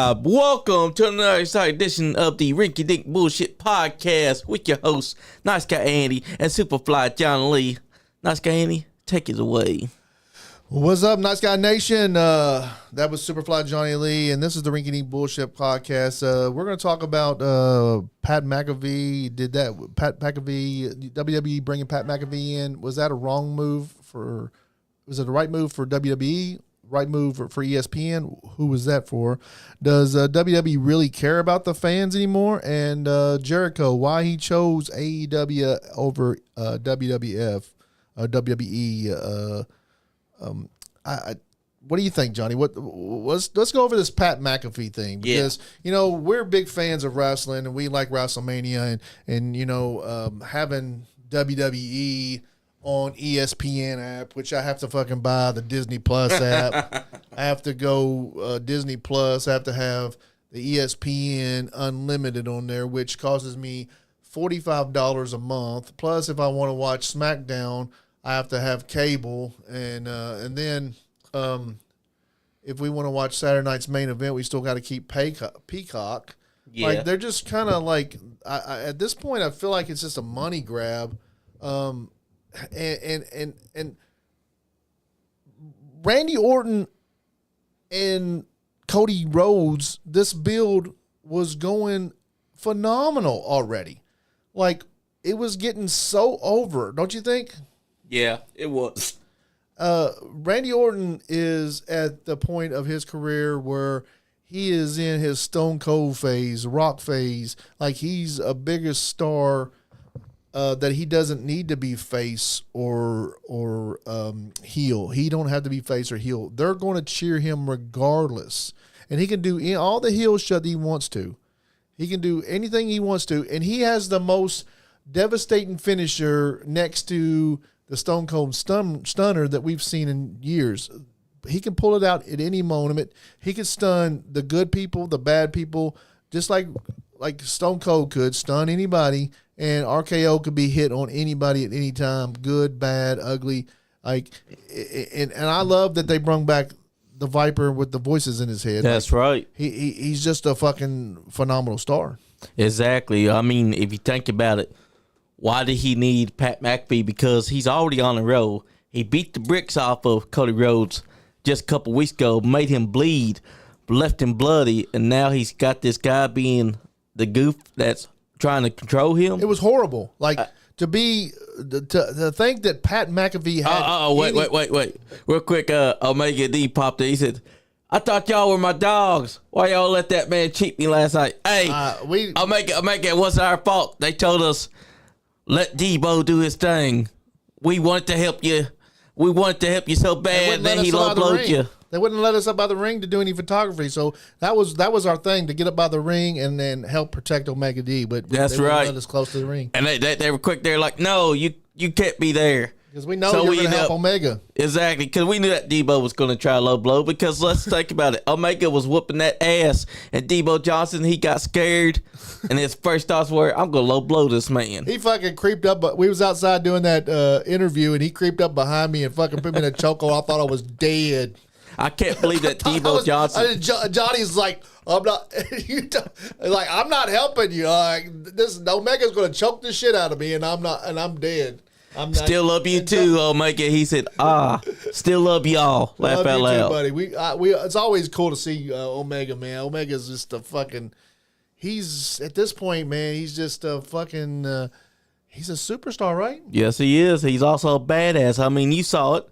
live. Welcome to another exciting edition of the Rinky Dink Bullshit Podcast with your hosts, Nice Guy Andy and Superfly John Lee. Nice Guy Andy, take it away. What's up, Nice Guy Nation? That was Superfly Johnny Lee, and this is the Rinky Dink Bullshit Podcast. We're going to talk about Pat McAfee. Did that Pat McAfee, WWE bringing Pat McAfee in, was that a wrong move for, was it the right move for WWE? Right move for ESPN? Who was that for? Does WWE really care about the fans anymore? And Jericho, why he chose AEW over WWF, WWE? What do you think, Johnny? Let's go over this Pat McAfee thing, because you know we're big fans of wrestling and we like WrestleMania and you know having WWE on ESPN app, which I have to fucking buy the Disney Plus app. I have to go Disney Plus. I have to have the ESPN Unlimited on there, which causes me $45 a month. Plus, if I want to watch SmackDown, I have to have cable, and then if we want to watch Saturday night's main event, we still got to keep Peacock. Yeah. Like they're just kind of like I at this point, I feel like it's just a money grab. And Randy Orton and Cody Rhodes, this build was going phenomenal already. Like it was getting so over, don't you think? Yeah, it was. Randy Orton is at the point of his career where he is in his Stone Cold phase, Rock phase. Like he's a bigger star that he doesn't need to be face or heel. He don't have to be face or heel. They're going to cheer him regardless. And he can do all the heel shit he wants to. He can do anything he wants to. And he has the most devastating finisher next to the Stone Cold Stunner that we've seen in years. He can pull it out at any moment. He can stun the good people, the bad people, just like Stone Cold could stun anybody, and RKO could be hit on anybody at any time, good, bad, ugly. Like, and I love that they brought back the Viper with the voices in his head. That's right. He's just a fucking phenomenal star. Exactly. I mean, if you think about it, why did he need Pat McAfee? Because he's already on the road. He beat the bricks off of Cody Rhodes just a couple weeks ago, made him bleed, left him bloody, and now he's got this guy being the goof that's trying to control him. It was horrible. Like to think that Pat McAfee had. Wait. Real quick, Omega D popped in. He said, I thought y'all were my dogs. Why y'all let that man cheat me last night? Hey, Omega, it wasn't our fault. They told us, let Debo do his thing. We wanted to help you. We wanted to help you so bad, then he low-blowed you. They wouldn't let us up by the ring to do any photography, so that was our thing, to get up by the ring and then help protect Omega D. But that's they right. Let us close to the ring, and they were quick. They're like, no, you can't be there because we know you're going to help Omega. Exactly, because we knew that Debo was going to try low blow. Because let's think about it, Omega was whooping that ass, and Debo Johnson, he got scared, and his first thoughts were, I'm going to low blow this man. He fucking creeped up. But we was outside doing that interview, and he creeped up behind me and fucking put me in a chokehold. I thought I was dead. I can't believe that Debo Johnson. Johnny's like, I'm not. I'm not helping you. This Omega's going to choke the shit out of me, and I'm not, and I'm dead. I'm not, still love you too, Omega. He said, still love y'all. Laugh out loud, buddy. We it's always cool to see Omega, man. Omega's just a fucking. He's at this point, man. He's just a fucking. He's a superstar, right? Yes, he is. He's also a badass. I mean, you saw it.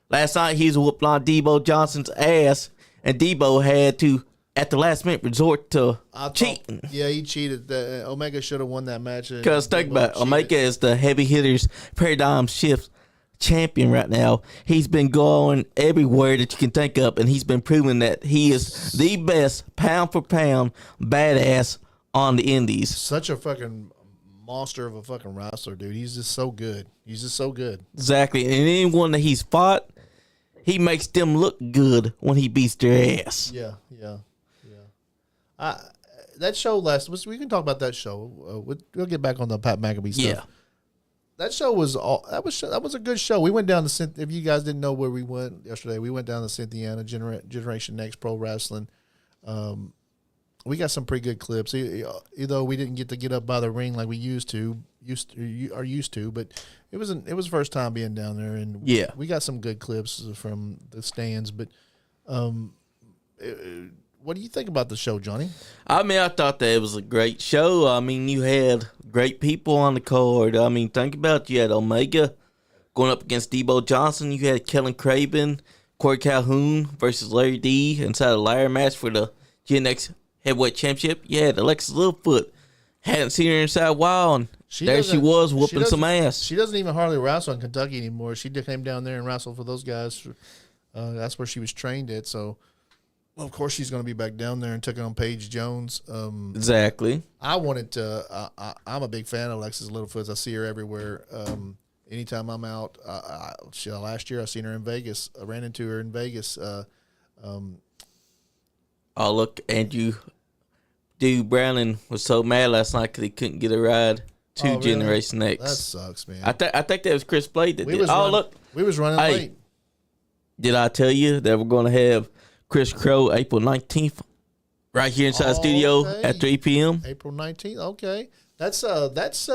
Last night, he was whooping on Debo Johnson's ass, and Debo had to, at the last minute, resort to cheating. Yeah, he cheated. Omega should have won that match. Because think about it, Omega is the heavy hitters paradigm shift champion right now. He's been going everywhere that you can think of, and he's been proving that he is the best pound for pound badass on the indies. Such a fucking monster of a fucking wrestler, dude. He's just so good. Exactly. And anyone that he's fought, he makes them look good when he beats their ass. Yeah. That show we can talk about that show. We'll get back on the Pat McAfee stuff. Yeah. That show was a good show. We went down to, if you guys didn't know where we went yesterday, we went down to Cynthiana, Generation Next Pro Wrestling. we got some pretty good clips. Although we didn't get to get up by the ring like we used to, but it was the first time being down there, and we got some good clips from the stands. But what do you think about the show, Johnny? I mean, I thought that it was a great show. I mean, you had great people on the card. I mean, think about it. You had Omega going up against Debo Johnson. You had Kellen Craven, Corey Calhoun versus Larry D inside a ladder match for the Gen X Heavyweight Championship. You had Alexis Littlefoot. Hadn't seen her inside a while, and there she was whooping some ass. She doesn't even hardly wrestle in Kentucky anymore. She came down there and wrestled for those guys. That's where she was trained at, so... Well, of course, she's going to be back down there and taking on Paige Jones. Exactly. I wanted to. I'm a big fan of Alexis Littlefoot. I see her everywhere. Anytime I'm out. Last year I seen her in Vegas. I ran into her in Vegas. Oh, look, Andrew Browning was so mad last night because he couldn't get a ride to really? Generation X. That sucks, man. I think that was Chris Blade that did. Look, we was running late. Did I tell you that we're going to have Chris Crow April 19th right here inside the studio at 3 p.m.? April 19th. Okay, that's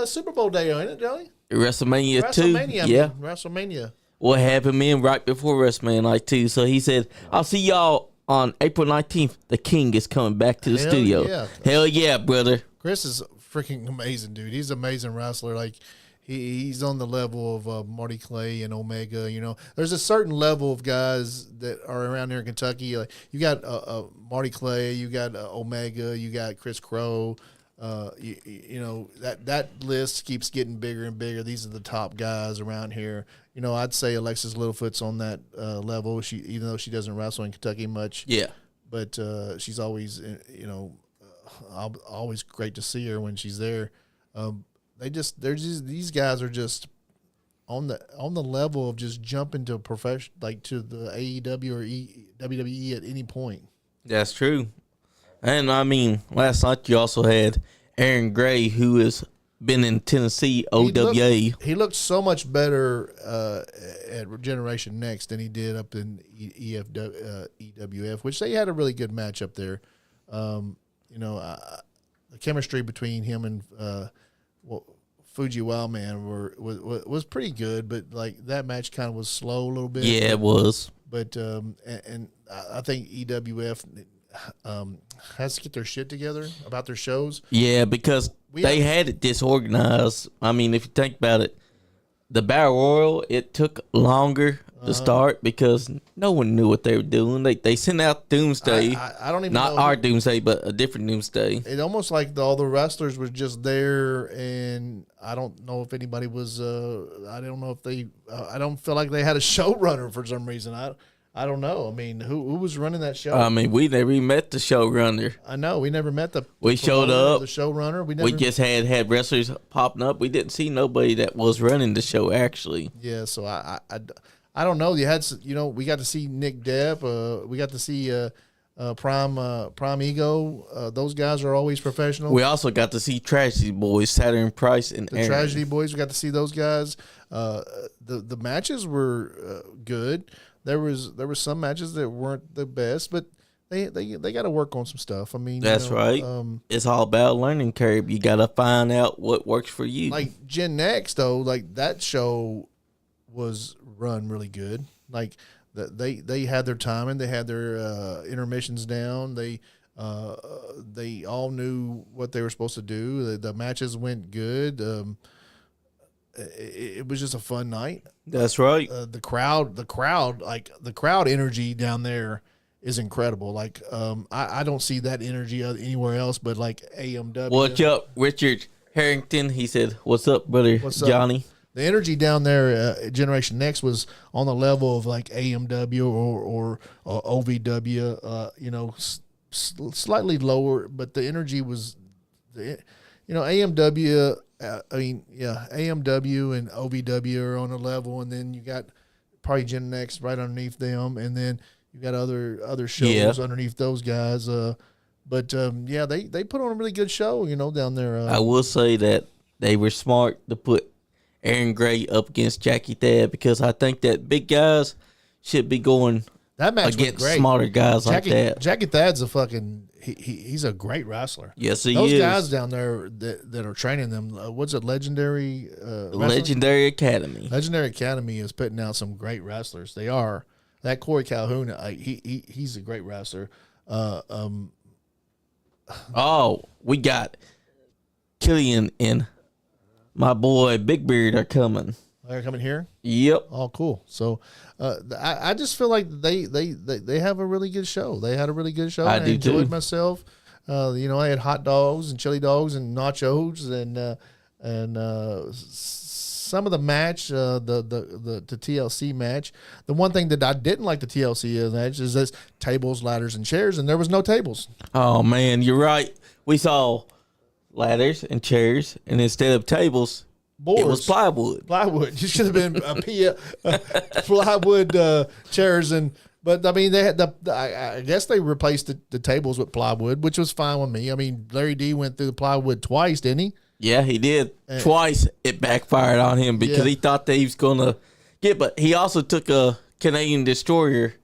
Super Bowl day, ain't it, Johnny? WrestleMania 2. Yeah. WrestleMania. We'll have him in right before WrestleMania Night 2. So he said, I'll see y'all on April 19th. The King is coming back to the studio. Yeah. Hell yeah, brother. Chris is freaking amazing, dude. He's an amazing wrestler. Like, he's on the level of Marty Clay and Omega. You know, there's a certain level of guys that are around here in Kentucky. Like, you got Marty Clay, you got Omega, you got Chris Crow. You know, that list keeps getting bigger and bigger. These are the top guys around here. You know, I'd say Alexis Littlefoot's on that level. Even though she doesn't wrestle in Kentucky much. Yeah. But she's always, always great to see her when she's there. These guys are just on the level of just jumping to profession, like to the AEW or WWE at any point. That's true. And I mean, last night you also had Aaron Gray, who has been in Tennessee OWA. He looked so much better at Generation Next than he did up in EWF, which they had a really good match up there. The chemistry between him and Fuji Wildman was pretty good, but like that match kind of was slow a little bit. Yeah, it was. But and I think EWF has to get their shit together about their shows. Yeah, because they had it disorganized. I mean, if you think about it, the Battle Royal, it took longer to start because no one knew what they were doing. They sent out Doomsday. I don't even not know our Doomsday, but a different Doomsday. It almost like all the wrestlers were just there, and I don't know if anybody was. I don't know if they. I don't feel like they had a showrunner for some reason. I don't know. I mean, who was running that show? I mean, we never even met the showrunner. I know. We never met the showed up. The showrunner. We just had wrestlers popping up. We didn't see nobody that was running the show, actually. Yeah, so I don't know. You had, we got to see Nick Depp. We got to see Prime Ego. Those guys are always professional. We also got to see Tragedy Boys, Saturn Price, and the Aaron. Tragedy Boys. We got to see those guys. The matches were good. There was some matches that weren't the best, but they got to work on some stuff. I mean, that's right. It's all about learning curve. You got to find out what works for you. Like Gen Next, though, like that show was run really good. Like they had their timing, they had their intermissions down. They all knew what they were supposed to do. The matches went good. It was just a fun night. That's right. The crowd energy down there is incredible. Like, I don't see that energy anywhere else, but like AMW. What's up, Richard Harrington? He said, "What's up, brother? What's Johnny?" Up? The energy down there, Generation Next, was on the level of like AMW or OVW. Slightly lower, but the energy was, AMW. AMW and OVW are on a level, and then you got probably Gen Next right underneath them, and then you got other shows underneath those guys. They put on a really good show, down there. I will say that they were smart to put Aaron Gray up against Jackie Thad because I think that big guys should be going that match against was great. Smaller guys like that. Jackie Thad's a fucking he's a great wrestler. Yes, he Those is. guys down there that are training them, what's it, Legendary Legendary Academy. Legendary Academy is putting out some great wrestlers. They are. That Corey Calhoun, he's a great wrestler. We got Killian and my boy Big Beard are coming. They're coming here? Yep. Oh, cool. So I just feel like they have a really good show. They had a really good show. I do enjoyed too. Myself. I had hot dogs and chili dogs and nachos and some of the match, the TLC match. The one thing that I didn't like the TLC match is this tables, ladders, and chairs, and there was no tables. Oh man, you're right. We saw ladders and chairs, and instead of tables, Boards. it was plywood. Plywood. You should have been plywood chairs, but I mean they had I guess they replaced the tables with plywood, which was fine with me. I mean Larry D went through the plywood twice, didn't he? Yeah, he did. Twice it backfired on him because he thought that he was gonna but he also took a Canadian destroyer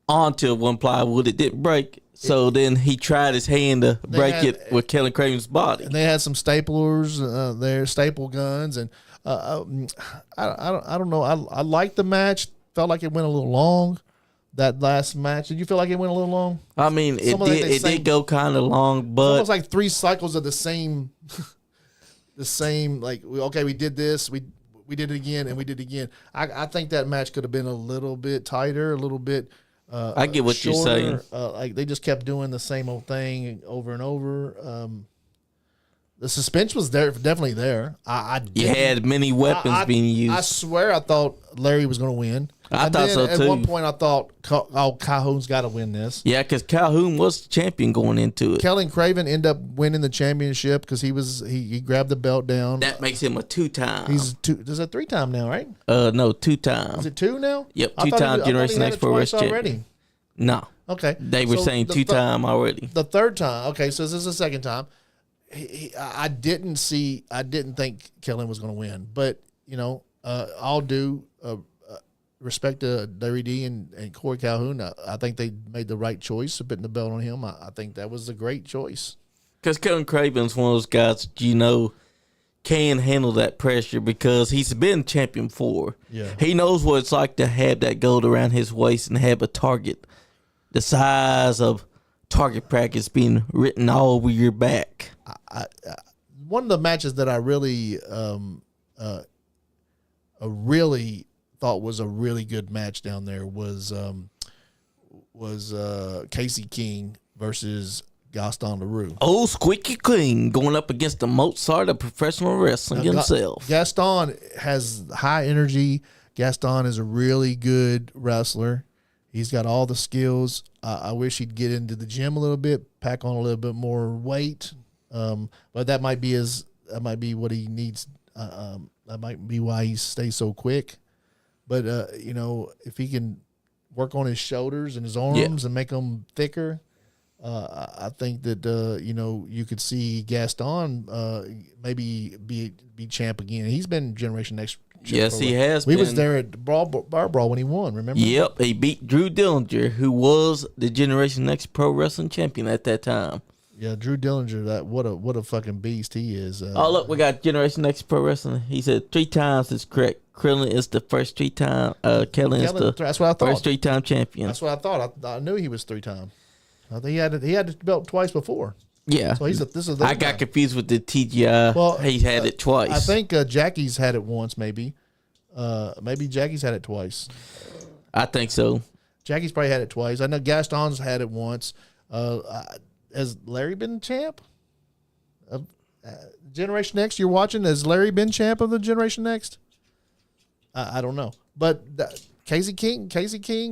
onto one plywood. It didn't break. So then he tried his hand to break it with Kellen Craven's body. And they had some staplers there, staple guns, and I don't know. I liked the match. Felt like it went a little long. That last match, did you feel like it went a little long? I mean, it did go kind of long, but almost like 3 cycles of the same. Like we did this, we did it again, and we did it again. I think that match could have been a little bit tighter, a little bit. I get what shorter. you're saying. Like they just kept doing the same old thing over and over. The suspense was definitely there. You had many weapons being used. I swear, I thought Larry was going to win. I thought so too. At one point, I thought, Calhoun's got to win this. Yeah, because Calhoun was the champion going into it. Kellen Craven ended up winning the championship because he grabbed the belt down. That makes him a 2-time. There's a 3-time now, right? No, 2-time. Is it 2 now? Yep, 2-time Generation X Pro Wrestling champion. No. Okay. They were saying 2-time already. The 3rd time. Okay, so this is the 2nd time. I didn't think Kellen was going to win, but I'll do respect to Larry D and Corey Calhoun. I think they made the right choice of putting the belt on him. I think that was a great choice. Because Kellen Craven's one of those guys can handle that pressure because he's been champion before. Yeah. He knows what it's like to have that gold around his waist and have a target the size of target practice being written all over your back. One of the matches that I really thought was a really good match down there was Casey King versus Gaston LaRue. Oh, Squeaky King going up against the Mozart of professional wrestling himself. Gaston has high energy. Gaston is a really good wrestler. He's got all the skills. I wish he'd get into the gym a little bit, pack on a little bit more weight. But that might be what he needs. That might be why he stays so quick. But if he can work on his shoulders and his arms and make them thicker, I think that you could see Gaston maybe be champ again. He's been Generation X. Yes, he has. We was there at Bar Brawl when he won. Remember? Yep, he beat Drew Dillinger, who was the Generation X Pro Wrestling champion at that time. Yeah, Drew Dillinger. What a fucking beast he is. Look, we got Generation X Pro Wrestling. He said 3 times is correct. Krillin is the first 3-time. Kellen is the that's what I thought. first 3-time champion. That's what I thought. I knew he was 3-time. I think he had the belt twice before. Yeah. So this is. I got confused with the TGI. Well, he had it twice. I think Jackie's had it once, maybe. Maybe Jackie's had it twice. I think so. Jackie's probably had it twice. I know Gaston's had it once. Has Larry been champ? Generation Next, you're watching. Has Larry been champ of the Generation Next? I don't know. But Casey King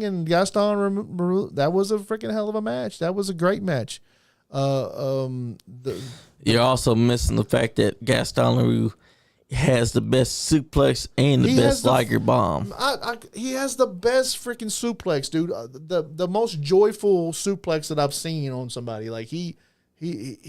and Gaston, that was a freaking hell of a match. That was a great match. You're also missing the fact that Gaston LaRue has the best suplex and the best Liger bomb. He has the best freaking suplex, dude. The most joyful suplex that I've seen on somebody. Like he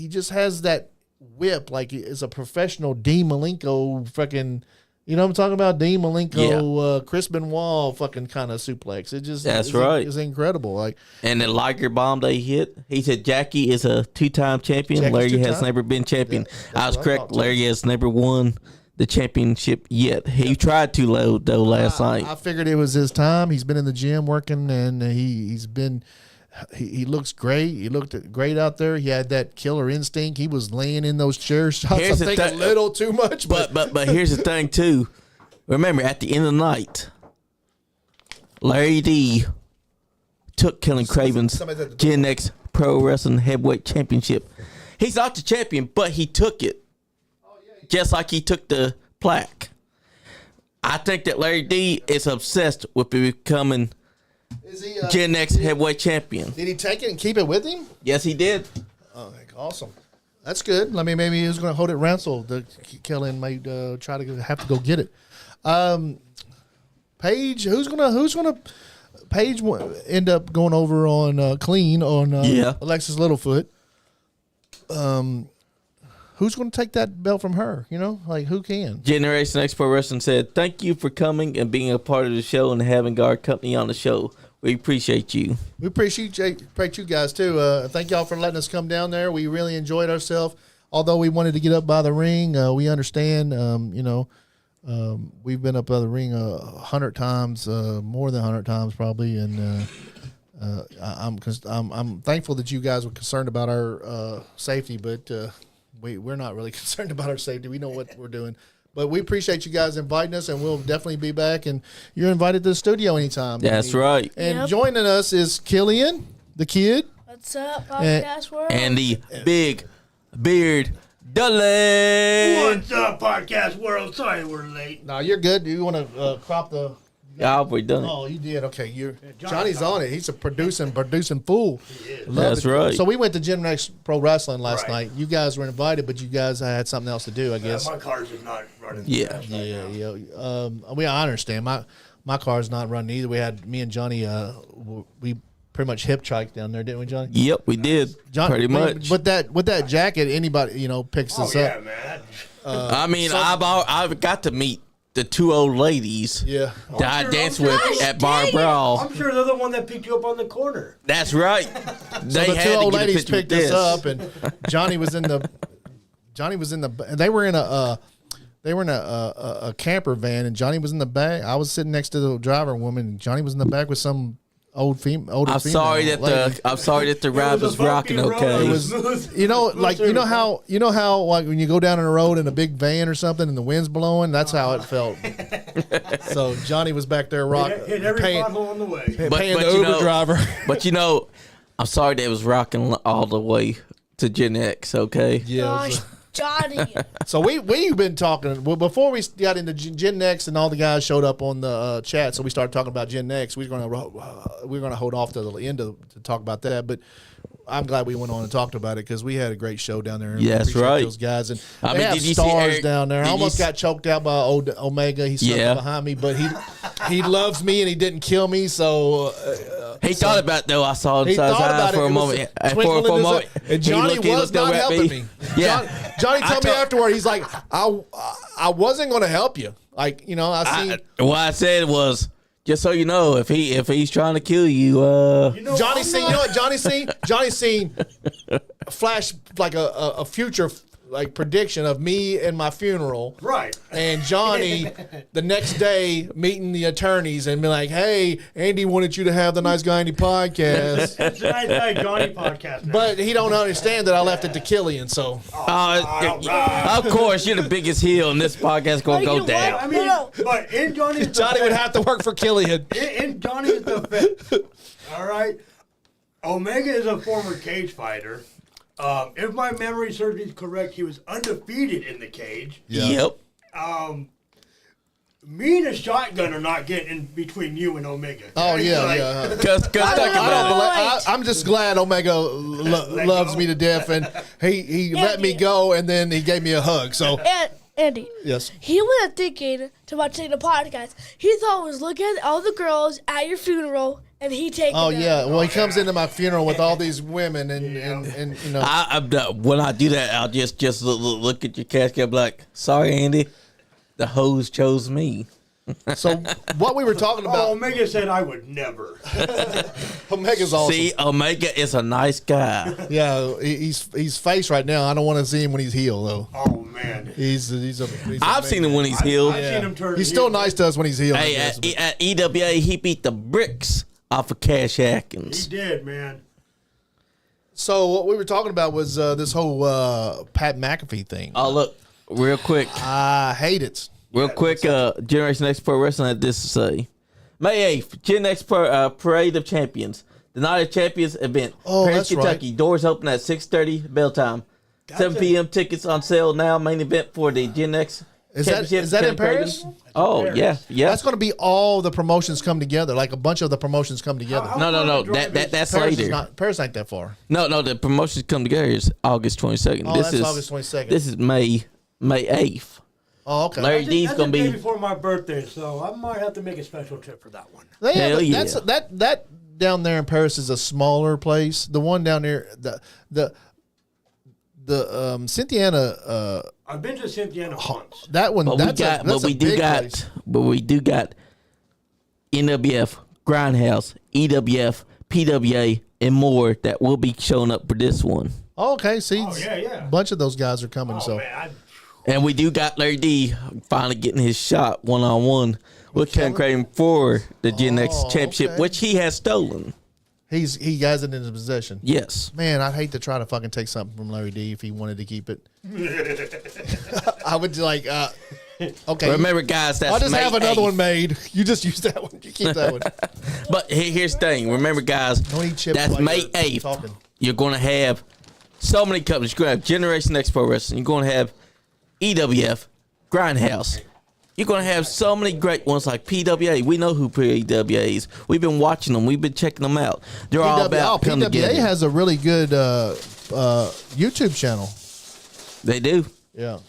just has that whip. Like it's a professional Dean Malenko freaking You know what I'm talking about? Dean Malenko, Chris Benoit fucking kind of suplex. It just It's incredible. Like, and the Liger bomb they hit. He said Jackie is a 2-time champion. Jackie's Larry 2-time? has never been champion. I was correct. thought, Larry has never won the championship yet. He tried to load though last night. I figured it was his time. He's been in the gym working, and he's been. He looks great. He looked great out there. He had that killer instinct. He was laying in those chair shots. I think a little too much. But here's the thing too. Remember, at the end of the night, Larry D took Killing Craven's Gen X Pro Wrestling Heavyweight Championship. He's not the champion, but he took it. Just like he took the plaque. I think that Larry D is obsessed with becoming Gen X heavyweight champion. Did he take it and keep it with him? Yes, he did. Oh, awesome. That's good. I mean, maybe he was going to hold it ransel. Kelly might try to have to go get it. Paige, who's gonna Paige end up going over on clean on Alexis Littlefoot. Who's going to take that belt from her? You know, like who can? Generation X Pro Wrestling said, "Thank you for coming and being a part of the show and having our company on the show. We appreciate you." We appreciate you guys too. Thank y'all for letting us come down there. We really enjoyed ourselves. Although we wanted to get up by the ring, we understand. We've been up by the ring 100 times, more than 100 times probably, and I'm thankful that you guys were concerned about our safety, but we're not really concerned about our safety. We know what we're doing. But we appreciate you guys inviting us, and we'll definitely be back. And you're invited to the studio anytime. That's right. And joining us is Killian, the kid. What's up, Podcast World? And the big beard Dudley. What's up, Podcast World? Sorry we're late. No, you're good. Do you want to crop the... Yeah, we done it. Oh, you did. Okay, Johnny's on it. He's a producing fool. That's right. So we went to Gen X Pro Wrestling last night. You guys were invited, but you guys had something else to do, I guess. My car's just not running. Yeah. I understand. My car's not running either. We had me and Johnny. We pretty much hip chiked down there, didn't we, Johnny? Yep, we did. Pretty much. With that jacket, anybody picks us up. Man. I mean, I've got to meet the two old ladies that I danced with at Bar Brawl. I'm sure they're the one that picked you up on the corner. That's right. They the two old ladies picked us up, and Johnny was in the. They were in a camper van, and Johnny was in the back. I was sitting next to the driver woman, and Johnny was in the back with some older female. I'm sorry that the ride was rocking. Okay, it was. You know how like when you go down on the road in a big van or something and the wind's blowing. That's how it felt. So Johnny was back there hit every pothole on the way. Paying the Uber driver. But I'm sorry that it was rocking all the way to Gen X. Okay. Yeah. Gosh, Johnny. So we've been talking before we got into Gen X and all the guys showed up on the chat. So we started talking about Gen X. We're gonna hold off to the end to talk about that, but I'm glad we went on and talked about it because we had a great show down there. Yeah, that's right. Those guys and they have stars down there. I almost got choked out by Omega. He's behind me, but he loves me and he didn't kill me. So he thought about it, though. I saw him for a moment. For a moment, and Johnny was not helping me. Yeah, Johnny told me afterward. He's like, I wasn't going to help you. Like I seen. What I said was, just so you know, if he's trying to kill you, Johnny seen. You know what Johnny seen? Johnny seen flash like a future like prediction of me and my funeral. Right. And Johnny the next day meeting the attorneys and be like, "Hey, Andy wanted you to have the Nice Guy Andy podcast." It's the Nice Guy Johnny podcast now. But he don't understand that I left it to Killian. So of course you're the biggest heel, and this podcast gonna go down. I mean, but in Johnny's Johnny would have to work for Killian. In Johnny's defense, all right. Omega is a former cage fighter. If my memory serves me correct, he was undefeated in the cage. Yeah. Yep. Me and a shotgun are not getting in between you and Omega. Oh yeah. Because I'm just glad Omega loves me to death, and he let me go, and then he gave me a hug. So Andy. Yes. He wasn't thinking to watching the podcast. He thought it was looking at all the girls at your funeral. And he taking them. Yeah. Well, he comes into my funeral with all these women, and you know. When I do that, I'll just look at your casket, and be like, "Sorry, Andy." The hoes chose me. So what we were talking Oh, about, Omega said I would never. Omega's awesome. See, Omega is a nice guy. Yeah, he's face right now. I don't want to see him when he's heel though. Oh man, He's I've seen him when he's healed. I've seen him turn. He's still nice to us when he's heel. Hey, at EWA, he beat the bricks off of Cash He Atkins. did, man. So what we were talking about was this whole Pat McAfee thing. Oh, look, real quick. I hate it. Real quick, Generation X Pro Wrestling had this to say. May 8th, Gen X Parade of Champions. The Night of Champions event. Oh, Paris, that's Kentucky. right. Doors open at 6:30 bell time. 7 p.m. tickets on sale now. Main event for the Gen X Is Championship. that in Kenny Paris? Craven. Oh, yeah. That's going to be all the promotions come together. Like a bunch of the promotions come together. No. That's Paris later. Paris ain't that far. No. The promotions come together is August 22nd. Oh, that's August 22nd. This is May 8th. Oh, okay. Larry D's That's gonna the day be. before my birthday, so I might have to make a special trip for that one. Hell yeah. That down there in Paris is a smaller place. The one down there, the Cynthiana. I've been to Cynthiana once. That one. But we do got NWF, Grindhouse, EWF, PWA, and more that will be showing up for this one. Oh, okay. See, yeah. a bunch of those guys are coming. Oh so man, And we do got Larry D finally getting his shot one-on-one with Ken Craven for the Gen X Championship, okay. which he has stolen. he has it in his possession. Yes. Man, I'd hate to try to fucking take something from Larry D if he wanted to keep it. I would like, okay. Remember, guys, that's I'll just May have another 8th. one made. You just use that one. You keep that one. But here's the thing. Remember, guys, Don't eat chips that's while May you're 8th. talking. You're going to have so many companies. You're going to have Generation X Pro Wrestling. You're going to have EWF, Grindhouse. You're going to have so many great ones like PWA. We know who PWA is. We've been watching them. We've been checking them out. They're all about coming PWA together. has a really good YouTube channel. They do. Yeah.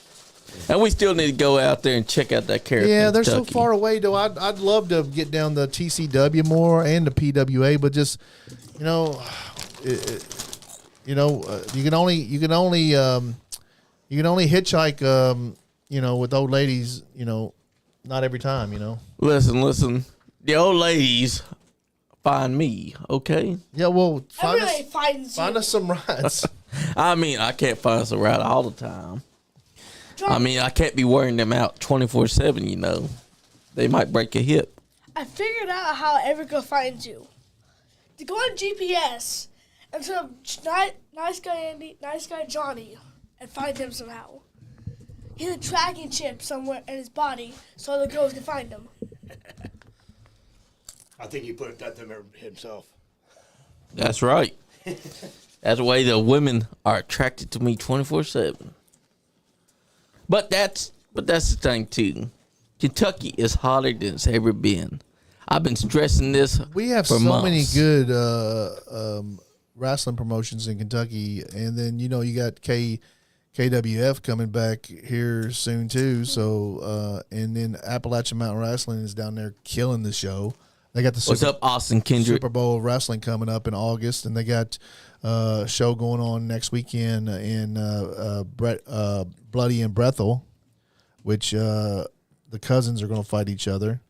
And we still need to go out there and check out that character. Yeah, they're Kentucky. so far away though. I'd love to get down the TCW more and the PWA, but just you can only hitchhike with old ladies, not every time, Listen. The old ladies find me, okay? Yeah, well, Everybody finds find you. us some rides. I mean, I can't find us around all the time. John, I mean, I can't be wearing them out 24/7, They might break a hip. I figured out how Erica finds you. To go on GPS and sort of nice guy Andy, nice guy Johnny, and find him somehow. He has a tracking chip somewhere in his body so the girls can find him. I think he put that there himself. That's right. That's the way the women are attracted to me 24/7. But that's the thing too. Kentucky is hotter than it's ever been. I've been stressing this. We have for so months. many good wrestling promotions in Kentucky, and then you got KWF coming back here soon too. So and then Appalachian Mountain Wrestling is down there killing the show. They got the What's up, Austin Kendrick? Super Bowl wrestling coming up in August, and they got a show going on next weekend in Bloody and Brethel, which the cousins are going to fight each other.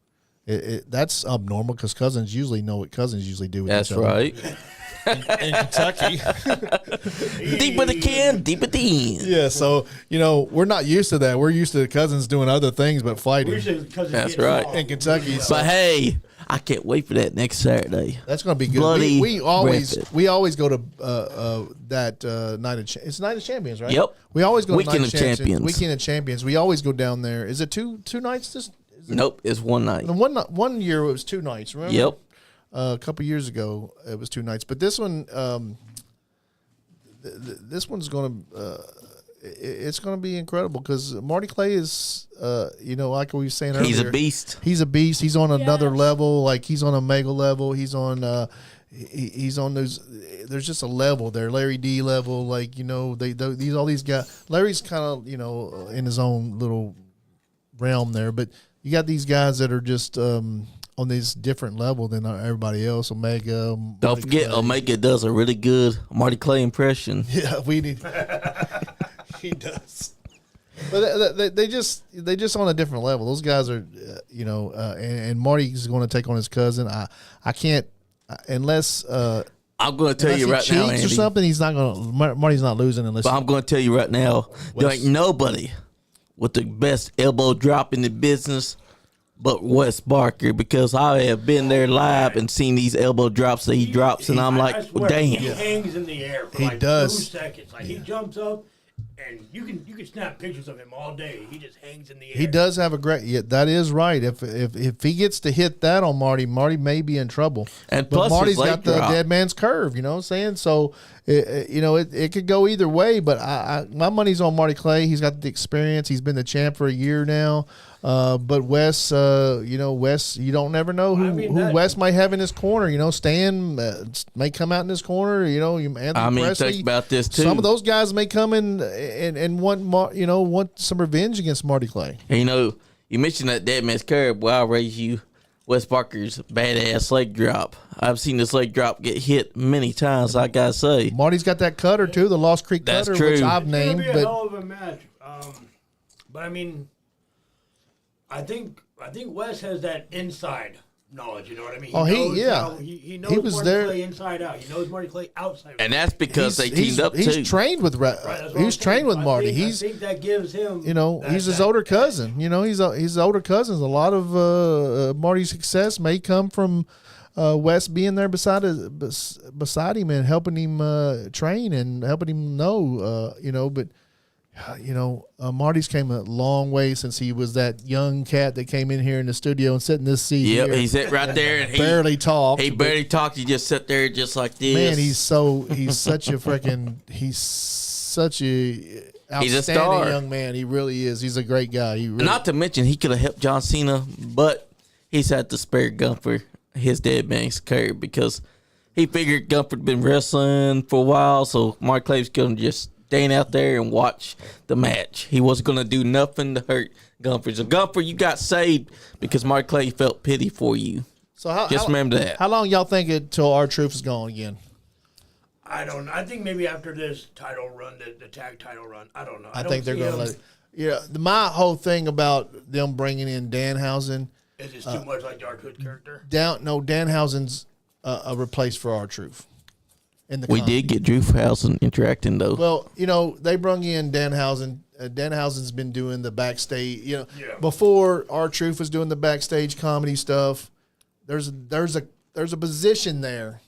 That's abnormal because cousins usually know what cousins usually do with That's each other. right. In Kentucky. Deep in the can, deep at the end. Yeah, so, we're not used to that. We're used to cousins doing other things but fighting That's right. in Kentucky. So But hey, I can't wait for that next Saturday. that's going to be good. Bloody We always Breathed. go to that Night of it's Night of Champions, right? Yep. We always go to Weekend Night of Champions. Weekend of Champions. We always go down there. Is it two nights? Nope, it's one night. One year it was 2 nights. Remember? Yep. A couple years ago it was 2 nights, but this one, this one's going to. It's going to be incredible because Marty Clay is, like we were saying earlier, He's a beast. He's a beast. He's on another Yes. level. Like he's on a mega level. He's on. He's on those. There's just a level there, Larry D level. Like these guys. Larry's kind of in his own little realm there, but you got these guys that are just on this different level than everybody else. Omega. Don't forget, Omega does a really good Marty Clay impression. Yeah, we need. He does. But they just on a different level. Those guys are, and Marty's going to take on his cousin. I can't unless. I'm going to tell you right now, Andy, or something. He's not going to. Marty's not losing unless. But I'm going to tell you right now, there ain't nobody with the best elbow drop in the business but Wes Barker, because I have been there live and seen these elbow drops that he drops, and I'm like, damn. He hangs in the air for like 2 seconds. Like he jumps up, and you can snap pictures of him all day. He just hangs in the air. He does have a great. Yeah, that is right. If he gets to hit that on Marty may be in trouble. And but plus Marty's got the drop. dead man's curve. You know what I'm saying? So it could go either way. But my money's on Marty Clay. He's got the experience. He's been the champ for a year now. But Wes, Wes, you don't never know who Wes might have in his corner. Stan may come out in his corner. Anthony Presley. Think about this too. Some of those guys may come in and want some revenge against Marty Clay. And, you mentioned that dead man's curve. Well, I'll raise you Wes Barker's badass leg drop. I've seen this leg drop get hit many times, I gotta say. Marty's got that cutter too, the Lost Creek That's cutter, true. which I've named. It's gonna be a hell of a match. But I mean, I think Wes has that inside knowledge. You know what I mean? He knows was Marty there Clay inside out. He knows Marty Clay outside. And that's because they teamed up too. He's trained with he's trained with Marty. I think that gives him. He's his older cousin. He's older cousins. A lot of Marty's success may come from Wes being there beside him and helping him train and helping him know. But. Marty's came a long way since he was that young cat that came in here in the studio and sat in this seat. Yep, here. he sat right there and he barely talked. He barely talked. He just sat there just like this. Man, he's such a outstanding young man. He really is. He's a great guy. Not to mention he could have helped John Cena, but he's had to spare Gunther his dead man's curve because he figured Gunther'd been wrestling for a while, so Mark Clay's going to just stand out there and watch the match. He wasn't going to do nothing to hurt Gunther. So Gunther, you got saved because Mark Clay felt pity for you. So remember that. How long y'all think until R-Truth is gone again? I don't know. I think maybe after this title run, the tag title run. I don't know. I think they're going to let it. Yeah, my whole thing about them bringing in Danhausen is it too much like the R-Truth character? Danhausen's a replace for R-Truth. We did get Drew Housen interacting though. Well, they brung in Danhausen. Danhausen's been doing the backstage. Before R-Truth was doing the backstage comedy stuff. There's a position there,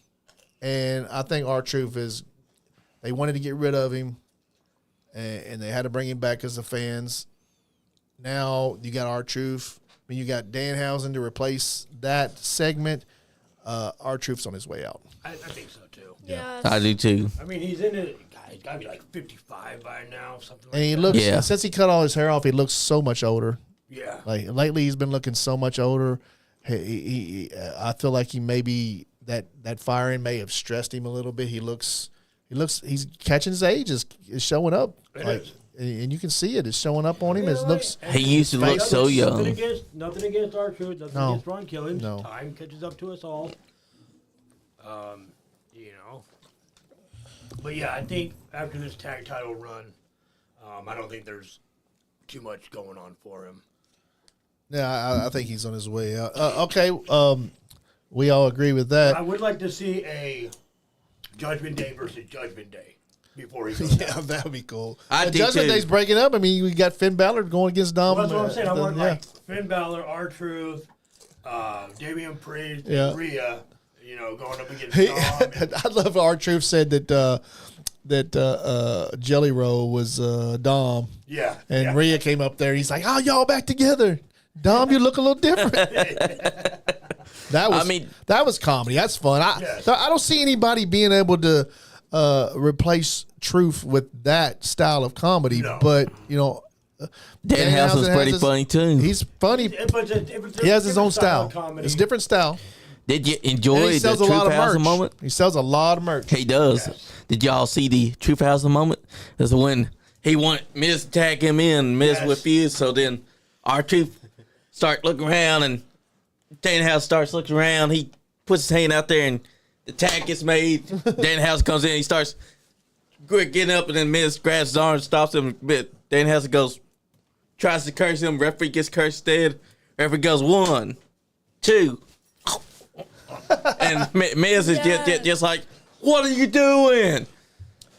and I think R-Truth is. They wanted to get rid of him, and they had to bring him back as the fans. Now you got R-Truth. I mean, you got Danhausen to replace that segment. R-Truth's on his way out. I think so too. Yeah, I do too. I mean, he's in it. He's got to be like 55 by now, something like that. And he looks, since he cut all his hair off, he looks so much older. Yeah. Like lately, he's been looking so much older. I feel like he maybe that firing may have stressed him a little bit. He's catching his age is showing up. And you can see it. It's showing up on him. He used to look so young. Nothing against R-Truth. Nothing against Ron Killings. No. Time catches up to us all. But yeah, I think after this tag title run, I don't think there's too much going on for him. Yeah, I think he's on his way out. Okay, we all agree with that. I would like to see a Judgment Day versus Judgment Day before he goes out. That would be cool. Judgment Day's breaking up. I mean, we got Finn Balor going against Dom. Well, that's what I'm saying. I want like Finn Balor, R-Truth, Damian Priest, and Rhea. Going up against Dom. I love R-Truth said that Jelly Roll was Dom. Yeah. And Rhea came up there. And he's like, "Oh, y'all back together. Dom, you look a little different." That was comedy. That's fun. I don't see anybody being able to replace Truth with that style of comedy. No. But Danhausen's pretty funny too. He's funny. He has his own style. It's a different style. Did you enjoy the Truth Housen moment? He sells a lot of merch. He does. Yes. Did y'all see the Truth Housen moment? That's when he wanted Miz to tag him in, Miz refused. So then R-Truth start looking around, and Danhausen starts looking around. He puts his hand out there, and the tag gets made. Danhausen comes in, he starts getting up, and then Miz grabs his arm and stops him. But Danhausen goes, tries to curse him. Referee gets cursed dead. Referee goes 1, 2. And Miz is just like, what are you doing?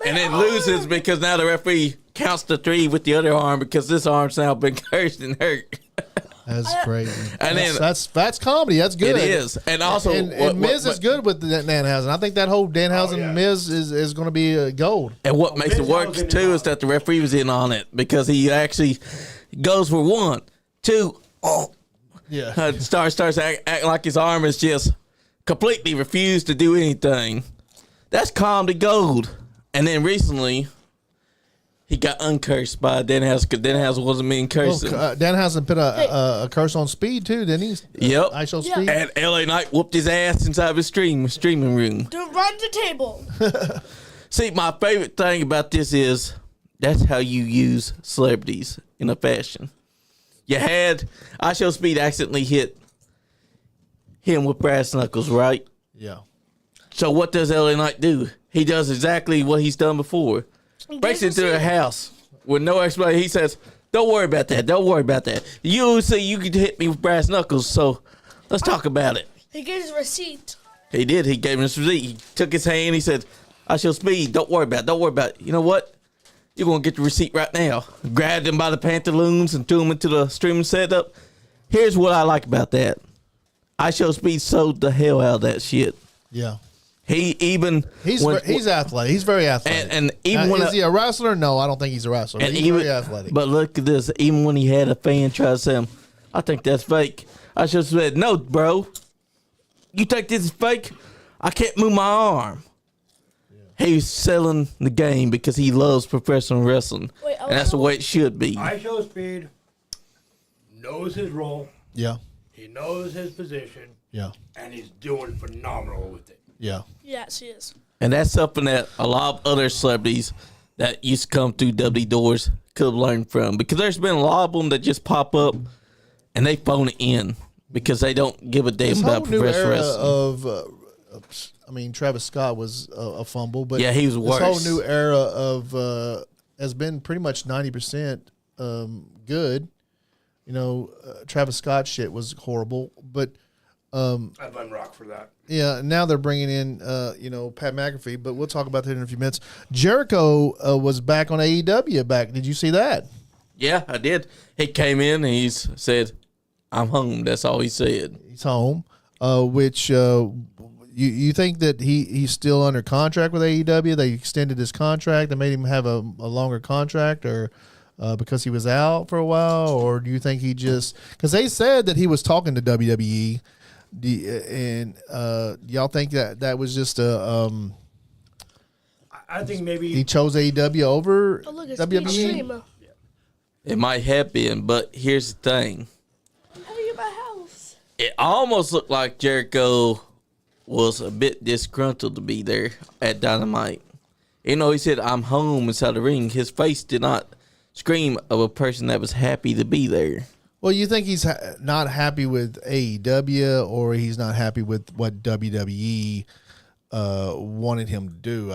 And then loses because now the referee counts to 3 with the other arm because this arm's now been cursed and hurt. That's crazy. And that's comedy. That's good. It is. And also, and Miz is good with Danhausen. I think that whole Danhausen Miz is going to be gold. And what makes it work too is that the referee was in on it because he actually goes for 1, 2. Yeah. Starts acting like his arm is just completely refused to do anything. That's comedy gold. And then recently, he got uncursed by Danhausen because Danhausen wasn't being cursed. Danhausen put a curse on Speed too, didn't he? Yep. ISO Speed. And LA Knight whooped his ass inside of his streaming room. Don't run the table. See, my favorite thing about this is that's how you use celebrities in a fashion. You had ISO Speed accidentally hit him with brass knuckles, right? Yeah. So what does LA Knight do? He does exactly what he's done before. Breaks into their house with no explanation. He says, don't worry about that. Don't worry about that. You say you could hit me with brass knuckles, so let's talk about it. He gave his receipt. He did. He gave him his receipt. He took his hand. He said, I shall Speed. Don't worry about it. Don't worry about it. You know what? You're going to get the receipt right now. Grabbed him by the pantaloons and threw him into the streaming setup. Here's what I like about that. I shall Speed sold the hell out of that shit. Yeah. He's athletic. He's very athletic. And even when is he a wrestler? No, I don't think he's a wrestler. He's very athletic. But look at this. Even when he had a fan try to say him, I think that's fake. I should have said, no, bro. You think this is fake? I can't move my arm. Yeah. He's selling the game because he loves professional wrestling. And that's the way it should be. ISO Speed knows his role. Yeah. He knows his position. Yeah. And he's doing phenomenal with it. Yeah. Yes, he is. And that's something that a lot of other celebrities that used to come through WWE doors could have learned from. Because there's been a lot of them that just pop up and they phone it in because they don't give a damn about professional wrestling. Travis Scott was a fumble, but yeah, he was worse. This whole new era of has been pretty much 90% good. Travis Scott shit was horrible, but I've unrocked for that. Yeah, now they're bringing in, Pat McAfee, but we'll talk about that in a few minutes. Jericho was back on AEW back. Did you see that? Yeah, I did. He came in and he said, I'm home. That's all he said. He's home, which you think that he's still under contract with AEW? They extended his contract. They made him have a longer contract or because he was out for a while? Or do you think he just – because they said that he was talking to WWE – and y'all think that was just a I think maybe he chose AEW over WWE. It might have been, but here's the thing. How do you get my house? It almost looked like Jericho was a bit disgruntled to be there at Dynamite. He said, I'm home inside the ring. His face did not scream of a person that was happy to be there. Well, you think he's not happy with AEW, or he's not happy with what WWE wanted him to do?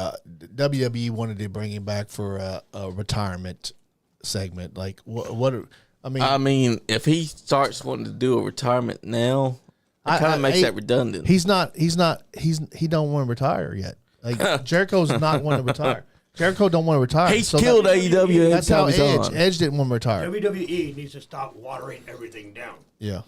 WWE wanted to bring him back for a retirement segment. Like what? I mean, if he starts wanting to do a retirement now, it kind of makes that redundant. He don't want to retire yet. Like Jericho's not wanting to retire. Jericho don't want to retire. He's killed AEW. That's how Edge didn't want to retire. WWE needs to stop watering everything down. Yeah.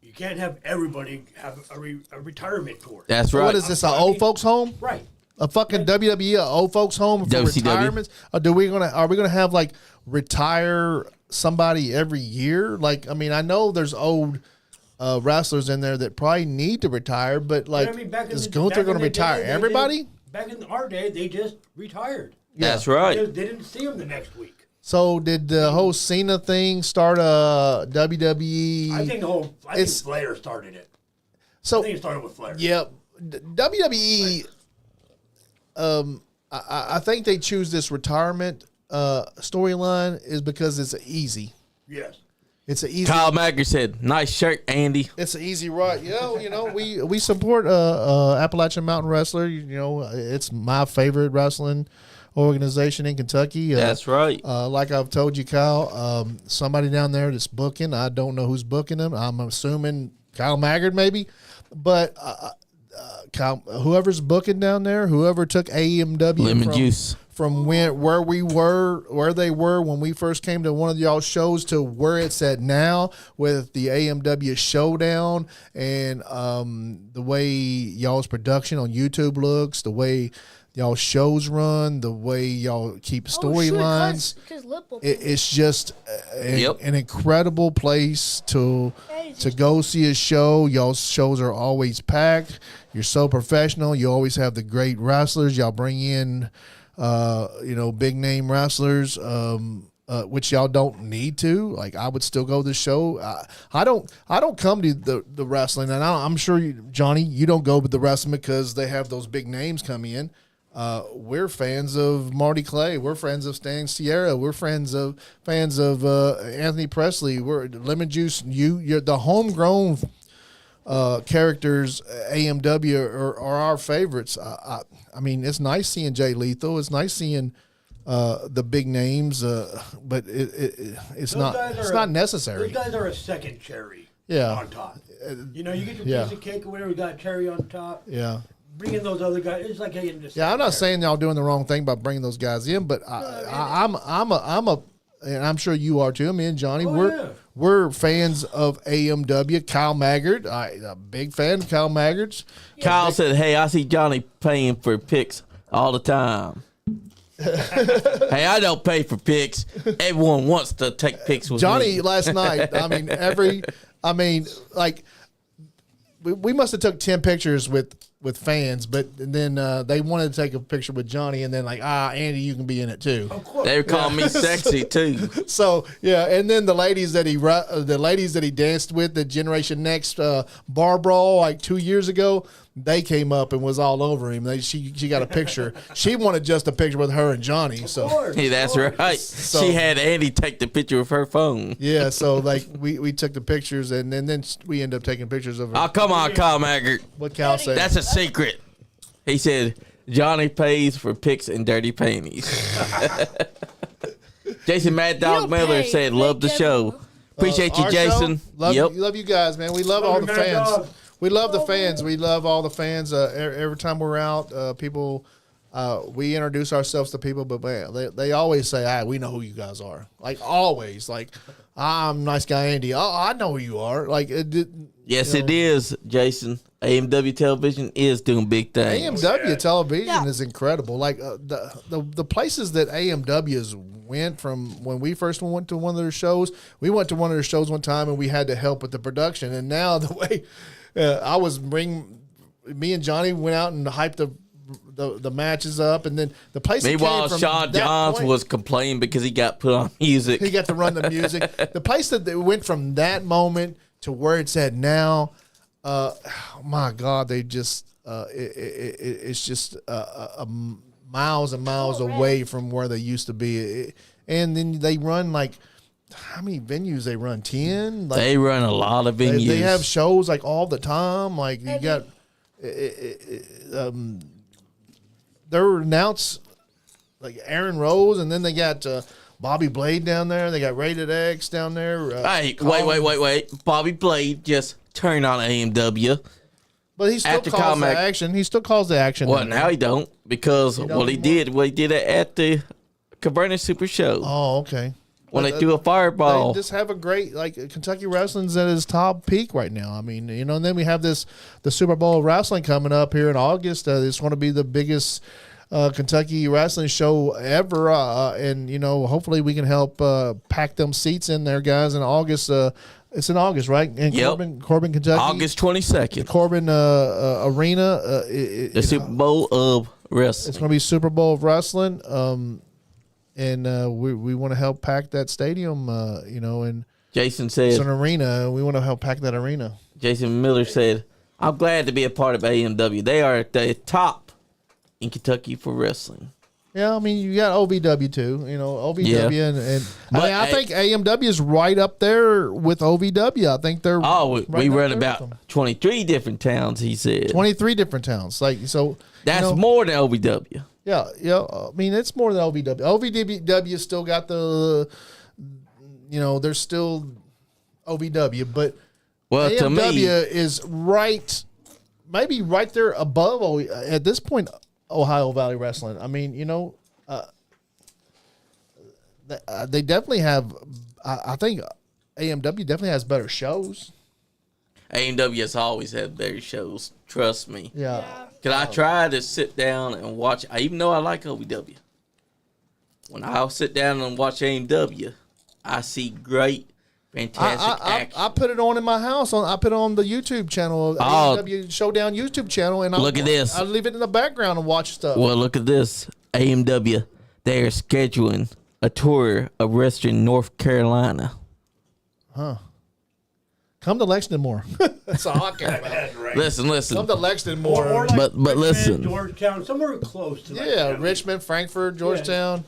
You can't have everybody have a retirement tour. That's right. What is this, an old folks home? Right. A fucking WWE, an old folks home for WCW. retirements? Or are we gonna have like retire somebody every year? Like, I know there's old wrestlers in there that probably need to retire, but like, is Gunther going to retire everybody? Back in our day, they just retired. Yeah. That's right. They didn't see him the next week. So did the whole Cena thing start a WWE? I think Flair started it. So I think it started with Flair. Yep. WWE. I think they choose this retirement storyline is because it's easy. Yes. It's an easy. Kyle Magger said, "Nice shirt, Andy." It's an easy ride. Yeah, we support Appalachian Mountain Wrestler. It's my favorite wrestling organization in Kentucky. That's right. Like I've told you, Kyle, somebody down there that's booking. I don't know who's booking them. I'm assuming Kyle Maggard maybe, but Kyle, whoever's booking down there, whoever took AMW Lemon juice. From where they were when we first came to one of y'all's shows to where it's at now with the AMW Showdown and the way y'all's production on YouTube looks, the way y'all shows run, the way y'all keep storylines. It's just an incredible place to go see a show. Y'all's shows are always packed. You're so professional. You always have the great wrestlers. Y'all bring in big name wrestlers, which y'all don't need to. Like I would still go to the show. I don't come to the wrestling, and I'm sure Johnny, you don't go to the wrestling because they have those big names come in. We're fans of Marty Clay. We're fans of Stan Sierra. We're fans of Anthony Presley. We're Lemon Juice. You're the homegrown characters. AMW are our favorites. I mean, it's nice seeing Jay Lethal. It's nice seeing the big names, but it's not necessary. Those guys are a second cherry. On top. You get your piece of cake or whatever. You got cherry on top. Yeah. Bringing those other guys, it's like getting just. Yeah, I'm not saying y'all doing the wrong thing by bringing those guys in, but and I'm sure you are too. Me and Johnny, we're fans of AMW. Kyle Maggard, a big fan of Kyle Maggard's. Kyle said, "Hey, I see Johnny paying for pics all the time." Hey, I don't pay for pics. Everyone wants to take pics with Johnny me. last night. We must have took 10 pictures with fans, but then they wanted to take a picture with Johnny, and then Andy, you can be in it too. Of course. They were calling me sexy too. So and then the ladies that he danced with, the Generation Next bar brawl like 2 years ago, they came up and was all over him. She got a picture. She wanted just a picture with her and Johnny. Hey, that's right. So, she had Andy take the picture with her phone. Yeah, so we took the pictures, and then we ended up taking pictures of her. Oh, come on, Kyle Maggard. What Cal said? That's a secret. He said Johnny pays for pics and dirty panties. Jason Mad Dog Miller said, "Love the show. Appreciate you, Jason. Love you guys, man. We love all the fans. We love the fans. We love all the fans. Every time we're out, people, we introduce ourselves to people, but man, they always say, we know who you guys are. Like always. Like, I'm nice guy Andy. Oh, I know who you are. Like, yes, it is, Jason. AMW Television is doing big things. AMW Television is incredible. Like the places that AMW's went from when we first went to one of their shows. We went to one of their shows one time, and we had to help with the production. And now the way me and Johnny went out and hyped the matches up, and then the place. Meanwhile, Sean Johns was complaining because he got put on music. He got to run the music. The place that they went from that moment to where it's at now. My God, they just it's just miles and miles away from where they used to be, and then they run like. How many venues they run? 10? Like, they run a lot of venues. They have shows like all the time. Like you got, they're announced like Aaron Rose, and then they got Bobby Blade down there. They got Rated X down there. Hey, wait! Bobby Blade just turned on AMW, but he still calls the action. He still calls the action. Well, now he don't because what he did at the Caverna Super Show. Oh, okay. When they do a fireball. They just have a great, Kentucky wrestling's at its top peak right now. I mean, and then we have the Super Bowl of wrestling coming up here in August. It's going to be the biggest Kentucky wrestling show ever. And, hopefully we can help pack them seats in there, guys, in August. It's in August, right? In Corbin, Kentucky. August 22nd. Corbin Arena. The Super Bowl of wrestling. It's going to be Super Bowl of wrestling. And we want to help pack that stadium, and Jason said it's an arena. We want to help pack that arena. Jason Miller said, "I'm glad to be a part of AMW. They are at the top in Kentucky for wrestling." Yeah, I mean, you got OVW too. OVW I think AMW is right up there with OVW. I think they're we run about 23 different towns. He said 23 different towns. Like so, that's more than OVW. Yeah. I mean, it's more than OVW. OVW still got the, there's still OVW, but AMW to me, is maybe right there above at this point, Ohio Valley Wrestling. I mean, they definitely have. I think AMW definitely has better shows. AMW has always had better shows. Trust me. Yeah. Cause I try to sit down and watch. Even though I like OVW, when I sit down and watch AMW, I see great, fantastic action. I put it on in my house. I put it on the YouTube channel, AMW Showdown YouTube channel, and look at this. I leave it in the background and watch stuff. Well, look at this. AMW, they are scheduling a tour of Western North Carolina. Huh. Come to Lexington more. That's all I care about. Right. Listen. Come to Lexington more. Or like but Richmond, listen. Georgetown, somewhere close to that. Yeah, Richmond, Frankfurt, Georgetown.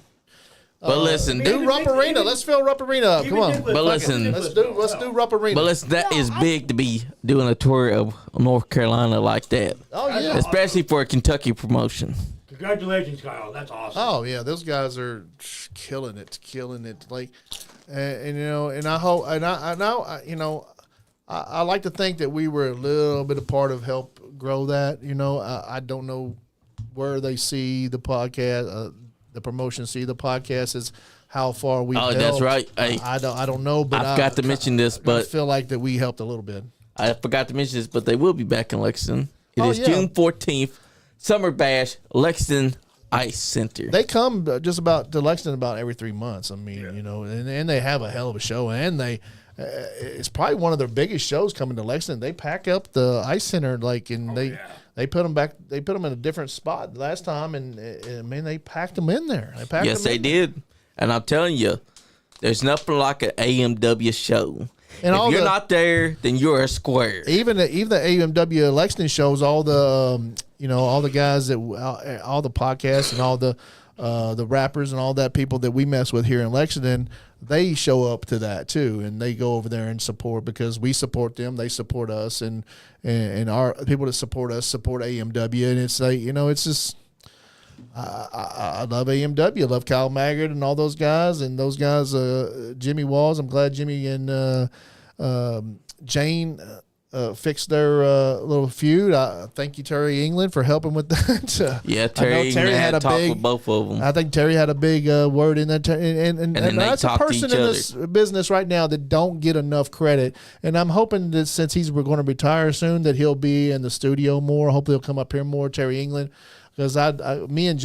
But listen, Do Rupp Arena. Let's fill Rupp Arena up. Come on. But listen. Let's do Rupp Arena. But listen, that is big to be doing a tour of North Carolina like that. Oh yeah. Especially for a Kentucky promotion. Congratulations, Kyle. That's awesome. Oh yeah, those guys are killing it. Like, and I hope, I like to think that we were a little bit a part of help grow that. I don't know where they see the podcast, the promotion see the podcast is how far we. Oh, that's right. Hey, I don't know, but I forgot to mention this, but I feel like that we helped a little bit. I forgot to mention this, but they will be back in Lexington. It is yeah. June 14th, Summer Bash, Lexington Ice Center. They come just about to Lexington about every 3 months. I mean, and they have a hell of a show, and it's probably one of their biggest shows coming to Lexington. They pack up the Ice Center they put them back. They put them in a different spot last time, and they packed them in there. Yes, they did. And I'm telling you, there's nothing like an AMW show. And if you're not there, then you're a square. Even the AMW Lexington shows, all the all the guys that all the podcasts and all the rappers and all that people that we mess with here in Lexington, they show up to that too, and they go over there and support because we support them, they support us, and our people that support us support AMW, and it's like it's just. I love AMW. I love Kyle Maggard and all those guys. And those guys, Jimmy Walls. I'm glad Jimmy and Jane fixed their little feud. Thank you, Terry England, for helping with that. Yeah, Terry had a talk with both of them. I think Terry had a big word in that. And that's a person in this business right now that don't get enough credit. And I'm hoping that since we're going to retire soon, that he'll be in the studio more. Hopefully he'll come up here more, Terry England. Because me and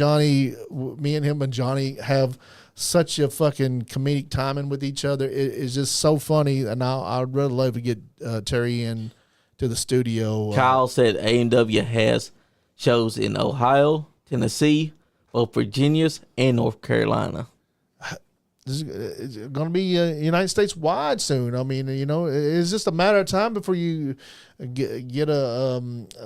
him and Johnny have such a fucking comedic timing with each other. It's just so funny, and I'd really love to get Terry in to the studio. Kyle said AMW has shows in Ohio, Tennessee, both Virginia's and North Carolina. It's going to be United States wide soon. I mean, it's just a matter of time before you get a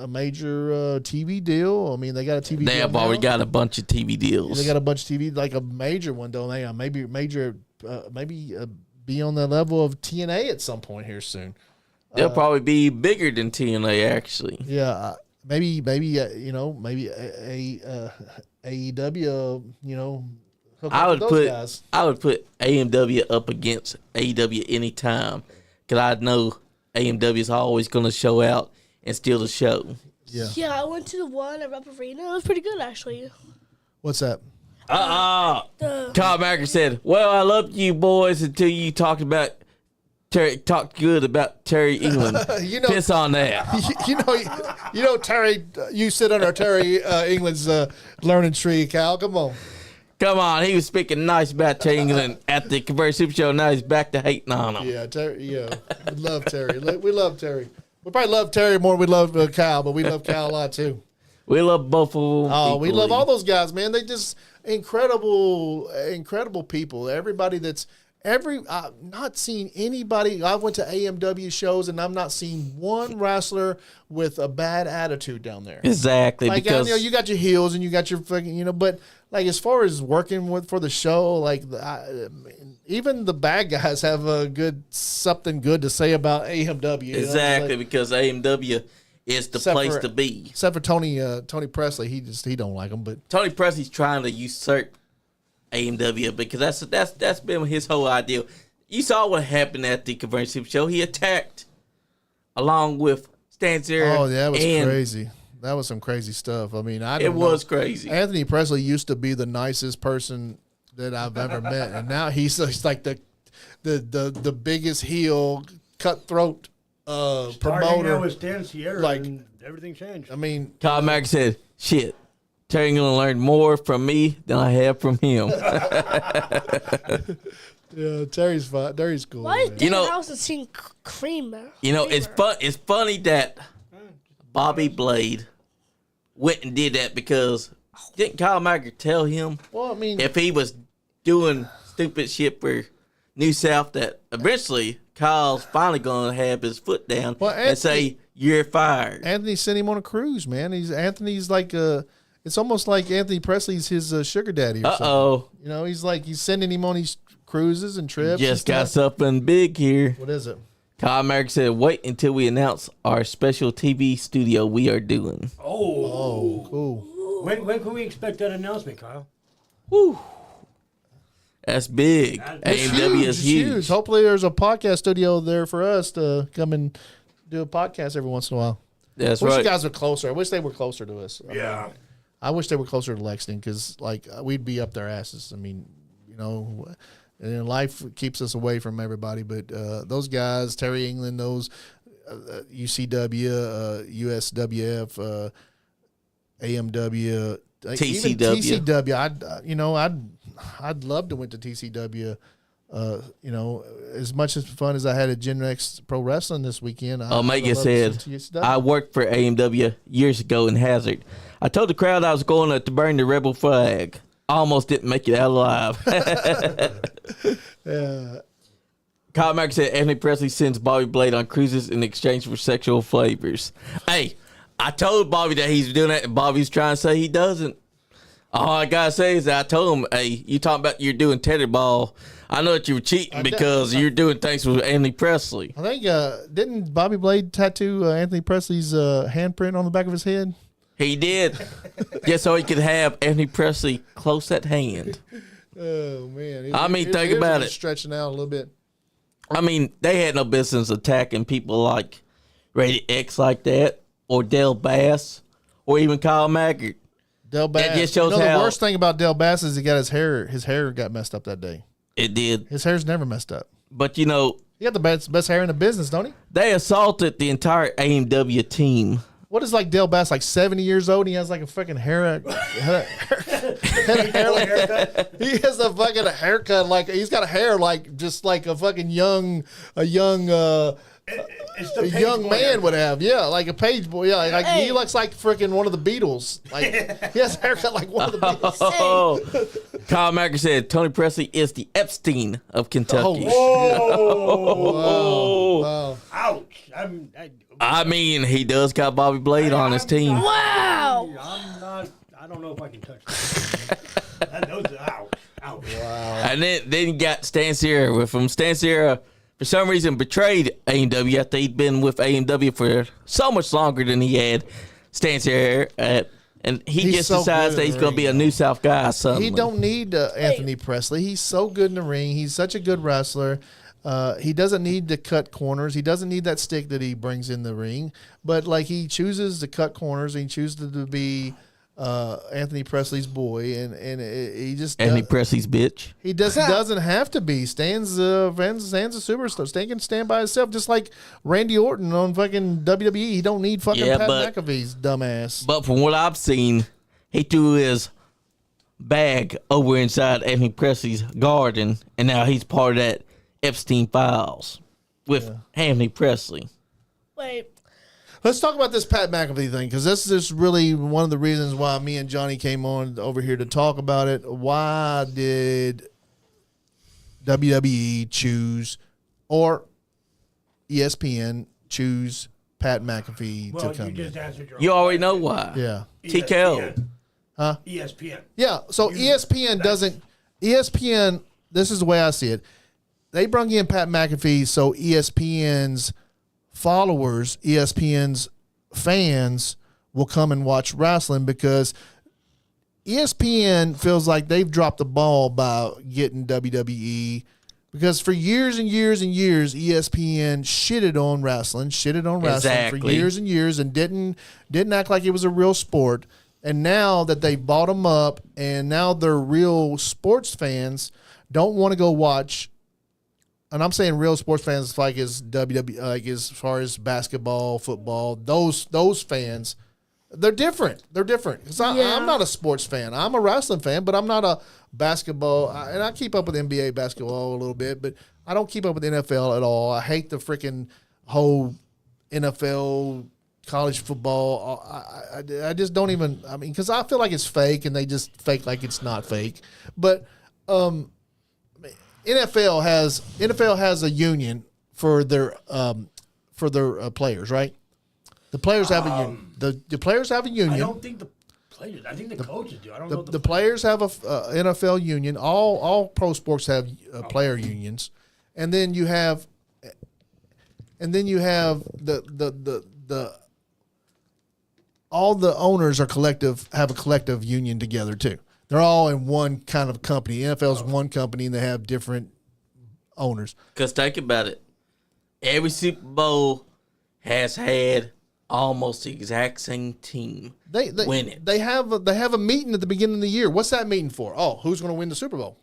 major TV deal. I mean, they got a TV deal. They have already got a bunch of TV deals. They got a bunch of TV, like a major one, don't they? Maybe major, be on the level of TNA at some point here soon. They'll probably be bigger than TNA, actually. Yeah, maybe AEW, I would put AMW up against AEW anytime, because I know AMW is always going to show out and steal the show. Yeah, I went to the one at Rupp Arena. It was pretty good, actually. What's that? Kyle Maggard said, "Well, I loved you boys until you talked good about Terry England. Piss on that." Terry. You sit under Terry England's learning tree, Cal. Come on. Come on, he was speaking nice about Terry England at the Converse Super Show. Now he's back to hating on him. Yeah, Terry. Yeah, we love Terry. We love Terry. We probably love Terry more than we love Cal, but we love Cal a lot too. We love both of them. Oh, we love all those guys, man. They just incredible people. Everybody I've not seen anybody. I went to AMW shows and I'm not seeing one wrestler with a bad attitude down there. Exactly. Like, because you got your heels and you got your fucking, but like as far as working for the show, like even the bad guys have something good to say about AMW. Exactly, because AMW is the place to be. Except for Tony Presley, he don't like him. But Tony Presley's trying to usurp AMW because that's been his whole idea. You saw what happened at the Convention Show. He attacked along with Stan Zera. Oh, yeah, that was crazy. That was some crazy stuff. I mean, it was crazy. Anthony Presley used to be the nicest person that I've ever met, and now he's like the biggest heel, cutthroat promoter. Starting out with Stan Zera, like everything changed. I mean, Kyle Mack said, "Shit, Terry gonna learn more from me than I have from him." Yeah, Terry's fun. Terry's cool. Why is Danhausen seeing cream? It's funny that Bobby Blade went and did that because didn't Kyle Macker tell him? Well, I mean, if he was doing stupid shit for New South, that eventually Kyle's finally gonna have his foot down and say you're fired. Anthony sent him on a cruise, man. Anthony's like it's almost like Anthony Presley's his sugar daddy. Or something. You know, he's sending him on these cruises and trips. Just got something big here. What is it? Kyle Mack said, "Wait until we announce our special TV studio we are doing." Oh, cool. When can we expect that announcement, Kyle? Woo. That's big. AMW is huge. Hopefully there's a podcast studio there for us to come and do a podcast every once in a while. That's right. I wish you right. guys were closer. I wish they were closer to us. Yeah. I wish they were closer to Lexington because, we'd be up their asses. I mean, and life keeps us away from everybody. But those guys, Terry England, those UCW, USWF, AMW, TCW. Even TCW. I'd love to went to TCW. As much as fun as I had at Gen X Pro Wrestling this weekend. Omega said, "I worked for AMW years ago in Hazard. I told the crowd I was going to burn the rebel flag. Almost didn't make it out alive." Kyle Mack said Anthony Presley sends Bobby Blade on cruises in exchange for sexual favors. Hey, I told Bobby that he's doing that, and Bobby's trying to say he doesn't. All I gotta say is that I told him, "Hey, you talking about you're doing tetherball? I know that you were cheating because you're doing things with Anthony Presley." I think didn't Bobby Blade tattoo Anthony Presley's handprint on the back of his head? He did, just so he could have Anthony Presley close at hand. Oh man! Think about it. Stretching out a little bit. I mean, they had no business attacking people like Rated X like that, or Del Bass, or even Kyle Mackert. Del Bass. That just shows the worst thing about Del Bass is he got his hair got messed up that day. It did. His hair's never messed up. But he got the best hair in the business, don't he? They assaulted the entire AMW team. What is Del Bass, 70 years old and he has a fucking hair he has a fucking haircut he's got a hair just like a fucking young man would have, like a page boy, he looks like freaking one of the Beatles. He has a haircut like one of the Beatles. Oh. Kyle Macker said Tony Presley is the Epstein of Kentucky. Wow. Ouch! I mean, he does got Bobby Blade on his team. Wow! I don't know if I can touch that. Ouch! Wow! And then you got Stan Zera with him. Stan Zera, for some reason, betrayed AMW after he'd been with AMW for so much longer than he had. Stan Zera, and he just decides that he's going to be a New South guy suddenly. He don't need Anthony Presley. He's so good in the ring. He's such a good wrestler. He doesn't need to cut corners. He doesn't need that stick that he brings in the ring. But he chooses to cut corners. And he chooses to be Anthony Presley's boy, and he just Anthony Presley's bitch. He doesn't have to be. Stan's a superstar. Stan can stand by himself, just like Randy Orton on fucking WWE. He don't need fucking Pat McAfee's dumbass. But from what I've seen, he threw his bag over inside Anthony Presley's garden, and now he's part of that Epstein files with Anthony Presley. Wait. Let's talk about this Pat McAfee thing, because this is really one of the reasons why me and Johnny came on over here to talk about it. Why did WWE choose, or ESPN choose Pat McAfee to come in? You already know why. Yeah. TKO. Huh? ESPN. Yeah, so ESPN doesn't... ESPN, this is the way I see it. They brought in Pat McAfee so ESPN's followers, ESPN's fans will come and watch wrestling because ESPN feels like they've dropped the ball by getting WWE, because for years and years and years, ESPN shitted on wrestling for years and years, and didn't act like it was a real sport. And now that they bought them up, and now they're real sports fans, don't want to go watch. And I'm saying real sports fans like as WWE, like as far as basketball, football, those fans. They're different. Because I'm not a sports fan. I'm a wrestling fan, but I'm not a basketball. And I keep up with NBA basketball a little bit, but I don't keep up with NFL at all. I hate the freaking whole NFL, college football. I just don't even. I mean, because I feel like it's fake, and they just fake like it's not fake. But NFL has a union for their players, right? The players have a union. The players have a union. I don't think the players. I think the coaches do. I don't know. The players have a NFL union. All pro sports have player unions, and then you have the all the owners have a collective union together too. They're all in one kind of company. NFL's one company, and they have different owners. Because think about it. Every Super Bowl has had almost the exact same team win it. They have a meeting at the beginning of the year. What's that meeting for? Oh, who's going to win the Super Bowl?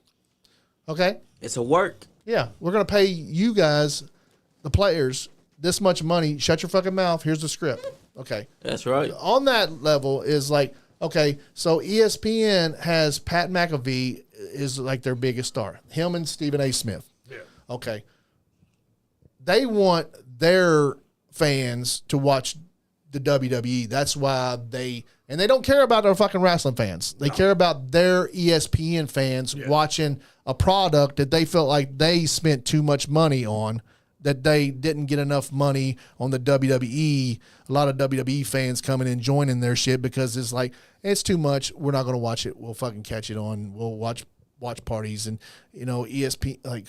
Okay. It's a work. Yeah, we're going to pay you guys, the players, this much money. Shut your fucking mouth. Here's the script. Okay. That's right. On that level is like, okay, so ESPN has Pat McAfee is like their biggest star. Him and Stephen A. Smith. Yeah. Okay. They want their fans to watch the WWE. That's why they don't care about their fucking wrestling fans. They care about their ESPN fans watching a product that they felt like they spent too much money on, that they didn't get enough money on the WWE. A lot of WWE fans coming in joining their shit because it's like, it's too much. We're not going to watch it. We'll fucking catch it on. We'll watch parties. And, ESP, like,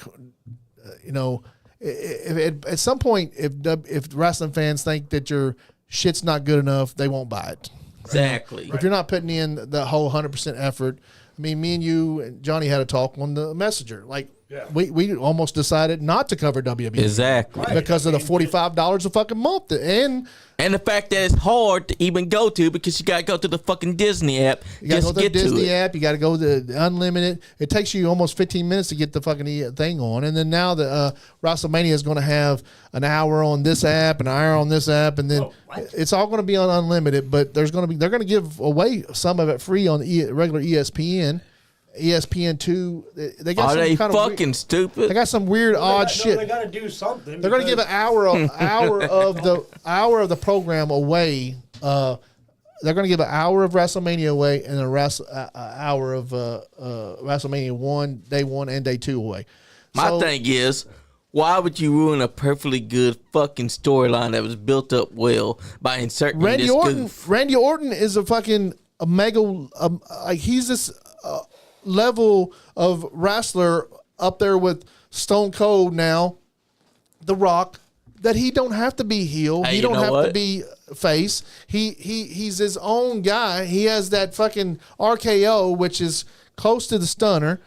if at some point, if wrestling fans think that your shit's not good enough, they won't buy it. Exactly. If you're not putting in the whole 100% effort, I mean, me and you and Johnny had a talk on the Messenger. Like, we almost decided not to cover WWE. Exactly. Because of the $45 a fucking month. And the fact that it's hard to even go to because you got to go to the fucking Disney app. You got to go to the Disney app. You got to go to the Unlimited. It takes you almost 15 minutes to get the fucking thing on. And then now the WrestleMania is going to have an hour on this app, an hour on this app, and then it's all going to be on Unlimited. But they're going to give away some of it free on the regular ESPN. ESPN2, they got some kind fucking of stupid. They got some weird odd shit. They got to do something. They're going to give an hour of the program away. They're going to give an hour of WrestleMania away and an hour of WrestleMania day 1 and day 2 away. My thing is, why would you ruin a perfectly good fucking storyline that was built up well by inserting this goof? Randy Orton is a mega, like he's this level of wrestler up there with Stone Cold now, The Rock, that he don't have to be heel. Hey, he don't have to be face. He's his own guy. He has that fucking RKO, which is close to the stunner.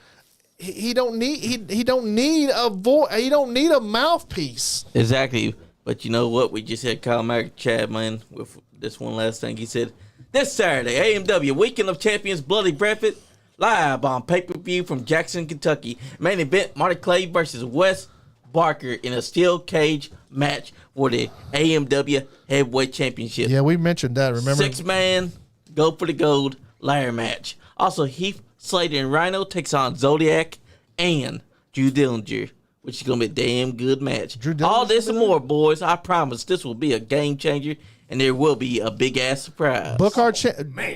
He don't need a voice. He don't need a mouthpiece. Exactly. But you know what? We just had Kyle Chadman with this one last thing. He said, this Saturday, AMW Weekend of Champions Bloody Breakfast, live on pay-per-view from Jackson, Kentucky. Main event, Marty Clay versus Wes Barker in a steel cage match for the AMW Heavyweight Championship. Yeah, we mentioned that, remember? 6-man, go for the gold, ladder match. Also, Heath Slater and Rhino takes on Zodiac and Drew Dillinger, which is going to be a damn good match. All this and more, boys. I promise this will be a game changer. And there will be a big ass surprise.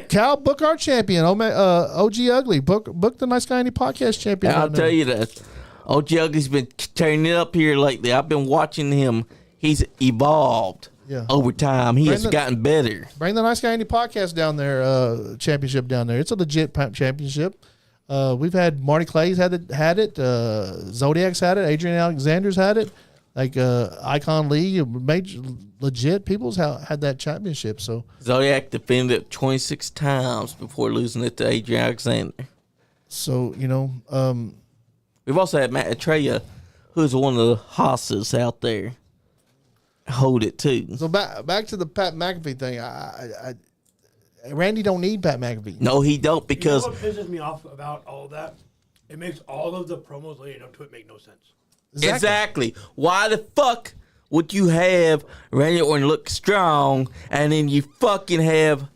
Cal, book our champion. OG Ugly. Book the Nice Guy Indie Podcast champion. I'll tell you that. OG Ugly's been turning it up here lately. I've been watching him. He's evolved over time. He has gotten better. Bring the Nice Guy Indie Podcast down there, championship down there. It's a legit championship. We've had Marty Clay's had it. Zodiac's had it. Adrian Alexander's had it. like Icon League, major legit people's had that championship. So Zodiac defended it 26 times before losing it to Adrian Alexander. So we've also had Matt Atreya, who's one of the hosses out there, hold it too. So back to the Pat McAfee thing. I Randy don't need Pat McAfee. No, he don't, because you know what pisses me off about all of that? It makes all of the promos leading up to it make no sense. Exactly. Why the fuck would you have Randy Orton look strong and then you fucking have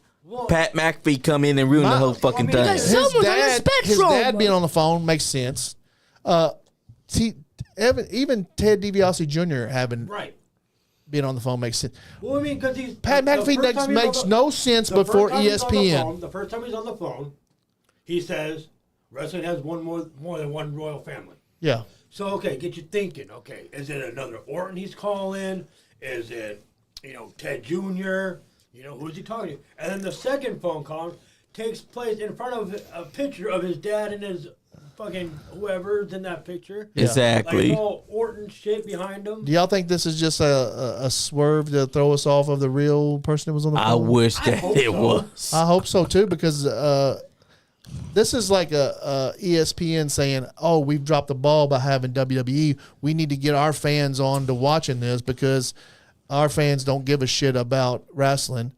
Pat McAfee come in and ruin the whole fucking thing? Because someone's on the spectrum. His dad being on the phone makes sense. Even Ted DiBiase Jr. having being on the phone makes sense. Well, I mean, because Pat McAfee makes no sense before ESPN. The first time he's on the phone, he says wrestling has more than one royal family. Yeah. So, okay, get you thinking. Okay, is it another Orton he's calling? Is it, Ted Jr.? Who's he talking to? And then the second phone call takes place in front of a picture of his dad and his fucking whoever's in that picture. Exactly. Like all Orton shit behind him. Do y'all think this is just a swerve to throw us off of the real person that was on the phone? I wish that it was. I hope so, too, because this is like a ESPN saying, "Oh, we've dropped the ball by having WWE. We need to get our fans on to watching this because our fans don't give a shit about wrestling,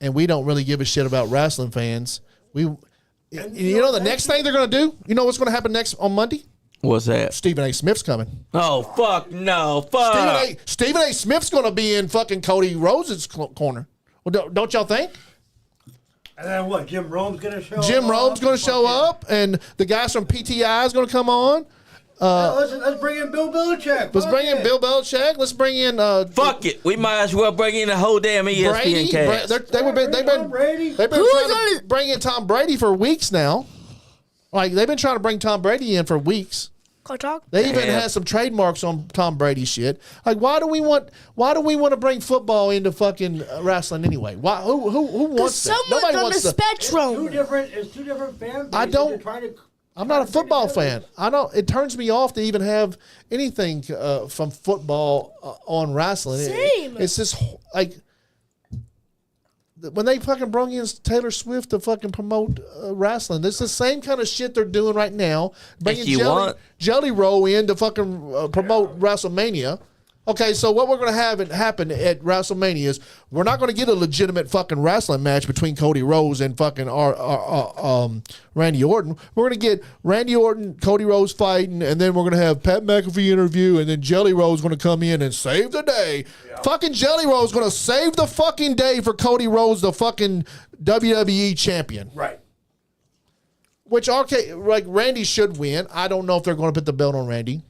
and we don't really give a shit about wrestling fans." The next thing they're gonna do? You know what's gonna happen next on Monday? What's that? Stephen A. Smith's coming. Oh fuck no! Fuck. Stephen A. Smith's gonna be in fucking Cody Rhodes' corner. Well, don't y'all think? And then what? Jim Rome's going to show up? Jim Rome's going to show up, and the guys from PTI is going to come on. Let's bring in Bill Belichick. Let's bring in Bill Belichick. Let's bring in. Fuck it. We might as well bring in the whole damn ESPN cast. They've been trying to bring in Tom Brady for weeks now. Like, they've been trying to bring Tom Brady in for weeks. They even had some trademarks on Tom Brady shit. Like, why do we want to bring football into fucking wrestling anyway? Why? Who wants that? Nobody wants the spectrum. It's two different fan bases. I'm not a football fan. It turns me off to even have anything from football on wrestling. Same. It's just like when they fucking brought in Taylor Swift to fucking promote wrestling. It's the same kind of shit they're doing right now. Bringing Jelly Roll in to fucking promote WrestleMania. Okay, so what we're going to have happen at WrestleMania is we're not going to get a legitimate fucking wrestling match between Cody Rhodes and fucking Randy Orton. We're going to get Randy Orton, Cody Rhodes fighting, and then we're going to have Pat McAfee interview, and then Jelly Roll's going to come in and save the day. Yeah. Fucking Jelly Roll's going to save the fucking day for Cody Rhodes, the fucking WWE champion. Right. Which, Randy should win. I don't know if they're going to put the belt on Randy.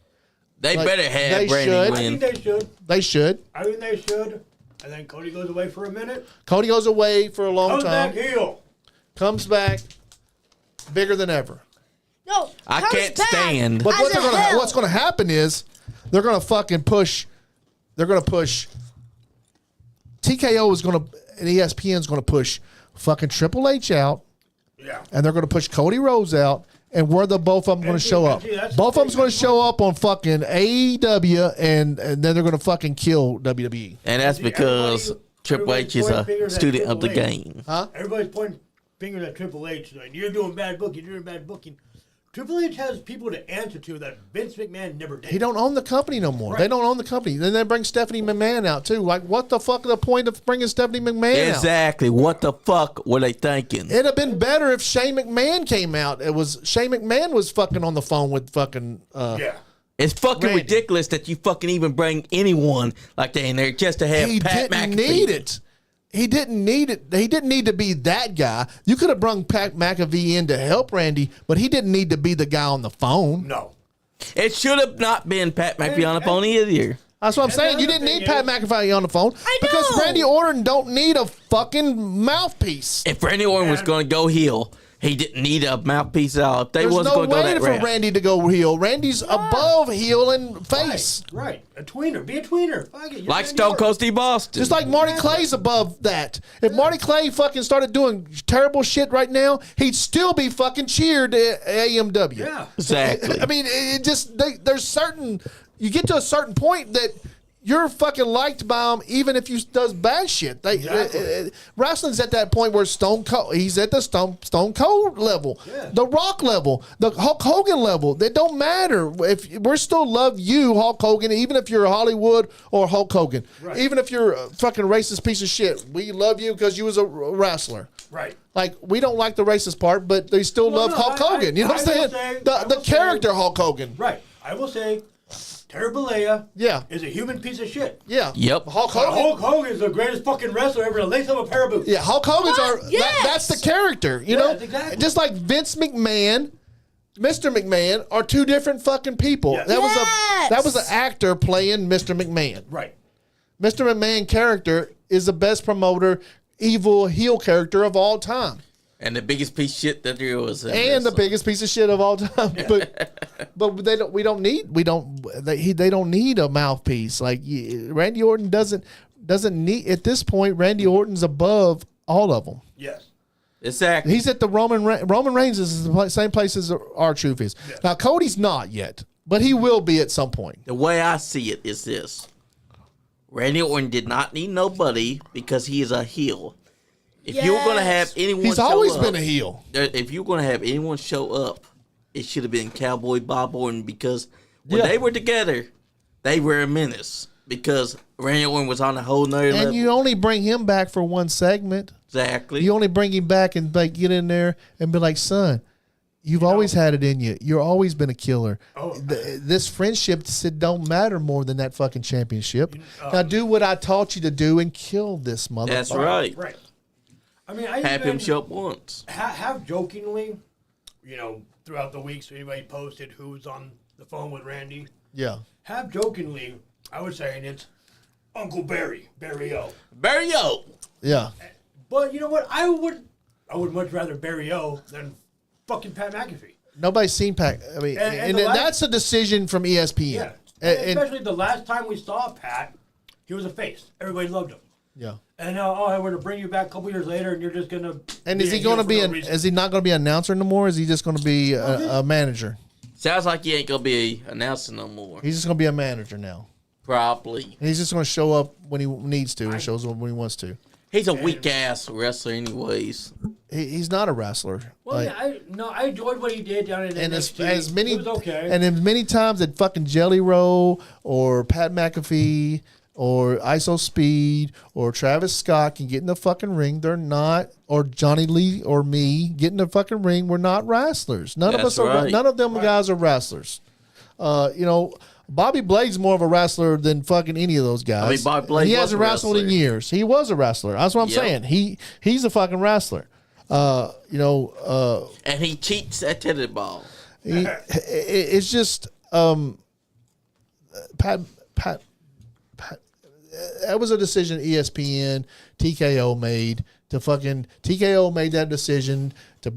They better have Randy win. I think they should. They should. I think they should. And then Cody goes away for a minute. Cody goes away for a long time. Comes back heel. Comes back bigger than ever. No, I can't stand. But what's going to happen is they're going to fucking push. They're going to push. TKO is going to, and ESPN is going to push fucking Triple H out. Yeah. And they're going to push Cody Rhodes out. And where both of them going to show up? Both of them's going to show up on fucking AEW, and then they're going to fucking kill WWE. And that's because Triple H is a student of the game. Huh? Everybody's pointing fingers at Triple H. Like, you're doing bad booking. You're doing bad booking. Triple H has people to answer to that Vince McMahon never did. He don't own the company no more. Right. They don't own the company. Then they bring Stephanie McMahon out too. Like, what the fuck is the point of bringing Stephanie McMahon out? Exactly. What the fuck were they thinking? It'd have been better if Shane McMahon came out. Shane McMahon was fucking on the phone with fucking yeah. It's fucking Randy. ridiculous that you fucking even bring anyone like that in there just to have Pat McAfee. Need it. He didn't need it. He didn't need to be that guy. You could have brung Pat McAfee in to help Randy, but he didn't need to be the guy on the phone. No. It should have not been Pat McAfee on the phone either. That's what I'm saying. You didn't need Pat McAfee on the phone. I because know. Randy Orton don't need a fucking mouthpiece. If Randy Orton was going to go heel, he didn't need a mouthpiece at all. If they There's wasn't no going to go way that for route. Randy to go heel. Randy's above heel and face. Right. A tweener. Be a tweener. Fuck it. You're Like Randy Stone Orton. Cold Steve Austin. Just like Marty Clay's above that. If Marty Clay fucking started doing terrible shit right now, he'd still be fucking cheered at AMW. Yeah. Exactly. I mean, it just there's certain you get to a certain point that you're fucking liked by him, even if you does bad shit. Exactly. Wrestling's at that point where Stone Cold, he's at the Stone Cold level, Yeah. the Rock level, the Hulk Hogan level. They don't matter. If we're still love you, Hulk Hogan, even if you're Hollywood or Hulk Hogan, Right. even if you're a fucking racist piece of shit, we love you because you was a wrestler. Right. Like, we don't like the racist part, but they still love Hulk Hogan. You know what I'm saying? The character Hulk Hogan. Right. I will say, Terry Bollea Yeah. is a human piece of shit. Yeah. Yep. Hulk But Hogan. Hulk Hogan is the greatest fucking wrestler ever to lace up a pair of boots. Yeah, Hulk Hogan's What? that's the character, you Yes, know? exactly. Just like Vince McMahon, Mr. McMahon are two different fucking people. Yes. That was an actor playing Mr. McMahon. Right. Mr. McMahon character is the best promoter, evil heel character of all time. And the biggest piece of shit that there was. And the biggest piece of shit of all time. But they don't need a mouthpiece. Like, Randy Orton doesn't need, at this point, Randy Orton's above all of them. Yes. Exactly. He's at the Roman Reigns is the same place as R-Truth is. Yes. Now, Cody's not yet, but he will be at some point. The way I see it is this. Randy Orton did not need nobody because he is a heel. If you were going to have anyone He's show always up, been a heel. if you were going to have anyone show up, it should have been Cowboy Bob Orton because when Yeah. they were together, they were a menace because Randy Orton was on a whole nother level. And you only bring him back for one segment. Exactly. You only bring him back and like get in there and be like, son, you've always had it in you. You've always been a killer. This friendship don't matter more than that fucking championship. Now do what I taught you to do and kill this motherfucker. That's right. Right. I mean, I Have even him show up once. have jokingly, throughout the week, so anybody posted who's on the phone with Randy, Yeah. have jokingly, I was saying it's Uncle Barry O. Barry O. Yeah. But you know what? I would much rather Barry O than fucking Pat McAfee. Nobody's seen Pac. I mean, and that's a decision from ESPN. Yeah. And- Especially the last time we saw Pat, he was a face. Everybody loved him. yeah. And now, I were to bring you back a couple years later, and you're just gonna. And is he going to be? Is he not going to be an announcer no more? Is he just going to be a manager? Sounds like he ain't going to be announcing no more. He's just going to be a manager now. Probably. And he's just going to show up when he needs to and shows up when he wants to. He's a weak-ass wrestler anyways. He's not a wrestler. Well, Like, I enjoyed what he did down in and NXT. as many It was okay. and as many times that fucking Jelly Roll or Pat McAfee or ISO Speed or Travis Scott can get in the fucking ring, they're not. Or Johnny Lee or me get in the fucking ring, we're not wrestlers. None of That's us are. right. None of them guys are wrestlers. Bobby Blade's more of a wrestler than fucking any of those guys. I mean, Bobby Blade And he was hasn't a wrestled in wrestler. years. He was a wrestler. That's what I'm Yep. saying. He's a fucking wrestler. And he cheats at Teddy Ball. It's just Pat. That was a decision ESPN TKO made to fucking TKO made that decision to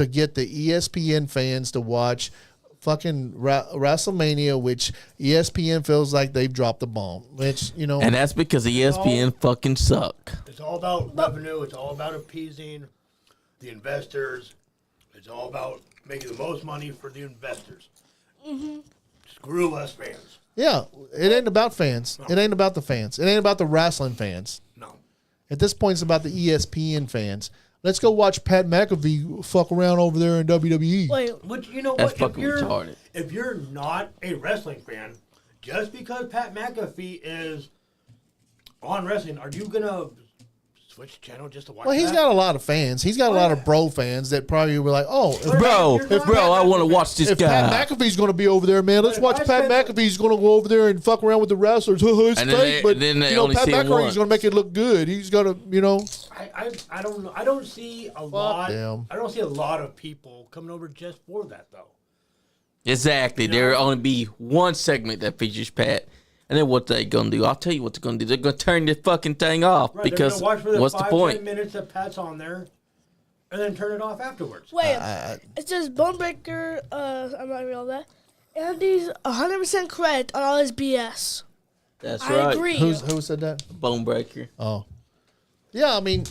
get the ESPN fans to watch fucking WrestleMania, which ESPN feels like they've dropped the bomb. Which And that's because ESPN fucking suck. It's all about revenue. It's all about appeasing the investors. It's all about making the most money for the investors. Mm-hmm. Screw us fans. yeah, it ain't about fans. It ain't about the fans. It ain't about the wrestling fans. No. At this point, it's about the ESPN fans. Let's go watch Pat McAfee fuck around over there in WWE. Wait, But you know That's what? fucking retarded. If you're not a wrestling fan, just because Pat McAfee is on wrestling, are you gonna switch channel just to watch? Well, he's that? got a lot of fans. He's got a lot of bro fans that probably were like, "Oh, if, Bro, I want to watch this if guy. Pat McAfee's going to be over there, man, let's If watch I Pat spent- McAfee's going to go over there and fuck around with the wrestlers. It's And fake, but then they you know, only Pat see him McAfee's once. going to make it look good. He's going to, I don't know. I don't see a lot. them. I don't see a lot of people coming over just for that though. Exactly. There'll only be one segment that features Pat. And then what they gonna do? I'll tell you what they're gonna do. They're gonna turn this fucking thing off Right, because they're gonna watch for the what's the 5-10 point? minutes that Pat's on there. and then turn it off afterwards. Wait, it says Bone Breaker. I'm not reading all that. Andy's 100% correct on all his BS. That's I right. agree. Who said that? Bone breaker. Oh, yeah. I mean,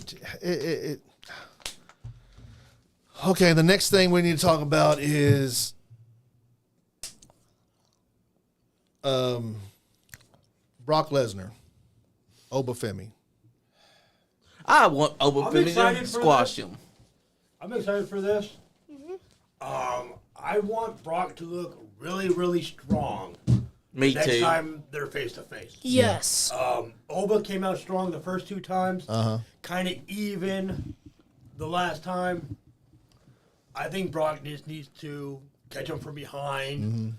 okay. The next thing we need to talk about is Brock Lesnar, Obafemi. I want Obafemi to squash him. I'm excited for this. I want Brock to look really, really strong. Me Next too. time they're face to face. Yes. Oba came out strong the first 2 times. Kind of even the last time. I think Brock just needs to catch him from behind.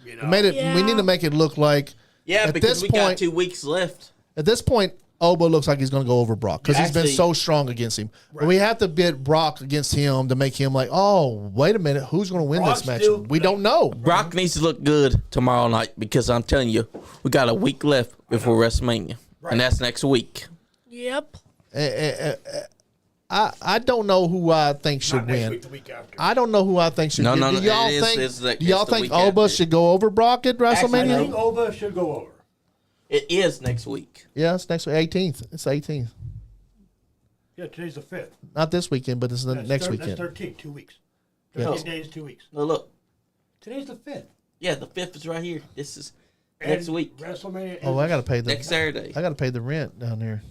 You know, We need to make it look like. Yeah, at because this we got point, 2 weeks left. At this point, Oba looks like he's going to go over Brock because he's been Actually- so strong against him. But we have to get Brock against him to make him like, oh, wait a minute, who's going to win Brock's this match? still- We don't know. Brock needs to look good tomorrow night because I'm telling you, we got a week left before WrestleMania, and that's next week. Yep. I don't know who I think should not next win. week, the week after. I don't know who I think should No, win. no, Do no, y'all it is- think, it's the- do y'all it's the think week Oba after. should go over Brock at I WrestleMania? think Oba should go over. It is next week. Yeah, it's next week, 18th. It's the 18th. Yeah, today's the 5th. Not this weekend, but it's the next weekend. That's 13, 2 weeks. Yeah. 13 days, 2 weeks. No, look. Today's the 5th. Yeah, the 5th is right here. This is And next week. WrestleMania. Oh, I got to pay the Next Saturday. I got to pay the rent down there.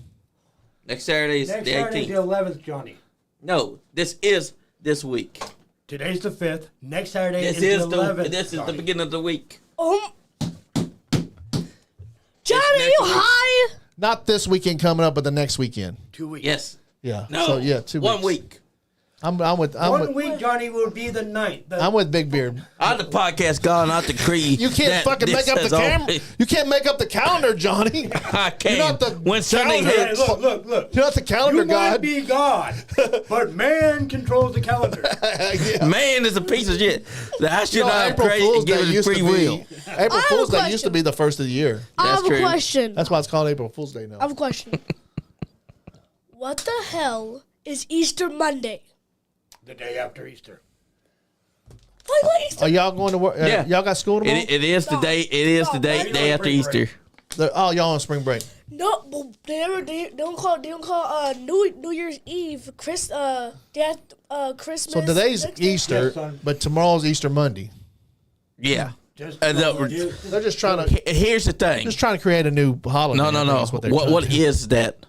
Next Saturday is Next the Saturday is 18th. the 11th, Johnny. No, this is this week. Today's the 5th. Next Saturday This is is the 11th. this is the Johnny. beginning of the week. Johnny, next you week. high? Not this weekend coming up, but the next weekend. 2 weeks. Yes. Yeah. No. So yeah, 2 weeks. 1 week. I'm with One week, Johnny, will be the 9th. I'm with Big Beard. I'm the podcast god, not the creed. You can't that fucking this make up the has camera. already- You can't make up the calendar, Johnny. I can. You're not the when Sunday calendar. hits, Hey, look. You're not the calendar You might god. be God, but man controls the calendar. Yeah. man is a piece of shit. That I should You know, not have April created Fool's and Day given used to free be will. April have Fool's a Day used to be the first of the year. I have That's a true. question. That's why it's called April Fool's Day now. I have a question. What the hell is Easter Monday? The day after Easter. What Easter? Are y'all going to work? Yeah. Y'all got school tomorrow? It is the day. It is the day Stop. day after Spring break. Easter. Oh, y'all on spring break. No, but they don't call New Year's Eve Christmas. So today's next day. Easter, Yes, son. but tomorrow's Easter Monday. Yeah. Just They're just trying to Here's the thing. create a new holiday. No. I think is they're What trying to do. is that?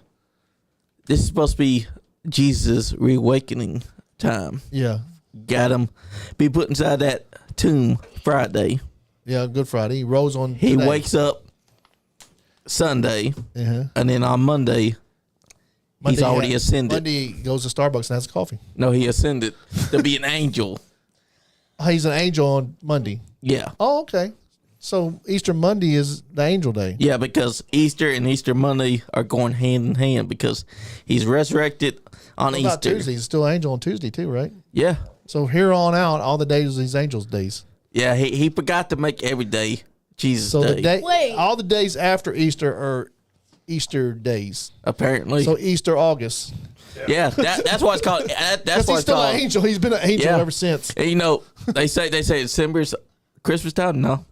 This is supposed to be Jesus' reawakening time. Yeah, Got him. Be put inside that tomb Friday. yeah. Good Friday. He rose on. He today. wakes up Sunday, Uh-huh. and then on Monday, he's already ascended. Monday he goes to Starbucks and has coffee. No, he ascended to be an angel. Oh, he's an angel on Monday. Yeah. Oh, okay. So Easter Monday is the angel day. Yeah, because Easter and Easter Monday are going hand in hand because he's resurrected on What about Easter. Tuesday? He's still angel on Tuesday too, right? Yeah. So here on out, all the days are these angels' days. Yeah, he forgot to make every day Jesus So Day. the day, Wait. all the days after Easter are Easter days. Apparently. So Easter August. yeah, that's why it's called. That's Because why he's it's still called. an angel. He's been an angel Yeah. ever since. And, you know, they say December's Christmas time. No,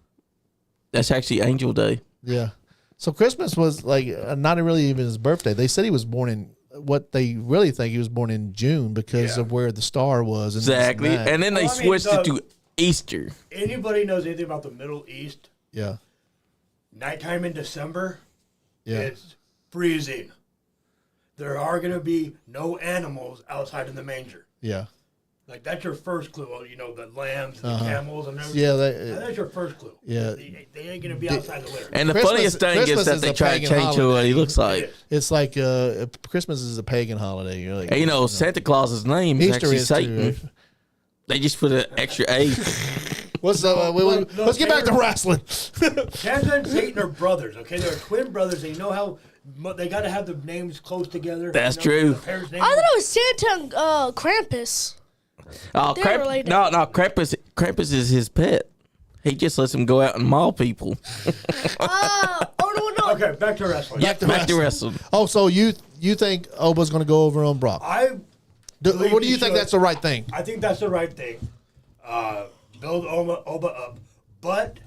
that's actually Angel Day. Yeah. So Christmas was like not really even his birthday. They said he was born in what they really think he was born in June because of where the star was. And this Exactly. and that. And then they Well, I mean, switched it to Easter. Anybody knows anything about the Middle East? yeah. Nighttime in December, Yeah. it's freezing. There are going to be no animals outside in the manger. Yeah. Like, that's your first clue. Well, you know, the lambs and the camels and everything. Yeah. That's your first clue. Yeah. They ain't going to be outside the litter. And the Christmas- funniest thing Christmas is that is they a try to pagan change who holiday. he looks It like. is. It's like Christmas is a pagan holiday. You're like, And, you know, Santa Claus's name is Easter actually is Satan. too. Right? They just put an extra A. What's up? Let's get back to wrestling. Santa and Satan are brothers, okay? They're twin brothers, and you know how they got to have the names close together? That's you know, true. the parents' I names? thought it was Santa and Krampus. Oh, They're related. no, Krampus is his pet. He just lets him go out and maul people. Oh no. Okay, back to wrestling. Back to wrestling. Oh, so you think Oba's going to go over on Brock? What do you think that's the right thing? I think that's the right thing. Build Oba up. But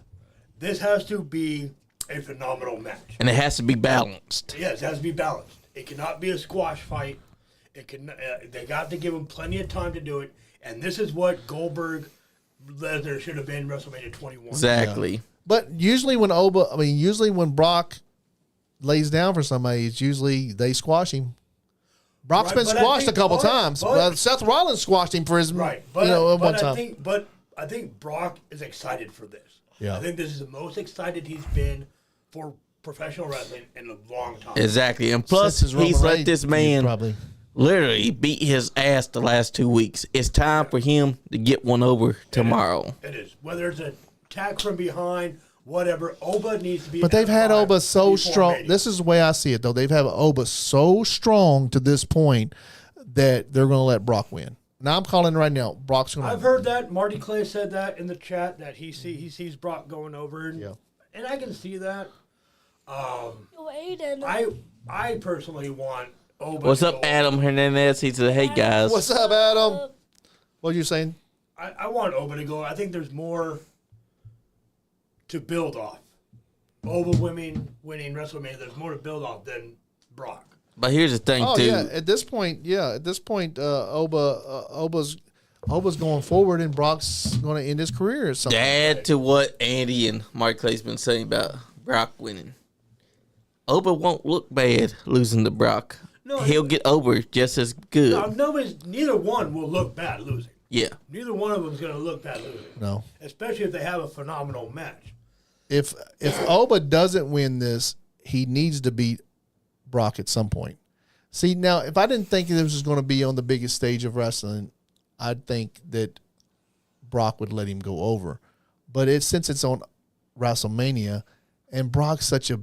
this has to be a phenomenal match. And it has to be balanced. Yes, it has to be balanced. It cannot be a squash fight. It can. They got to give him plenty of time to do it. And this is what Goldberg Lesnar should have been WrestleMania 21. Exactly. Yeah. But usually when Brock lays down for somebody, it's usually they squash him. Brock's been squashed a couple times. But Seth Rollins squashed him for his one time. I think Brock is excited for this. Yeah. I think this is the most excited he's been for professional wrestling in a long time. Exactly. And plus, he's let this man literally beat his ass the last 2 weeks. It's time for him to get one over tomorrow. It is. Whether it's an attack from behind, whatever, Oba needs to be. But they've had Oba so strong. This is the way I see it, though. They've had Oba so strong to this point that they're going to let Brock win. Now I'm calling right now. Brock's going to I've heard that. Marty Clay said that in the chat that he sees Brock going over. And I can see that. I personally want Oba. What's up, Adam Hernandez? He said, hey, guys. What's up, Adam? What are you saying? I want Oba to go. I think there's more to build off. Oba winning WrestleMania, there's more to build off than Brock. But here's the thing, too. Yeah. At this point, Oba's going forward, and Brock's going to end his career. To add to what Andy and Mark Clay's been saying about Brock winning, Oba won't look bad losing to Brock. No, he'll get over just as good. Neither one will look bad losing. Yeah. Neither one of them is going to look bad losing. No. Especially if they have a phenomenal match. If Oba doesn't win this, he needs to beat Brock at some point. See, now, if I didn't think this was going to be on the biggest stage of wrestling, I'd think that Brock would let him go over. But since it's on WrestleMania, and Brock's such a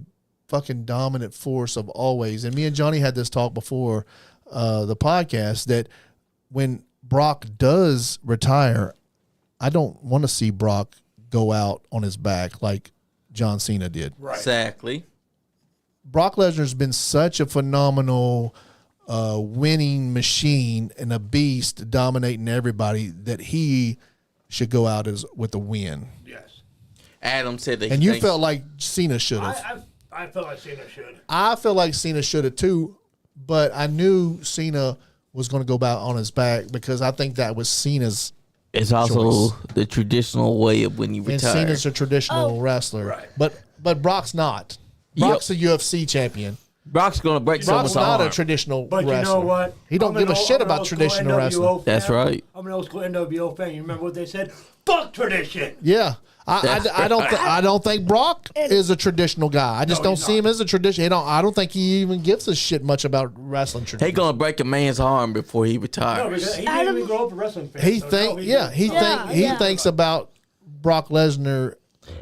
fucking dominant force of always, and me and Johnny had this talk before the podcast, that when Brock does retire, I don't want to see Brock go out on his back like John Cena did. Right. Exactly. Brock Lesnar's been such a phenomenal winning machine and a beast dominating everybody that he should go out with a win. Yes. Adam said that. And you felt like Cena should have. I felt like Cena should. I feel like Cena should have too, but I knew Cena was going to go out on his back because I think that was Cena's. It's also choice. The traditional way of when you retire. And Cena's a traditional wrestler, right. But Brock's not. Brock's a UFC champion. Brock's going to break someone's arm. Brock's not a traditional wrestler. But you know what? He don't give a shit about traditional wrestling. That's right. I'm an old school NWO fan. You remember what they said? Fuck tradition. Yeah. I don't think Brock is a traditional guy. I just don't see him as a tradition. I don't think he even gives a shit much about wrestling tradition. He's going to break a man's arm before he retires. No, because he didn't even grow up a wrestling fan. He thinks about Brock Lesnar.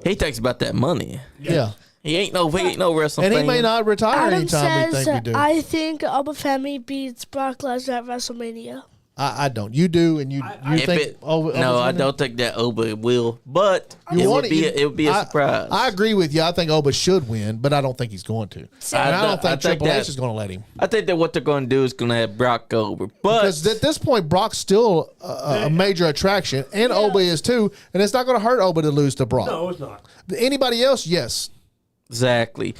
He thinks about that money. Yeah. He ain't no wrestling fan. And he may not retire Adam anytime we think we do. I think Oba Femi beats Brock Lesnar at WrestleMania. I don't. You do, and you think. No, I don't think that Oba will. But it would be a surprise. I agree with you. I think Oba should win, but I don't think he's going to. I don't think Triple H is going to let him. I think that what they're going to do is going to have Brock go over. But because at this point, Brock's still a major attraction, and Oba is too, and it's not going to hurt Oba to lose to Brock. No, it's not. Anybody else, yes. Exactly.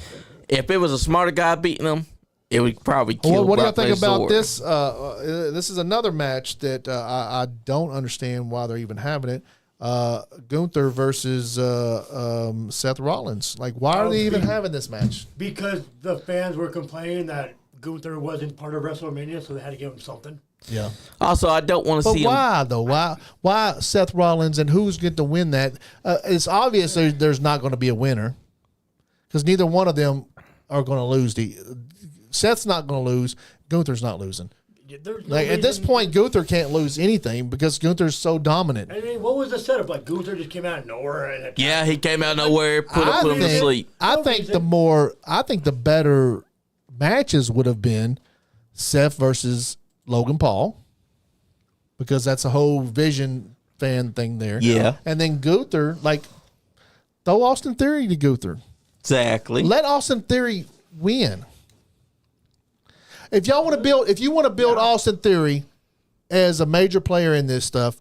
If it was a smarter guy beating him, it would probably kill. What do you think about this? This is another match that I don't understand why they're even having it. Gunther versus Seth Rollins. Like, why are they even having this match? Because the fans were complaining that Gunther wasn't part of WrestleMania, so they had to give him something. Yeah. Also, I don't want to see. But why though? Why Seth Rollins, and who's going to win that? It's obvious there's not going to be a winner because neither one of them are going to lose. Seth's not going to lose. Gunther's not losing. At this point, Gunther can't lose anything because Gunther's so dominant. I mean, what was the setup? Like, Gunther just came out of nowhere. Yeah, he came out of nowhere, put him to sleep. I think the better matches would have been Seth versus Logan Paul because that's a whole Vision fan thing there. Yeah. And then Gunther, throw Austin Theory to Gunther. Exactly. Let Austin Theory win. If you want to build Austin Theory as a major player in this stuff.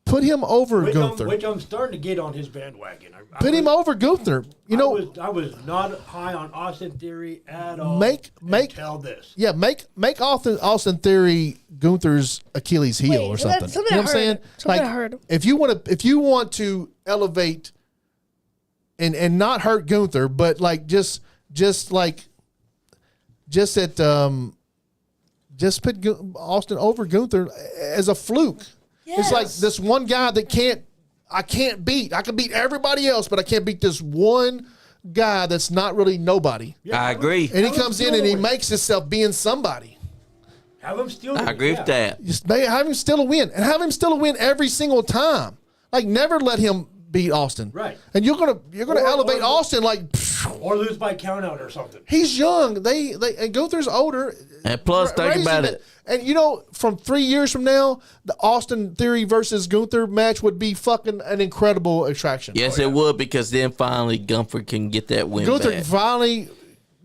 Put him over Gunther. Which I'm starting to get on his bandwagon. Put him over Gunther. You know, I was not high on Austin Theory at all. Until this. Yeah, make Austin Theory Gunther's Achilles heel or something. You know what I'm saying? Like, if you want to elevate and not hurt Gunther, but like just put Austin over Gunther as a fluke. Yes. It's like this one guy that I can't beat. I can beat everybody else, but I can't beat this one guy that's not really nobody. Yeah, I agree. And he comes in and he makes himself being somebody. Have him steal. I agree with that. Just have him steal a win, and have him steal a win every single time. Like, never let him beat Austin. Right. And you're gonna elevate Austin like, or lose by count out or something. He's young. And Gunther's older. And plus, think about it. And from 3 years from now, the Austin Theory versus Gunther match would be fucking an incredible attraction. Yes, it would, because then finally Gunther can get that win. Gunther can finally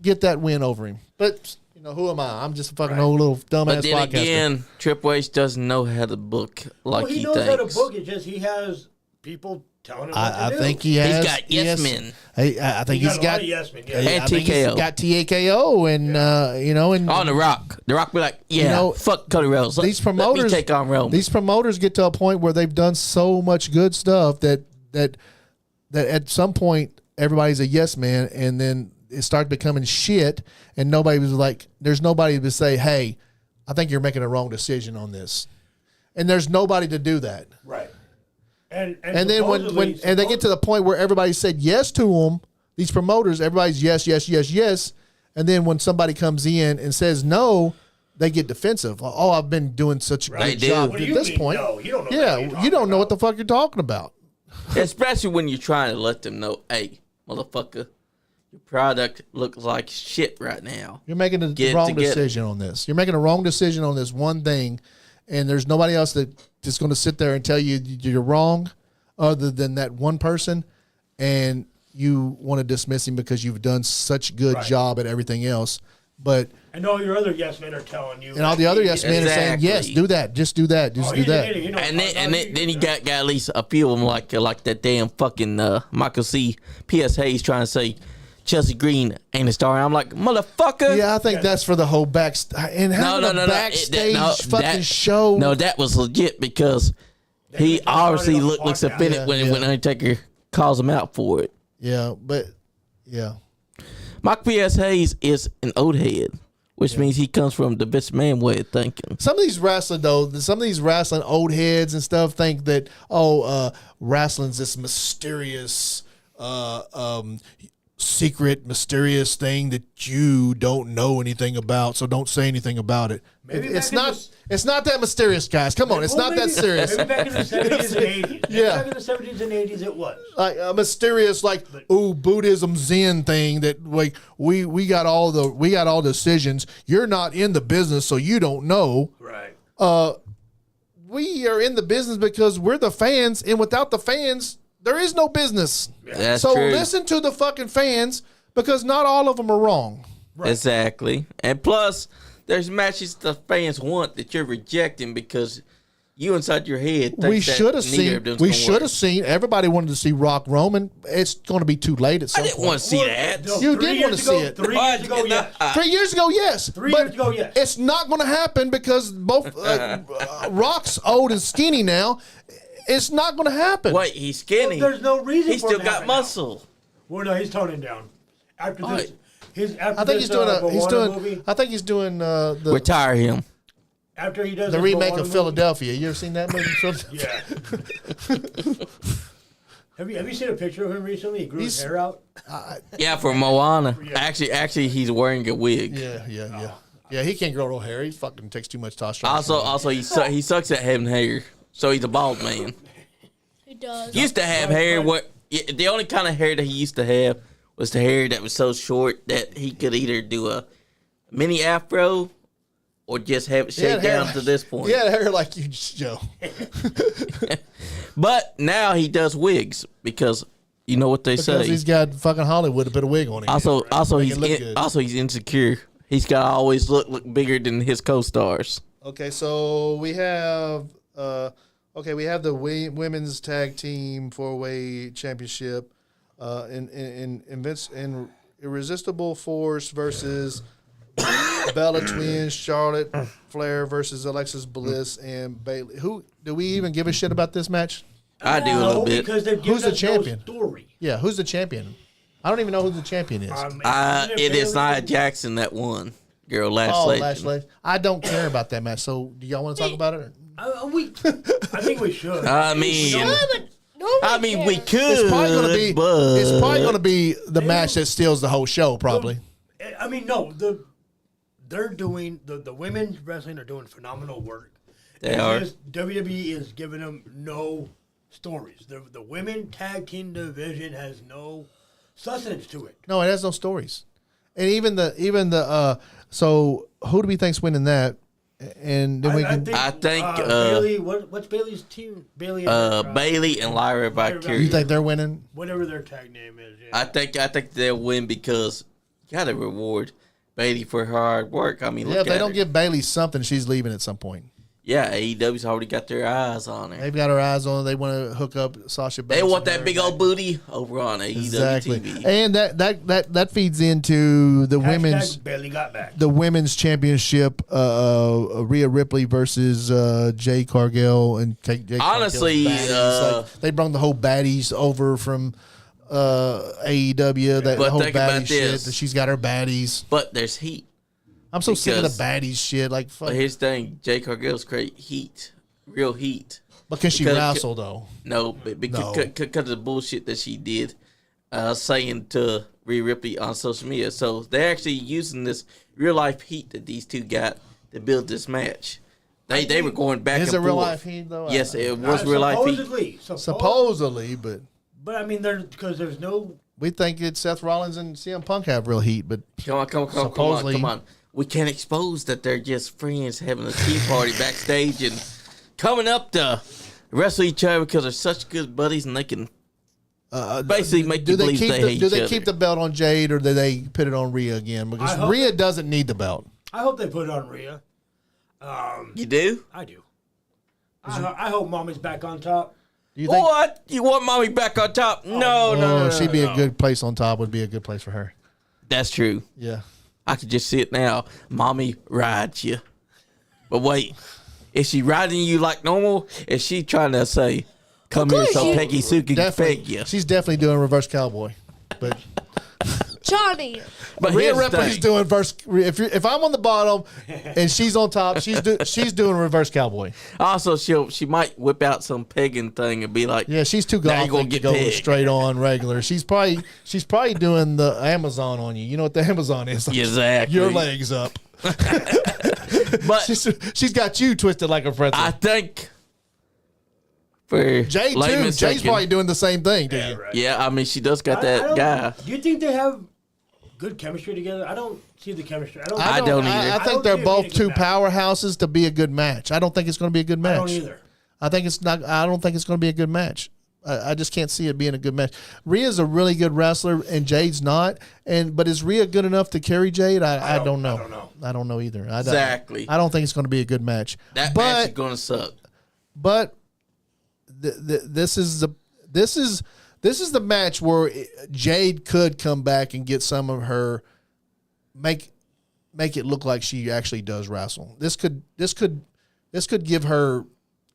get that win over him. But who am I? I'm just a fucking old little dumbass podcaster. But then again, Triple H doesn't know how to book like he thinks. He knows how to book. It's just he has people telling him what to do. I think he has. He's got yes men. I think he's got yes men. And I think he's TKO. got TKO and and on The Rock. The Rock be like, fuck Cody Rhodes. These promoters let me take on Roman. These promoters get to a point where they've done so much good stuff that at some point everybody's a yes man, and then it started becoming shit, and nobody was like, there's nobody to say, hey, I think you're making a wrong decision on this, and there's nobody to do that. Right. And then when they get to the point where everybody said yes to them, these promoters, everybody's yes, and then when somebody comes in and says no, they get defensive. Oh, I've been doing such a good job at this point. No, you don't know you don't know what the fuck you're talking about. Especially when you're trying to let them know, hey, motherfucker, your product looks like shit right now. You're making a wrong decision on this. You're making a wrong decision on this one thing, and there's nobody else that's going to sit there and tell you you're wrong other than that one person, and you want to dismiss him because you've done such a good job at everything else. And all your other yes men are telling you. And all the other yes men are saying, yes, do that. Just do that. Just do that. And then you got at least a few of them like that damn fucking Michael C. P.S. Hayes trying to say Chelsea Green ain't a star. And I'm like, motherfucker. Yeah, I think that's for the whole backstage. And having a backstage fucking show. No, that was legit because he obviously looks offended when Undertaker calls him out for it. Yeah, but yeah. Mike P.S. Hayes is an old head, which means he comes from the Vince McMahon way of thinking. Some of these wrestling old heads and stuff think that, wrestling's this mysterious, secret, mysterious thing that you don't know anything about, so don't say anything about it. It's not that mysterious, guys. Come on, it's not that serious. Maybe back in the 70s and 80s. Yeah. Back in the 70s and 80s it was. Like a mysterious, Buddhism Zen thing that we got all decisions. You're not in the business, so you don't know. Right. We are in the business because we're the fans, and without the fans, there is no business. That's so true. Listen to the fucking fans, because not all of them are wrong. Right. Exactly. And plus, there's matches the fans want that you're rejecting because you inside your head think we should have seen. Everybody wanted to see Rock Roman. It's going to be too late at some point. I didn't want to see that. You did want to see it. 3 years ago, yes. 3 years ago, yes. 3 years ago, yes. It's not going to happen because both Rock's old and skinny now. It's not going to happen. Wait, he's skinny. Well, there's no reason. He still got muscle. Well, no, he's toning down. After this, I think he's doing the retire him. After he does the remake of Philadelphia. You ever seen that movie? Yeah. Have you seen a picture of him recently? He grew his hair out. Yeah, for Moana. Yeah. Actually, he's wearing a wig. Yeah. Yeah, he can't grow no hair. He fucking takes too much testosterone. Also, he sucks at having hair, so he's a bald man. He does. He used to have hair. The only kind of hair that he used to have was the hair that was so short that he could either do a mini afro or just have it shaved down to this point. He had hair like you, Joe. But now he does wigs because you know what they say. Because he's got fucking Hollywood to put a wig on him. Also he's insecure. He's got to always look bigger than his co-stars. Okay, so we have the women's tag team 4-way championship in Irresistible Force versus Bella Twins, Charlotte Flair versus Alexis Bliss and Bailey. Who do we even give a shit about this match? I do a little bit. Because they've Who's given the champion? No story. Yeah, who's the champion? I don't even know who the champion is. It is Nia Jackson that won. Girl, Lash Legend. I don't care about that match. So, do y'all want to talk about it? I think we should. I mean, we could. It's probably gonna be the They match that steals the whole show. Probably. I mean, no. They're doing the women's wrestling are doing phenomenal work. They are. WWE is giving them no stories. The women tag team division has no sustenance to it. No, it has no stories. And even the so who do we think's winning that? And then I think Bailey. What's Bailey's team? Bailey and Lyra Valkyria. You think they're winning? Whatever their tag name is. Yeah. I think they'll win because you got to reward Bailey for her hard work. I mean, yeah, if they don't give Bailey something, she's leaving at some point. Yeah, AEW's already got their eyes on her. They've got her eyes on her. They want to hook up Sasha Banks. They want that big old booty over on AEW exactly. TV. And that feeds into the women's Bailey got back. The women's championship, Rhea Ripley versus Jade Cargill and Jade honestly, they brought the whole baddies over from AEW. That whole baddie shit. That she's got her baddies. But there's heat. I'm so sick of the baddies shit. Like, fuck. But here's the thing: Jade Cargill's great heat, real heat. But can she wrestle though? No, because of the bullshit that she did, saying to Rhea Ripley on social media. So they're actually using this real life heat that these two got to build this match. They were going back and forth. Is it real life heat though? Yes, it was real life heat. Supposedly, but I mean, there's no. We think it's Seth Rollins and CM Punk have real heat, but come on. We can't expose that they're just friends having a tea party backstage and coming up to wrestle each other because they're such good buddies and they can basically make you believe they hate each other. Do they keep the belt on Jade or do they put it on Rhea again? Because Rhea doesn't need the belt. I hope they put it on Rhea. You do? I do. I hope Mommy's back on top. What? You want Mommy back on top? No. She'd be a good place on top. Would be a good place for her. That's true. Yeah. I could just see it now. Mommy rides you. But wait, is she riding you like normal? Is she trying to say, come here so Peggy Sue can peg you? She's definitely doing reverse cowboy. But Johnny. But Rhea Ripley's doing reverse. If I'm on the bottom and she's on top, she's doing reverse cowboy. Also, she might whip out some pegging thing and be like, yeah, she's too gothic to go straight on regular. She's probably doing the Amazon on you. You know what the Amazon is? Exactly. Your legs up. But she's got you twisted like a pretzel. I think for Jade too. Jade's probably doing the same thing. Do you? Right. Yeah, I mean she does got that guy. Do you think they have good chemistry together? I don't see the chemistry. I don't either. I think they're both two powerhouses to be a good match. I don't think it's going to be a good match. I don't either. I don't think it's going to be a good match. I just can't see it being a good match. Rhea's a really good wrestler, and Jade's not. But is Rhea good enough to carry Jade? I don't know. I don't know either. Exactly. I don't think it's going to be a good match. That match is going to suck. But this is the match where Jade could come back and get some of her make it look like she actually does wrestle. This could give her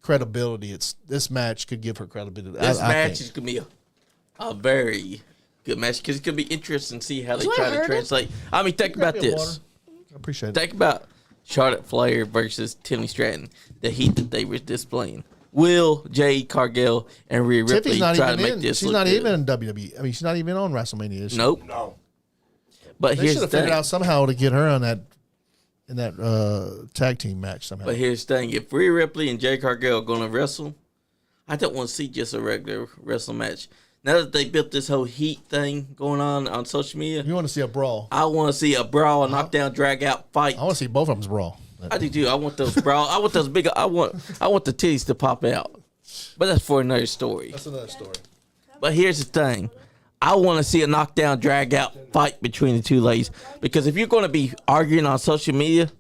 credibility. This match could give her credibility. This match is gonna be a very good match because it's gonna be interesting to see how they try to translate. I mean, think about this. I appreciate it. Think about Charlotte Flair versus Tiffany Stratton. The heat that they were displaying. Will Jade Cargill and Rhea Ripley try to make this? She's not even in WWE. I mean, she's not even on WrestleMania. Is she? Nope. No. But they should have figured out somehow to get her on that in that tag team match somehow. But here's the thing: if Rhea Ripley and Jade Cargill are going to wrestle, I don't want to see just a regular wrestling match. Now that they built this whole heat thing going on social media, you want to see a brawl. I want to see a brawl, a knockdown, drag out fight. I want to see both of them brawl. I do too. I want those brawl. I want those big. I want the titties to pop out. But that's for another story. That's another story. But here's the thing. I want to see a knockdown, drag out fight between the two ladies. Because if you're going to be arguing on social media,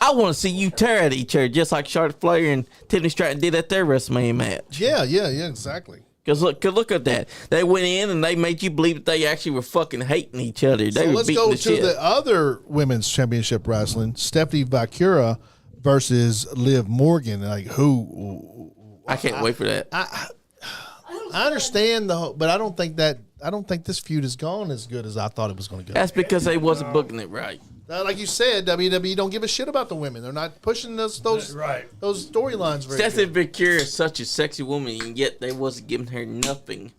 I want to see you tear at each other just like Charlotte Flair and Tiffany Stratton did at their WrestleMania match. Yeah, exactly. Cause look at that. They went in and they made you believe that they actually were fucking hating each other. They were let's beating go the to shit. the other women's championship wrestling: Stephanie Bakura versus Liv Morgan. Like who? I can't wait for that. I understand but I don't think this feud has gone as good as I thought it was going to go. That's because they wasn't booking it right. Like you said, WWE don't give a shit about the women. They're not pushing those storylines very Stephanie good. Bakura is such a sexy woman, and yet they wasn't giving her nothing.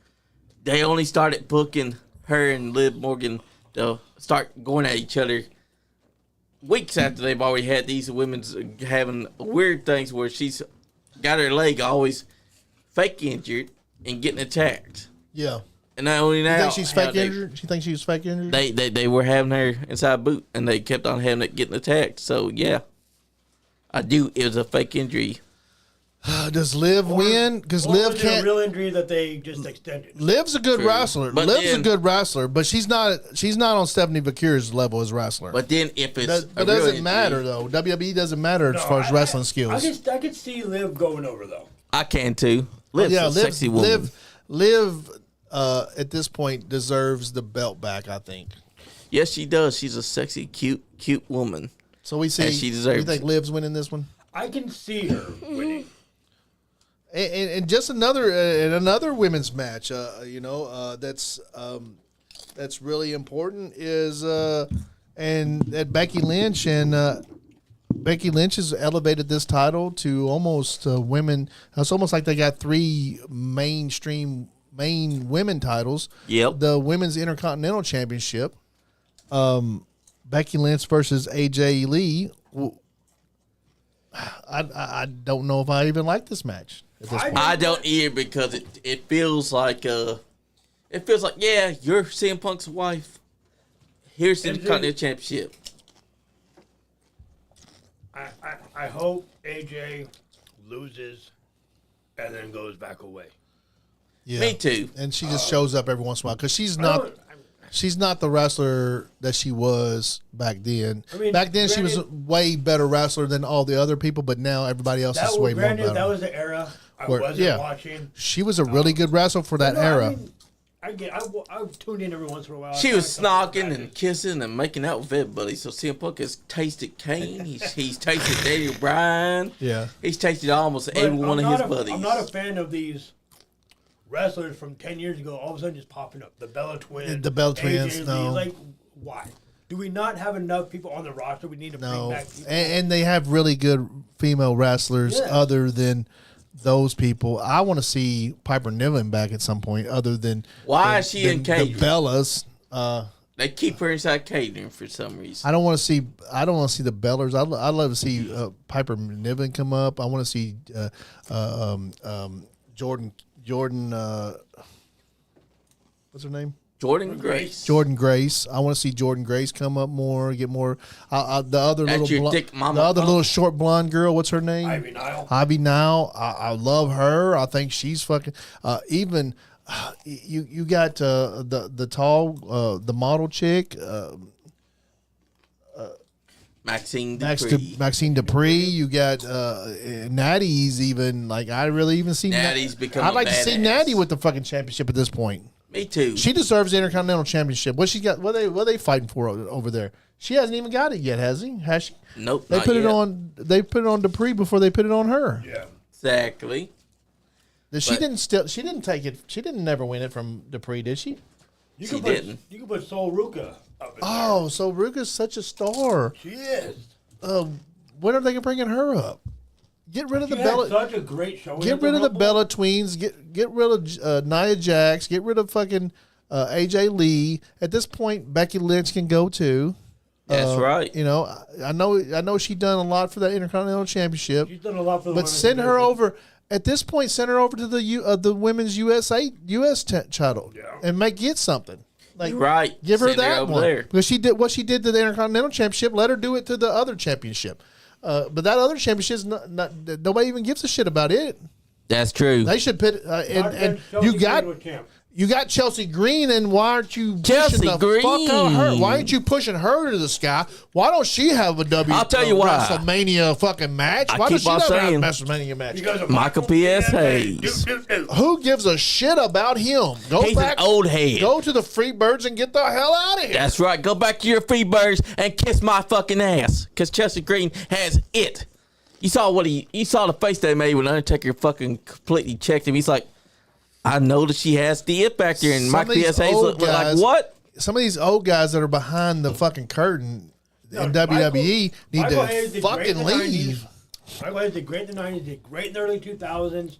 They only started booking her and Liv Morgan to start going at each other weeks after they've already had these women's having weird things where she's got her leg always fake injured and getting attacked. Yeah. And not only now, You think she's fake injured? She thinks she was fake injured? They were having her inside a boot, and they kept on having it getting attacked. So yeah, I do. It was a fake injury. Does Liv win? Because Liv was it can't. a real injury that they just extended. Liv's a good True. wrestler. But Liv's a then- good wrestler, but she's not on Stephanie Bakura's level as wrestler. But then if it's It doesn't matter though. WWE doesn't matter as far as wrestling skills. I could see Liv going over though. I can too. Liv's a sexy woman. Liv at this point deserves the belt back, I think. Yes, she does. She's a sexy, cute woman. So we see. And she deserves You think Liv's winning this one? I can see her winning. And just another women's match, that's really important is and that Becky Lynch has elevated this title to almost women. It's almost like they got three main women titles. Yep. The Women's Intercontinental Championship, Becky Lynch versus AJ Lee. I don't know if I even like this match at this point. I don't either because it feels like you're CM Punk's wife. Here's the Intercontinental Championship. I hope AJ loses and then goes back away. Yeah. Me too. And she just shows up every once in a while because she's not the wrestler that she was back then. I mean, back then she was a way better wrestler than all the other people, but now everybody else is way more better. That was the era I wasn't watching. She was a really good wrestler for that era. I tuned in every once in a while. She was snogging and kissing and making out with everybody. So CM Punk has tasted Kane. He's tasted Daniel Bryan. Yeah. He's tasted almost every one of his buddies. I'm not a fan of these wrestlers from 10 years ago all of a sudden just popping up. The Bella Twins. The Bella Twins, AJ Lee. no. Like, why? Do we not have enough people on the roster? We need to bring back people. And they have really good female wrestlers other than those people. I want to see Piper Niven back at some point other than Why is she in catering? The Bellas. They keep her inside catering for some reason. I don't want to see the Bellers. I'd love to see Piper Niven come up. I want to see Jordan what's her name? Jordan Grace. Jordan Grace. I want to see Jordan Grace come up more, get more. The other little short blonde girl. What's her name? Ivy Nile. Ivy Nile. I love her. I think she's fucking. Even you got the tall the model chick. Maxine Dupree. Maxine Dupree. You got Natty's even like I really even see Natty's become. I'd like to see Natty with the fucking championship at this point. Me too. She deserves the Intercontinental Championship. What she got? What are they fighting for over there? She hasn't even got it yet, has he? Has she? Nope. They not put yet. it on. They put it on Dupree before they put it on her. Yeah. Exactly. She didn't take it. She didn't never win it from Dupree, did she? You She can didn't. You can put Sol Ruka up in Oh, so Ruka's such a star. there. She is. When are they bringing her up? Get rid of the She Bella. had such a great show. Get rid of the Bella Tweens. Get rid of Nia Jax. Get rid of fucking AJ Lee. At this point, Becky Lynch can go too. That's right. You know, I know she done a lot for that Intercontinental Championship. She's done a lot for the But women's send her division. over. At this point, send her over to the women's US title and get something. Like Right. give her Send that over one there. because she did what she did to the Intercontinental Championship. Let her do it to the other championship. But that other championship is not nobody even gives a shit about it. That's true. They should put and you You got Chelsea Green, and why aren't you Chelsea pushing the Green. fuck out of her? Why aren't you pushing her to the sky? Why don't she have a I'll tell you why. WrestleMania fucking match? I Why keep does she on never saying- have a WrestleMania match? Because of Michael P.S. Hayes. Who gives a shit about him? Go He's back, an old head. Go to the Freebirds and get the hell out of here. That's right. Go back to your Freebirds and kiss my fucking ass. Because Chelsea Green has it. You saw the face they made when Undertaker fucking completely checked him. He's like, I know that she has the it back there. And Mike P.S. Hayes looked like, what? Some of these old guys that are behind the fucking curtain in WWE need to fucking leave. Michael Hayes did great in the 90s, did great in the early 2000s.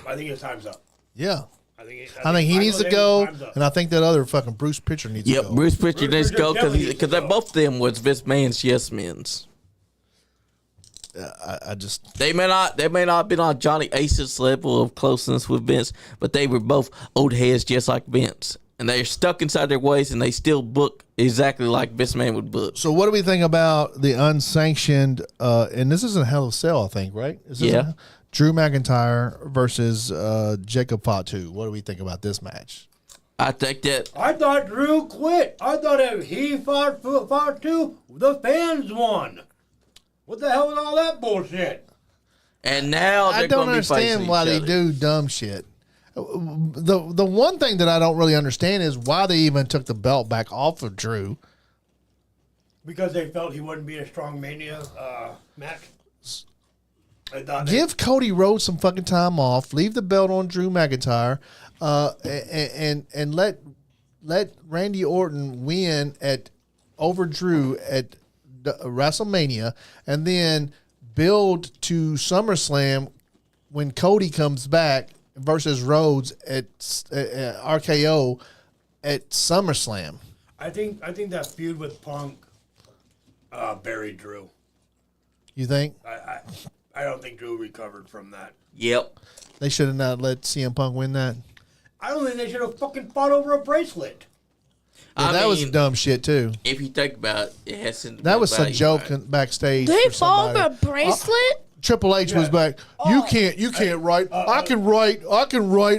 I think his time's up. Yeah. I think he needs to go, and I think that other fucking Bruce Pitcher needs to go. Yep, Bruce Pritchard needs to go because definitely both of them was Vince Man's yes men's. I just They may not have been on Johnny Ace's level of closeness with Vince, but they were both old heads just like Vince. And they're stuck inside their ways, and they still book exactly like Vince Man would book. So what do we think about the unsanctioned, and this is a Hell of a Cell, I think, right? Yeah. Drew McIntyre versus Jacob Fatu. What do we think about this match? I think that I thought Drew quit. I thought if he fought too, the fans won. What the hell was all that bullshit? and now I they're don't going to be facing understand each why they other. do dumb shit. The one thing that I don't really understand is why they even took the belt back off of Drew. Because they felt he wouldn't be a strong Mania match. I thought Give Cody Rhodes some fucking time off. Leave the belt on Drew McIntyre, and let Randy Orton win over Drew at WrestleMania, and then build to SummerSlam when Cody comes back versus Rhodes at RKO at SummerSlam. I think that feud with Punk buried Drew. You think I don't think Drew recovered from that. Yep. they should have not let CM Punk win that? I don't think they should have fucking fought over a bracelet. Yeah, I that was mean, dumb shit too. If you think about it, it has some That was a value, joke right? backstage. They for fall somebody. the bracelet? Triple H was back. You can't write. I can write.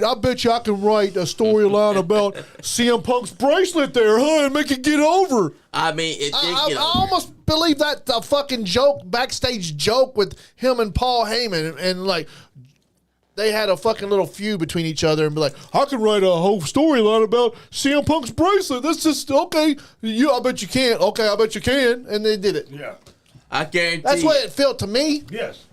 I bet you I can write a storyline about CM Punk's bracelet there, huh? And make it get over. I mean, I almost believe that the fucking joke, backstage joke with him and Paul Heyman, and like they had a fucking little feud between each other, and be like, I can write a whole storyline about CM Punk's bracelet. That's just okay. I bet you can't. Okay, I bet you can, and they did it. Yeah. I guarantee. That's what it felt to me. Yes.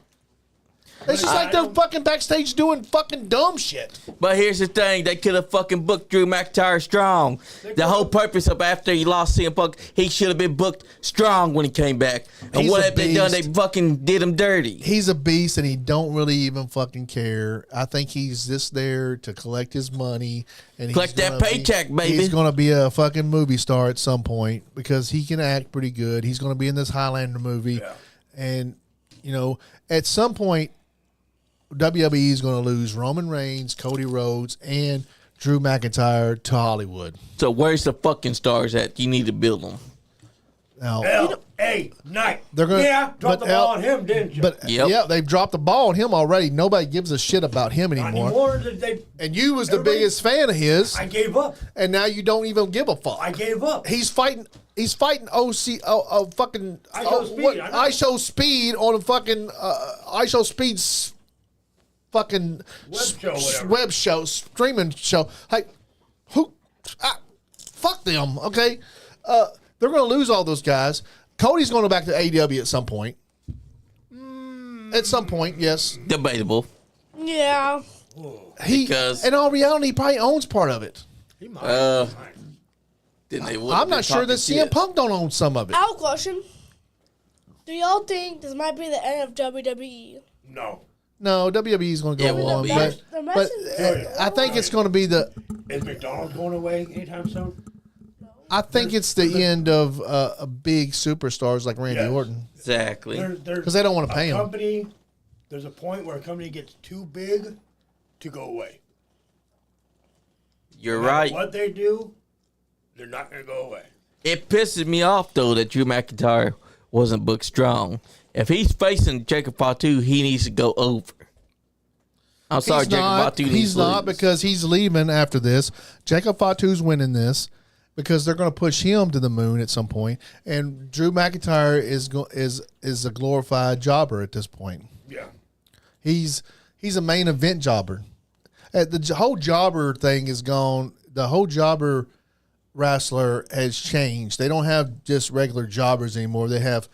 It's just like they're fucking backstage doing fucking dumb shit. But here's the thing: they could have fucking booked Drew McIntyre strong. The whole purpose of after he lost CM Punk, he should have been booked strong when he came back. And He's what a have they done? They beast. fucking did him dirty. He's a beast, and he don't really even fucking care. I think he's just there to collect his money and Collect that paycheck, baby. He's going to be a fucking movie star at some point because he can act pretty good. He's going to be in this Highlander movie, and at some point, WWE is going to lose Roman Reigns, Cody Rhodes, and Drew McIntyre to Hollywood. So where's the fucking stars at? You need to build them. Now, L.A. Knight. They're gonna- Dropped the but ball on him, didn't you? but Yep. yeah, they've dropped the ball on him already. Nobody gives a shit about him Not anymore. anymore. And you was the Everybody- biggest fan of his, I gave up. and now you don't even give a fuck. I gave up. He's fighting fucking I Show Speed, I know. I Show Speed on a fucking I Show Speed's fucking Web show, whatever. streaming show. Like fuck them, okay? They're gonna lose all those guys. Cody's going back to AEW at some point. At some point, yes. Debatable. Yeah. Because- in all reality, he probably owns part of it. He might. Then they I'm not sure that CM Punk don't own some of it. I have a question. Do y'all think this might be the end of WWE? No. No, WWE is going to It go won't on, be. but I think it's going to be Is McDonald's going away anytime soon? I think it's the end of big superstars like Randy Yes. Orton. Exactly. Because they don't want to pay him. Company, there's a point where a company gets too big to go away. You're No matter right. What they do, they're not going to go away. It pisses me off though that Drew McIntyre wasn't booked strong. If he's facing Jacob Fatu, he needs to go over. I'm sorry, Jacob Fatu. He's not because he's leaving after this. Jacob Fatu's winning this because they're going to push him to the moon at some point. And Drew McIntyre is a glorified jobber at this point. Yeah. He's a main event jobber. The whole jobber thing is gone. The whole jobber wrestler has changed. They don't have just regular jobbers anymore. They have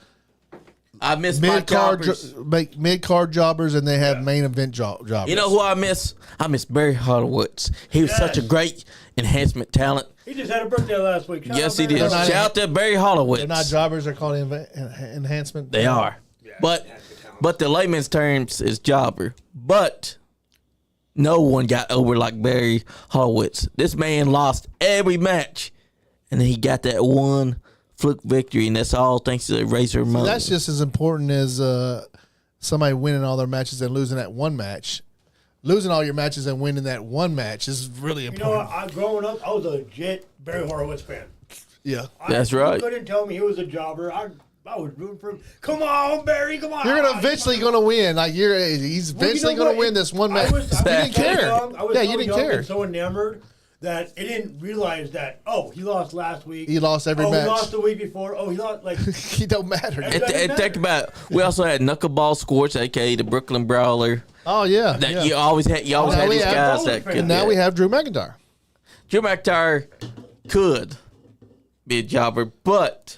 I miss my jobbers. Mid-card jobbers, and they have main event jobbers. You know who I miss? I miss Barry Horowitz. He was such a great enhancent talent. He just had a birthday last week. Yes, he did. Shout out to Barry Horowitz. They're not jobbers. They're called enhancement. They are. Yeah, but the layman's terms is jobber. But no one got over like Barry Horowitz. This man lost every match, and then he got that one fluke victory, and that's all thanks to Razor Ramon. That's just as important as somebody winning all their matches and losing that one match. Losing all your matches and winning that one match is really important. You know, growing up, I was a legit Barry Horowitz fan. Yeah. That's right. You couldn't tell me he was a jobber. I was rooting for him. Come on, Barry, come on. You're eventually going to win. He's eventually going to win this one match. You didn't care. You didn't care. And so enamored that it didn't realize that, he lost last week. He lost every match. He lost the week before. He lost, he don't matter. And think about it. We also had Knuckleball Scorch, a.k.a. the Brooklyn Brawler. Oh, yeah. You always had these guys that could. And now we have Drew McIntyre. Drew McIntyre could be a jobber, but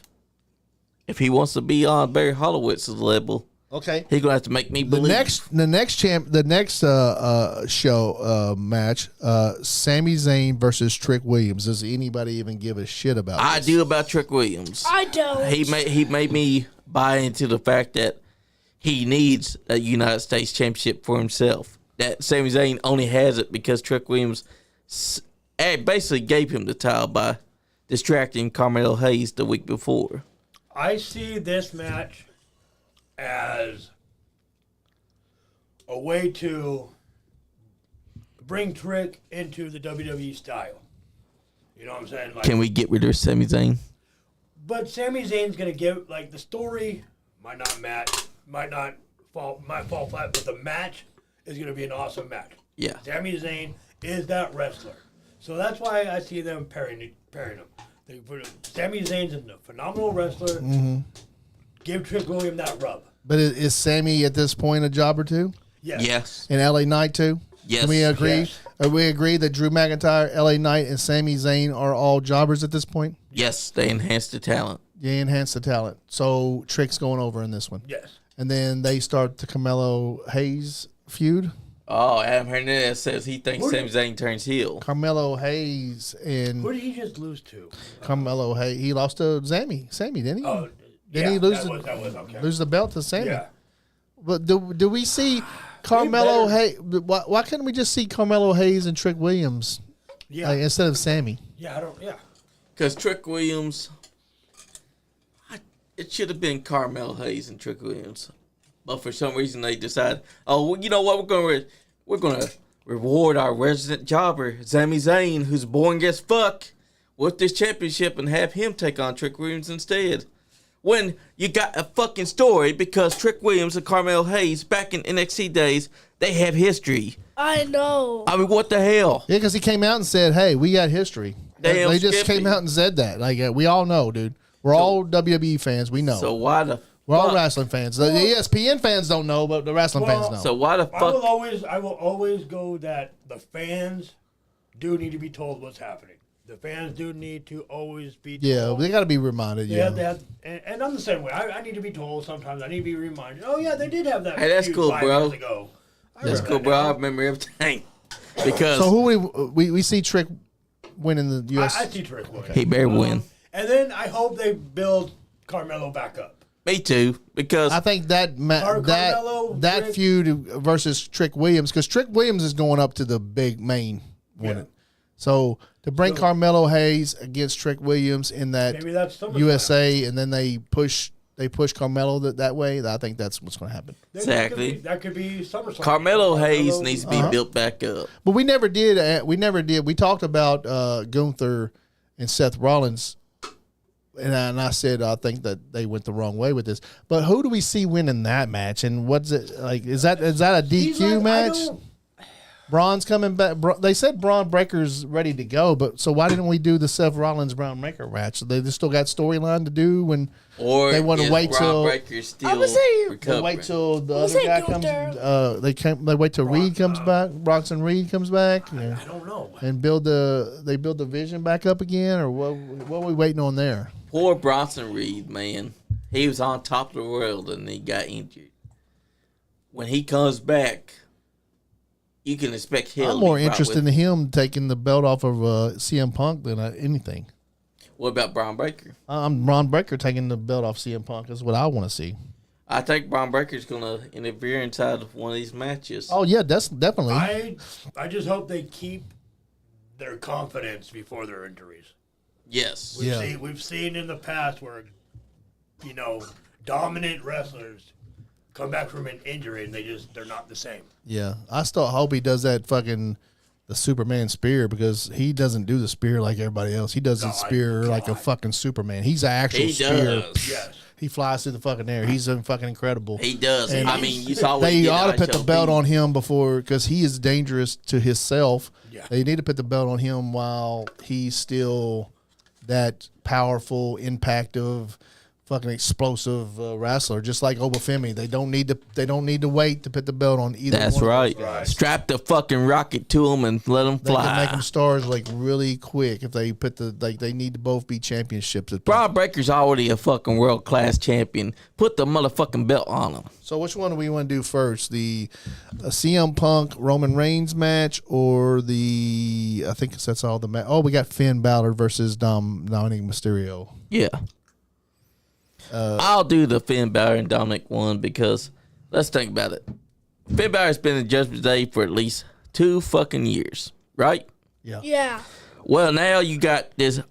if he wants to be on Barry Horowitz's level, okay, he's gonna have to make me believe. The next show match, Sami Zayn versus Trick Williams. Does anybody even give a shit about this? I do about Trick Williams. I don't. He made me buy into the fact that he needs a United States Championship for himself. That Sami Zayn only has it because Trick Williams basically gave him the title by distracting Carmelo Hayes the week before. I see this match as a way to bring Trick into the WWE style. You know what I'm saying? Can we get rid of Sami Zayn? But Sami Zayn's going to give, the story might fall flat, but the match is going to be an awesome match. Yeah. Sami Zayn is that wrestler. So that's why I see them pairing them. They put Sami Zayn's a phenomenal wrestler. Mm-hmm. Give Trick Williams that rub. But is Sami at this point a jobber too? Yes. And LA Knight too? Yes. Can we agree? Yes. We agree that Drew McIntyre, LA Knight, and Sami Zayn are all jobbers at this point? Yes, they enhance the talent. They enhance the talent. So Trick's going over in this one. Yes. And then they start the Carmelo Hayes feud. Oh, Adam Hernandez says he thinks Sami Zayn turns heel. Carmelo Hayes and who did he just lose to? Carmelo Hayes. He lost to Sami, didn't he? Oh, Didn't he lose okay. lose the belt to Sami? Yeah. But do we see Carmelo Hayes? Why couldn't we just see Carmelo Hayes and Trick Williams? Yeah. Instead of Sami. Yeah, Because Trick Williams, it should have been Carmelo Hayes and Trick Williams, but for some reason they decided, you know what, we're gonna reward our resident jobber Sami Zayn, who's boring as fuck, with this championship and have him take on Trick Williams instead. When you got a fucking story, because Trick Williams and Carmelo Hayes back in NXT days, they have history. I know. I mean, what the hell? Yeah, because he came out and said, "Hey, we got history." Damn, they just Skippy. came out and said that. We all know, dude. We're all WWE fans. We know. So why the We're all fuck? wrestling fans. The ESPN fans don't know, but the wrestling fans know. So why the fuck? I will always go that the fans do need to be told what's happening. The fans do need to always be told. They got to be reminded. They have, and I'm the same way. I need to be told sometimes. I need to be reminded. Oh yeah, they did have that. Hey, that's feud cool, 5 bro. years ago. That's cool, bro. I remember everything. Because So who we see Trick winning the US? I see Trick winning. he better win. And then I hope they build Carmelo back up. Me too. Because I think Carmelo, that Trick- feud versus Trick Williams, because Trick Williams is going up to the big main winning. Yeah. So to bring Carmelo Hayes against Trick Williams in that Maybe that's SummerSlam. USA, and then they push Carmelo that way. I think that's what's going to happen. Exactly. That could be SummerSlam. Carmelo Hayes needs to be built back up. But we never did. We talked about Gunther and Seth Rollins, and I said I think that they went the wrong way with this. But who do we see winning that match? And what's it like? Is that a DQ match? Braun's coming back. They said Braun Breaker's ready to go, but so why didn't we do the Seth Rollins Braun Breaker match? They just still got storyline to do when they want to wait till they wait till the other guy comes. They wait till Reed comes back. Bronson Reed comes back. I don't know. And build the vision back up again, or what are we waiting on there? Poor Bronson Reed, man. He was on top of the world and he got injured. When he comes back, you can expect him. I'm more interested in him taking the belt off of CM Punk than anything. What about Braun Breaker? Braun Breaker taking the belt off CM Punk is what I want to see. I think Braun Breaker's going to interfere inside of one of these matches. Oh, yeah, that's definitely. I just hope they keep their confidence before their injuries. Yes. We've seen in the past where, dominant wrestlers come back from an injury and they're not the same. Yeah, I still hope he does that the Superman spear, because he doesn't do the spear like everybody else. He does the spear like a fucking Superman. He's an actual spear. Yes. He flies through the fucking air. He's fucking incredible. He does. And you saw what they ought to put the belt on him before, because he is dangerous to himself. Yeah. They need to put the belt on him while he's still that powerful, impactive, fucking explosive wrestler, just like Obafemi. They don't need to wait to put the belt on either. That's one right. Of those guys. Strap the fucking rocket to them and let them fly. They can make them stars like really quick if they put they need to both be championships. Braun Breaker's already a fucking world class champion. Put the motherfucking belt on him. So which one do we want to do first? The CM Punk Roman Reigns match, or I think that's all the match. Oh, we got Finn Balor versus Dominic Mysterio. Yeah. I'll do the Finn Balor and Dominic one, because let's think about it. Finn Balor's been in Judgment Day for at least 2 fucking years, right? Yeah. Yeah. Well, now you got this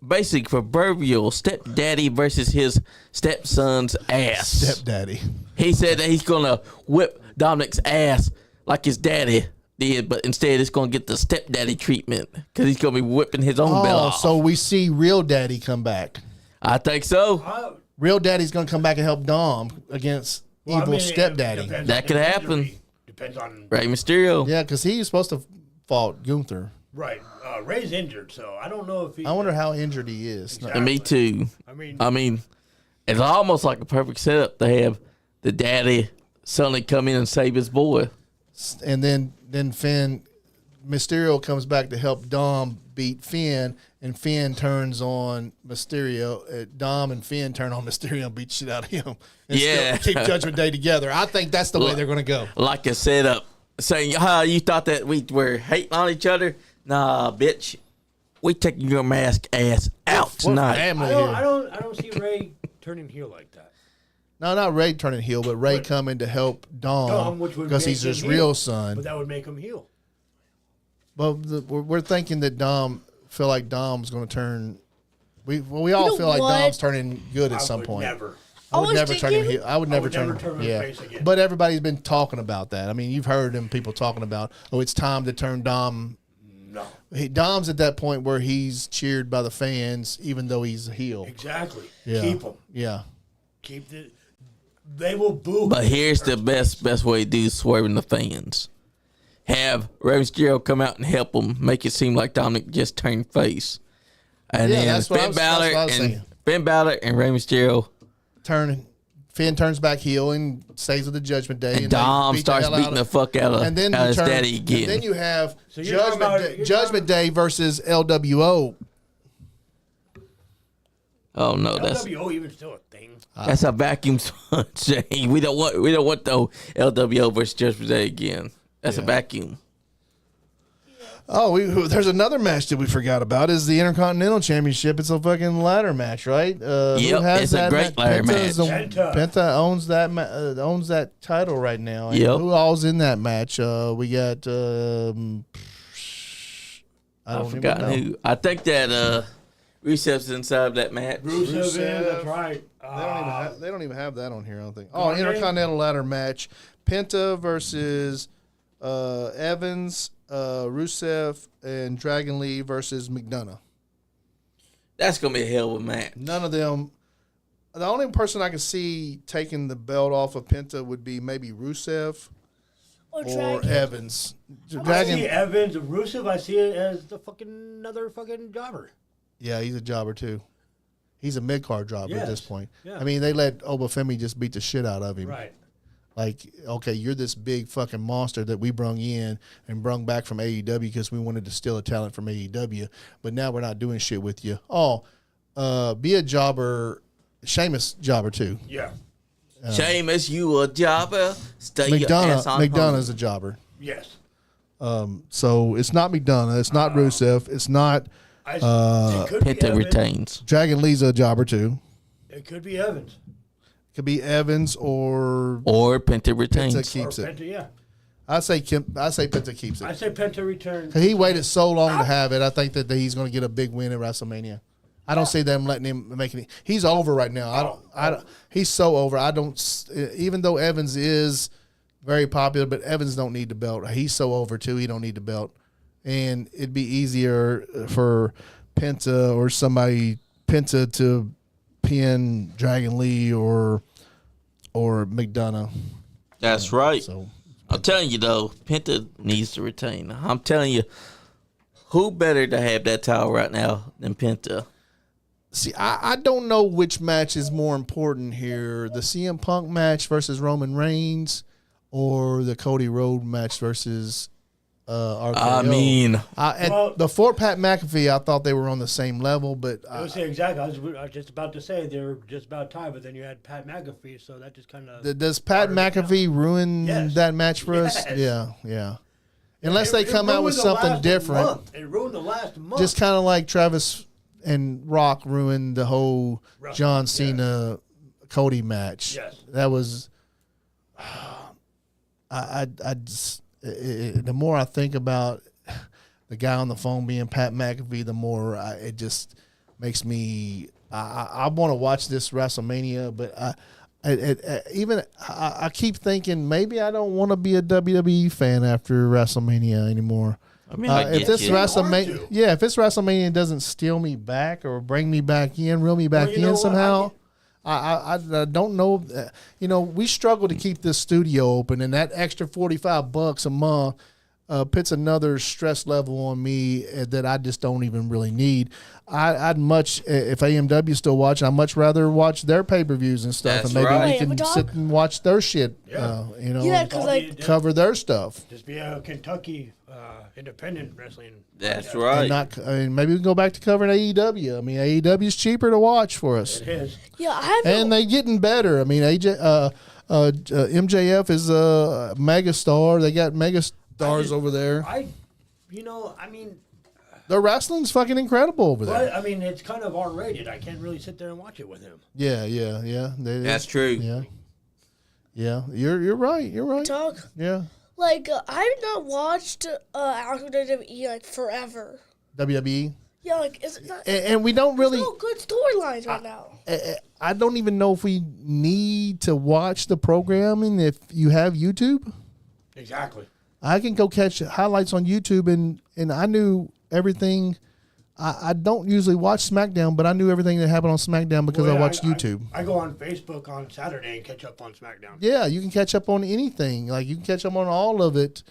basic proverbial stepdaddy versus his stepson's ass. Stepdaddy. He said that he's going to whip Dominic's ass like his daddy did, but instead it's going to get the stepdaddy treatment, because he's going to be whipping his own belt off. So we see Real Daddy come back. I think so. Real Daddy's going to come back and help Dom against evil stepdaddy. That could happen. Depends on Rey Mysterio. Yeah, because he's supposed to fought Gunther. Right. Ray's injured, so I don't know if he. I wonder how injured he is. Exactly. Me too. I mean, it's almost like a perfect setup to have the daddy suddenly come in and save his boy. And then Mysterio comes back to help Dom beat Finn, and Finn turns on Mysterio. Dom and Finn turn on Mysterio and beat shit out of him. And still keep Judgment Day together. I think that's the way they're going to go. Like a setup, saying, you thought that we were hating on each other? Nah, bitch. We taking your mask ass out tonight. I don't see Ray turning heel like that. No, not Ray turning heel, but Ray coming to help Dom because he's his real son. But that would make him heel. But we're thinking that feel like Dom's going to turn. We all feel like Dom's turning good at some point. Never. I would never turn him heel. I would never turn him face again. But everybody's been talking about that. I mean, you've heard them people talking about, it's time to turn Dom. No. Dom's at that point where he's cheered by the fans, even though he's a heel. Exactly. Yeah. Keep him. Yeah. They will boo. But here's the best way to do swerving the fans. Have Rey Mysterio come out and help him, make it seem like Dominic just turned face. And then Finn Balor and Rey Mysterio Finn turns back heel and stays with the Judgment Day. And Dom starts beating the fuck out of his daddy again. And then you have Judgment Day versus LWO. Oh no, LWO even still a thing. That's a vacuum sponge. We don't want the LWO versus Judgment Day again. That's a vacuum. Oh, there's another match that we forgot about is the Intercontinental Championship. It's a fucking ladder match, right? It's a great ladder match. Penta owns that title right now. And who all's in that match? We got I forgot who. I think that Rusev's inside of that match. Rusev, that's right. They don't even have that on here, I don't think. Oh, Intercontinental ladder match. Penta versus Evans, Rusev, and Dragon Lee versus McDonough. That's going to be a hell of a match. None of them. The only person I can see taking the belt off of Penta would be maybe Rusev. or Evans. I see Evans, Rusev. I see it as the another jobber. Yeah, he's a jobber too. He's a mid-card jobber at this point. Yeah. I mean, they let Obafemi just beat the shit out of him. Right. Like, okay, you're this big fucking monster that we brung in and brung back from AEW because we wanted to steal a talent from AEW, but now we're not doing shit with you. Be a jobber. Sheamus jobber too. Yeah. Sheamus, you a jobber. Stay your ass on McDonough's a jobber. Yes. So it's not McDonough. It's not Rusev. It's not. Penta retains. Dragon Lee's a jobber too. It could be Evans. Could be Evans or Penta retains. Penta keeps it. Penta, yeah. I say Penta keeps it. I say Penta returns. He waited so long to have it. I think that he's going to get a big win at WrestleMania. I don't see them letting him make it. He's over right now. I don't. He's so over. I don't. Even though Evans is very popular, but Evans don't need the belt. He's so over too. He don't need the belt, and it'd be easier for Penta to pin Dragon Lee or McDonough. That's right. So I'm telling you though, Penta needs to retain. I'm telling you, who better to have that title right now than Penta? See, I don't know which match is more important here: the CM Punk match versus Roman Reigns, or the Cody Rhodes match versus RKO. I mean, before Pat McAfee, I thought they were on the same level, but I was saying exactly. I was just about to say they were just about tied, but then you had Pat McAfee, so that just kind of does Pat McAfee ruin that match for us? Yeah. Unless they come out with something different. It ruined the last month. Just kind of like Travis and Rock ruined the whole John Cena Cody match. Yes. That was. I just the more I think about the guy on the phone being Pat McAfee, the more it just makes me. I want to watch this WrestleMania, but I keep thinking maybe I don't want to be a WWE fan after WrestleMania anymore. I mean, if this WrestleMania, if it's WrestleMania doesn't steal me back or bring me back in, reel me back in somehow. I don't know. We struggle to keep this studio open, and that extra $45 a month puts another stress level on me that I just don't even really need. I'd much, if AMW still watching, I'd much rather watch their pay-per-views and stuff, That's and maybe right. we can sit and watch their shit. Cover their stuff. Just be a Kentucky independent wrestling. That's right. And maybe we can go back to covering AEW. I mean, AEW is cheaper to watch for us. It is. Yeah, and they're getting better. I mean, MJF is a megastar. They got megastars over there. Their wrestling's fucking incredible over there. But, I mean, it's kind of R-rated. I can't really sit there and watch it with him. Yeah. That's true. Yeah. You're right. You're right. Talk. Yeah. Like, I've not watched WWE forever. WWE. Yeah, like, is it not? And we don't really. No good storylines right now. I don't even know if we need to watch the programming if you have YouTube. Exactly. I can go catch highlights on YouTube, and I knew everything. I don't usually watch SmackDown, but I knew everything that happened on SmackDown because I watched YouTube. I go on Facebook on Saturday and catch up on SmackDown. Yeah, you can catch up on anything. Like, you can catch up on all of it.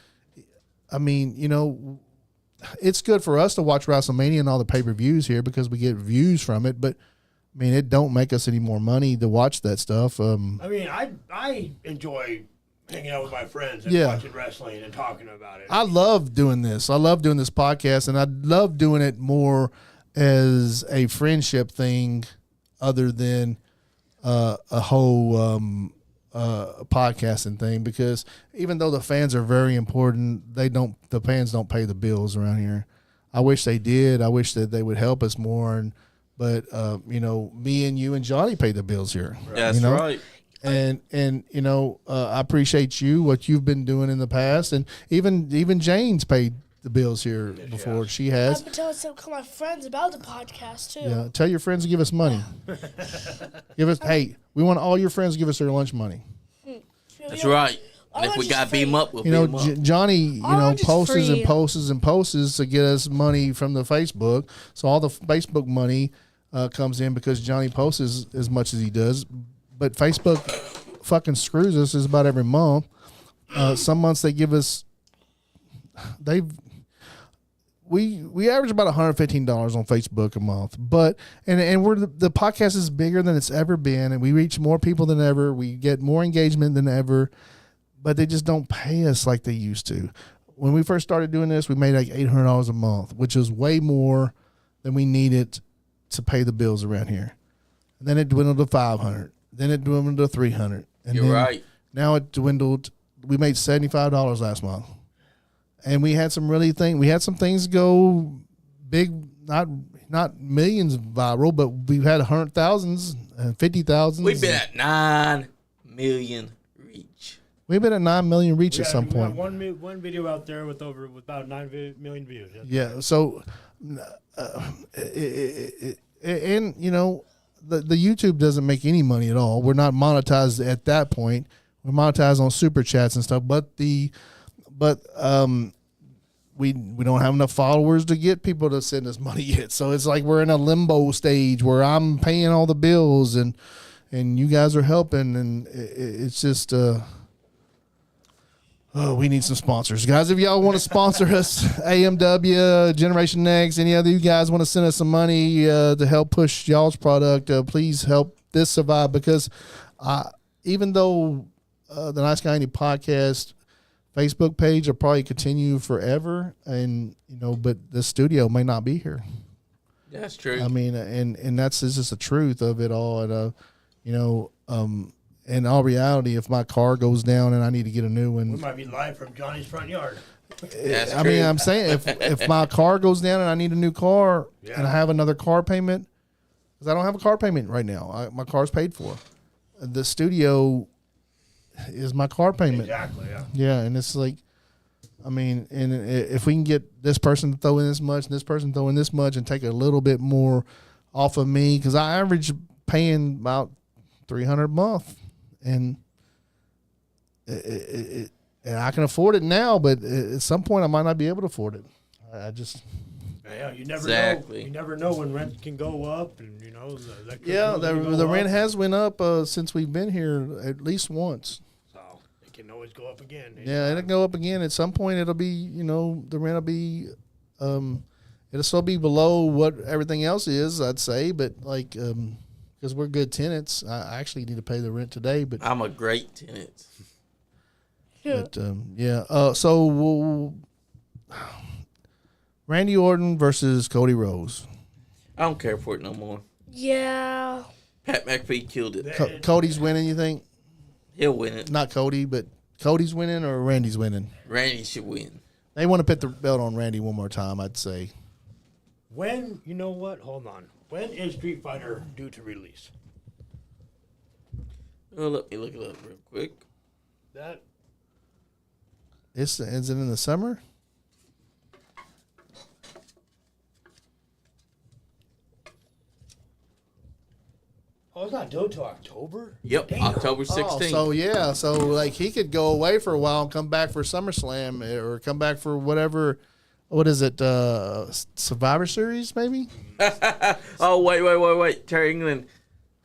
I mean, it's good for us to watch WrestleMania and all the pay-per-views here because we get views from it, but I mean, it don't make us any more money to watch that stuff. I mean, I enjoy hanging out with my friends and watching wrestling and talking about it. I love doing this. I love doing this podcast, and I love doing it more as a friendship thing other than a whole podcasting thing, because even though the fans are very important, the fans don't pay the bills around here. I wish they did. I wish that they would help us more, but me and you and Johnny pay the bills here. That's right. And I appreciate what you've been doing in the past, and even Jane's paid the bills here before. She has. I've been telling some of my friends about the podcast too. Yeah, tell your friends to give us money. Hey, we want all your friends to give us their lunch money. That's right. And if we got to beat them up, we'll beat them up. Johnny, posts and posts and posts to get us money from the Facebook. So all the Facebook money comes in because Johnny posts as much as he does. But Facebook fucking screws us about every month. Some months they give us. We average about $115 on Facebook a month, but and we're the podcast is bigger than it's ever been, and we reach more people than ever. We get more engagement than ever, but they just don't pay us like they used to. When we first started doing this, we made like $800 a month, which is way more than we needed to pay the bills around here. And then it dwindled to $500. Then it dwindled to $300. And You're right. Now it dwindled. We made $75 last month. And we had some things go big, not millions viral, but we've had 100,000s and 50,000s. We've been at 9 million reach. We've been at 9 million reach at some point. One video out there with about 9 million views. Yeah. So, and you know, the YouTube doesn't make any money at all. We're not monetized at that point. We're monetized on super chats and stuff, but we don't have enough followers to get people to send us money yet. So it's like we're in a limbo stage where I'm paying all the bills and you guys are helping, and it's just we need some sponsors, guys. If y'all want to sponsor us, AMW, Generation Next, any other you guys want to send us some money to help push y'all's product, please help this survive, because even though the Nice Guy Andy podcast Facebook page will probably continue forever, and you know, but the studio may not be here. That's true. I mean, and that's just the truth of it all. And you know, in all reality, if my car goes down and I need to get a new one, we might be live from Johnny's front yard. That's I true. mean, I'm saying if my car goes down and I need a new car and I have another car payment, because I don't have a car payment right now, my car's paid for. The studio is my car payment. Exactly, yeah. Yeah, and it's like, I mean, and if we can get this person to throw in this much and this person throw in this much and take a little bit more off of me, because I average paying about $300 a month, and and I can afford it now, but at some point I might not be able to afford it. I just... Yeah, you never Exactly. know. You never know when rent can go up, and you know the rent has went up since we've been here at least once. So it can always go up again. Yeah, it'll go up again at some point. It'll be, you know, the rent will be, it'll still be below what everything else is, I'd say, but like, because we're good tenants, I actually need to pay the rent today. But I'm a great tenant. but so. Randy Orton versus Cody Rhodes. I don't care for it no more. Yeah. Pat McAfee killed it. Cody's winning, you think? He'll win it. Not Cody, but Cody's winning or Randy's winning? Randy should win. They want to put the belt on Randy one more time, I'd say. You know what? Hold on. When is Street Fighter due to release? Well, let me look it up real quick. Is it in the summer? Oh, it's not due till October? Yep, Damn. October 16th. So like he could go away for a while and come back for SummerSlam or come back for whatever. What is it? Survivor Series, maybe? Oh, wait. Terry England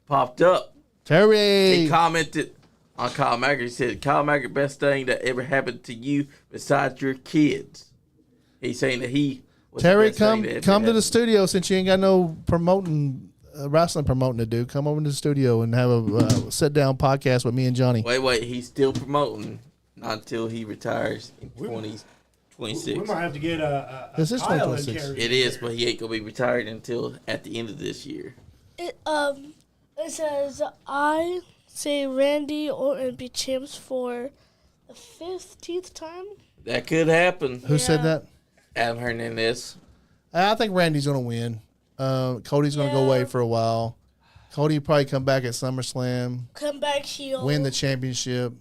popped up. Terry! He commented on Kyle Maggard. He said, Kyle Maggard, best thing that ever happened to you besides your kids. He's saying that he was Terry, the best thing that ever come to the happened. studio since you ain't got no wrestling promoting to do. Come over to the studio and have a sit-down podcast with me and Johnny. Wait. He's still promoting. Not until he retires in 2026. We might have to get This is Kyle and 2026. Terry It is, but he ain't going to be retired until at the end of this year. It says, I say Randy Orton be champs for the 15th time. That could happen. Who said that? Adam Hernandez. I think Randy's going to win. Cody's going to go away for a while. Cody probably come back at SummerSlam, Come back heel. win the championship.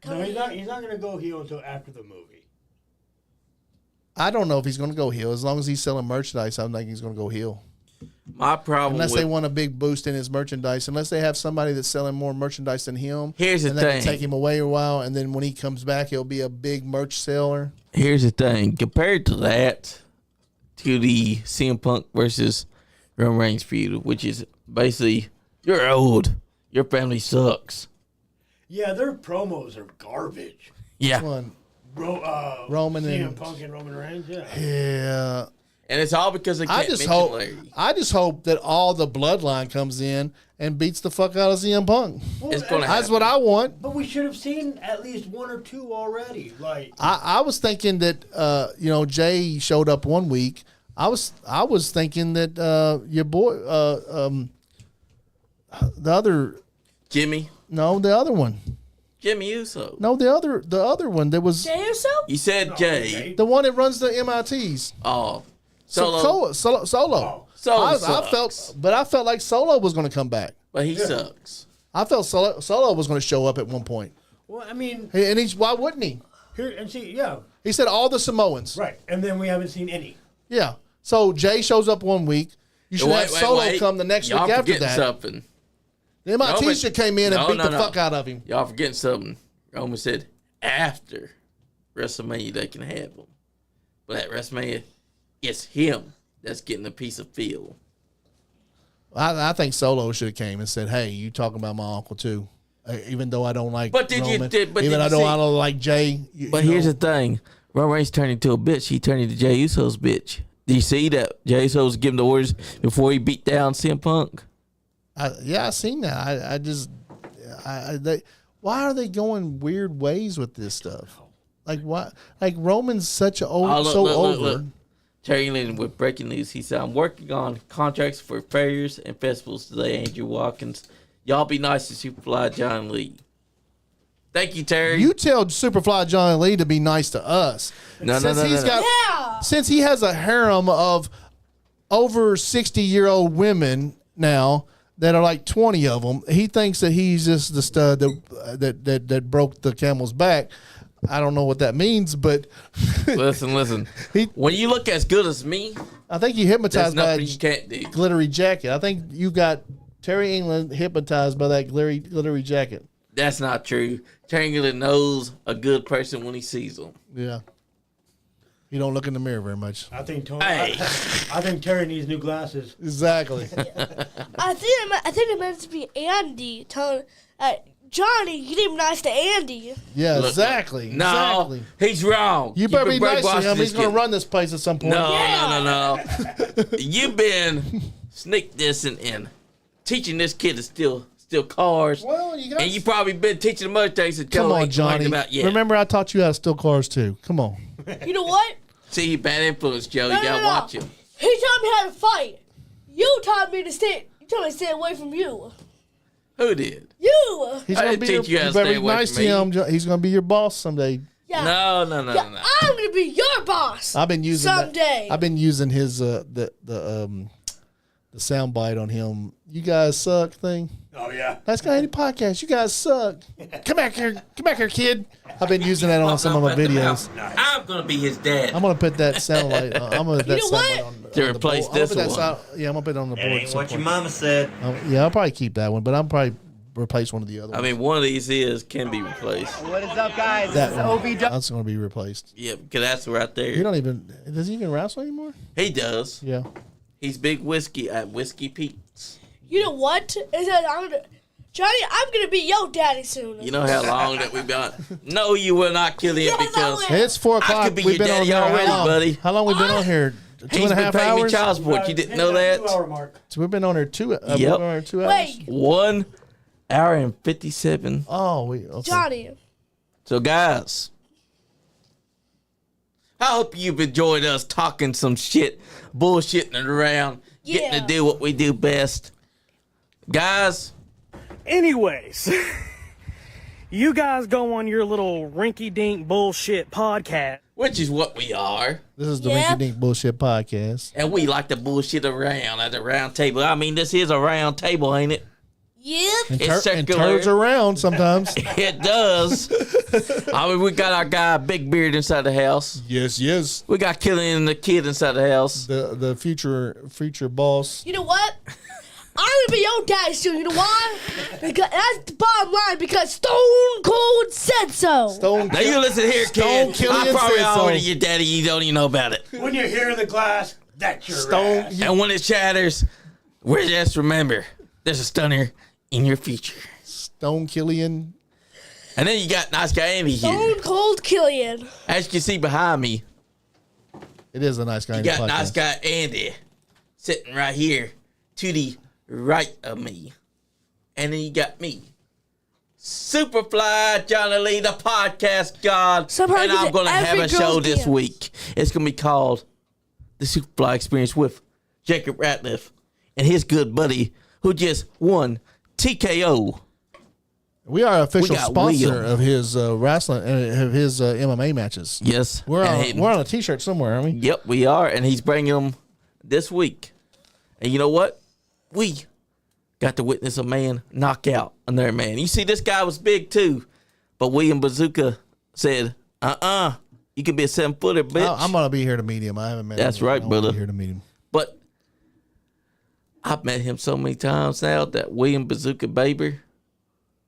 No, he's not going to go heel until after the movie. I don't know if he's going to go heel. As long as he's selling merchandise, I don't think he's going to go heel. My problem Unless with, they want a big boost in his merchandise. Unless they have somebody that's selling more merchandise than him. Here's the and they can thing. take him away a while, and then when he comes back, he'll be a big merch seller. Here's the thing. Compared to that, to the CM Punk versus Roman Reigns feud, which is basically, you're old. Your family sucks. Yeah, their promos are garbage. Yeah. One. Roman CM and Punk and Roman Reigns. Yeah. Yeah. And it's all because they can't mention Larry. I just hope that all the bloodline comes in and beats the fuck out of CM Punk. Well, It's going to happen. That's what I want. But we should have seen at least one or two already. Like I was thinking that Jay showed up one week. I was thinking that your boy the other Jimmy. no the other one Jimmy Uso. no the other one that was Jay Uso? You said Jay. okay. the one that runs the MITs. Oh. Solo. Solo. Oh. Solo I sucks. felt like Solo was going to come back. But he sucks. I felt Solo was going to show up at one point. Well, I mean, And why wouldn't he? here and see, yeah, He said all the Samoans. right. And then we haven't seen any. Yeah. So Jay shows up one week. You should have Solo wait. come the next Y'all week after forgetting that. something. The MIT Roman- should came in and No, beat no, the no. fuck out of him. Y'all forgetting something. Roman said after WrestleMania they can have him. But at WrestleMania, it's him that's getting a piece of field. I think Solo should have came and said, "Hey, you talking about my uncle too?" Even though I don't like But did you- Roman, did- but even did you though I see- don't like Jay. But here's the thing. Roman Reigns turned into a bitch. He turned into Jey Uso's bitch. Do you see that Jey Uso was giving the orders before he beat down CM Punk? I seen that. Why are they going weird ways with this stuff? Like why? Like Roman's such a over. Look. Terry Lynn with breaking news. He said, I'm working on contracts for fairs and festivals today, Andrew Watkins. Y'all be nice to Superfly John Lee. Thank you, Terry. You tell Superfly John Lee to be nice to us. No. Since he has a harem of over 60-year-old women now that are like 20 of them, he thinks that he's just the stud that broke the camel's back. I don't know what that means, but Listen. When you look as good as me, I think you there's hypnotized by nothing you can't do. glittery jacket. I think you got Terry England hypnotized by that glittery jacket. That's not true. Terry England knows a good person when he sees them. Yeah. You don't look in the mirror very much. I think Tony. Hey. I think Terry needs new glasses. Exactly. I think it meant to be Andy telling Johnny, you didn't be nice to Andy. Yeah, Look, exactly. No, Exactly. he's wrong. You better be been nice to brainwashed him. this He's going to kid. run this place at some point. No. You've been sneak dissing and teaching this kid to steal cars. Well, you got And you probably been teaching him other things that Come Joe on, ain't Johnny. learned about yet. Remember, I taught you how to steal cars too. Come on. You know what? See, bad influence, Joe. You gotta watch him. He taught me how to fight. You taught me to stay. You told me to stay away from you. Who did? You. He's I gonna didn't be teach you how to better stay be away nice from to me. him. He's going to be your boss someday. Yeah. No. Yeah, I'm gonna be your boss. I've been using someday. I've been using his the sound bite on him. You guys suck thing. Oh yeah. That's Guy Podcast. You guys suck. Come back here, kid. I've been using that on some of my videos. I'm gonna be his dad. I'm gonna put that sound light. I'm gonna put that know sound what? light on To the replace board. I'm this gonna put that one. sound- yeah, I'm gonna put it on the That board. ain't at some what your point. mama said. Yeah, I'll probably keep that one, but I'm probably replace one of the other I ones. mean, one of these can be replaced. What is up, guys? That This is one. OVW. That's gonna be replaced. Yeah, because that's right He there. don't even. Does he even wrestle anymore? He does. Yeah. He's big whiskey at Whiskey Pete's. You know what? Is that Johnny, I'm gonna be your daddy soon. You know how long that we've been? No, you will not kill him Yes, I because will. It's 4 I o'clock. could be We've your been on daddy here already, how long? buddy. How long we been on here? Two he's and a been half paying me hours. child support. You didn't know that? 2 hour mark. So we've been on here 2 Yep. we've been on here 2 hours. Wait, 1 hour and 57. Oh, okay. Johnny. So, guys, I hope you've enjoyed us talking some shit, bullshitting it around, getting Yeah. to do what we do best. Guys, Anyways, you guys go on your little rinky-dink bullshit podcast. which is what we are, This is the Yep. Rinky Dink Bullshit Podcast. and we like to bullshit around at the round table. I mean, this is a round table, ain't it? Yep. And, It's and circular. turds around sometimes. It does. I mean, we got our guy Big Beard inside the house. yes. We got Killian the kid inside the house. The future boss. You know what? I'm gonna be your daddy soon. You know why? Because that's the bottom line. Because Stone Cold said so. Stone. Now you listen here, Stone kid. Killian I'm probably said so. already your daddy. You don't even know about it. When you hear the glass, that's your Stone. ass. And when it shatters, we just remember there's a stunner in your future. Stone Killian. And then you got nice guy Andy here. Stone Cold Killian. As you can see behind me, It is a nice guy. you got nice guy Andy sitting right here to the right of me. And then you got me, Superfly Johnny Lee, the podcast god. Somehow and I'm going to have a show girl's this DMs. week. It's going to be called The Superfly Experience with Jacob Ratliff and his good buddy who just won TKO. We are official got sponsor Will. of his wrestling, of his MMA matches. Yes. We're And on a T-shirt somewhere, aren't we? Yep, we are. And he's bringing them this week. And you know what? We got to witness a man knock out another man. You see, this guy was big too. But William Bazooka said, you can be a 7-footer, bitch. I'm gonna be here to meet him. I haven't met him. That's right, I wanna brother. be here to meet him. But I've met him so many times now, that William Bazooka Baber.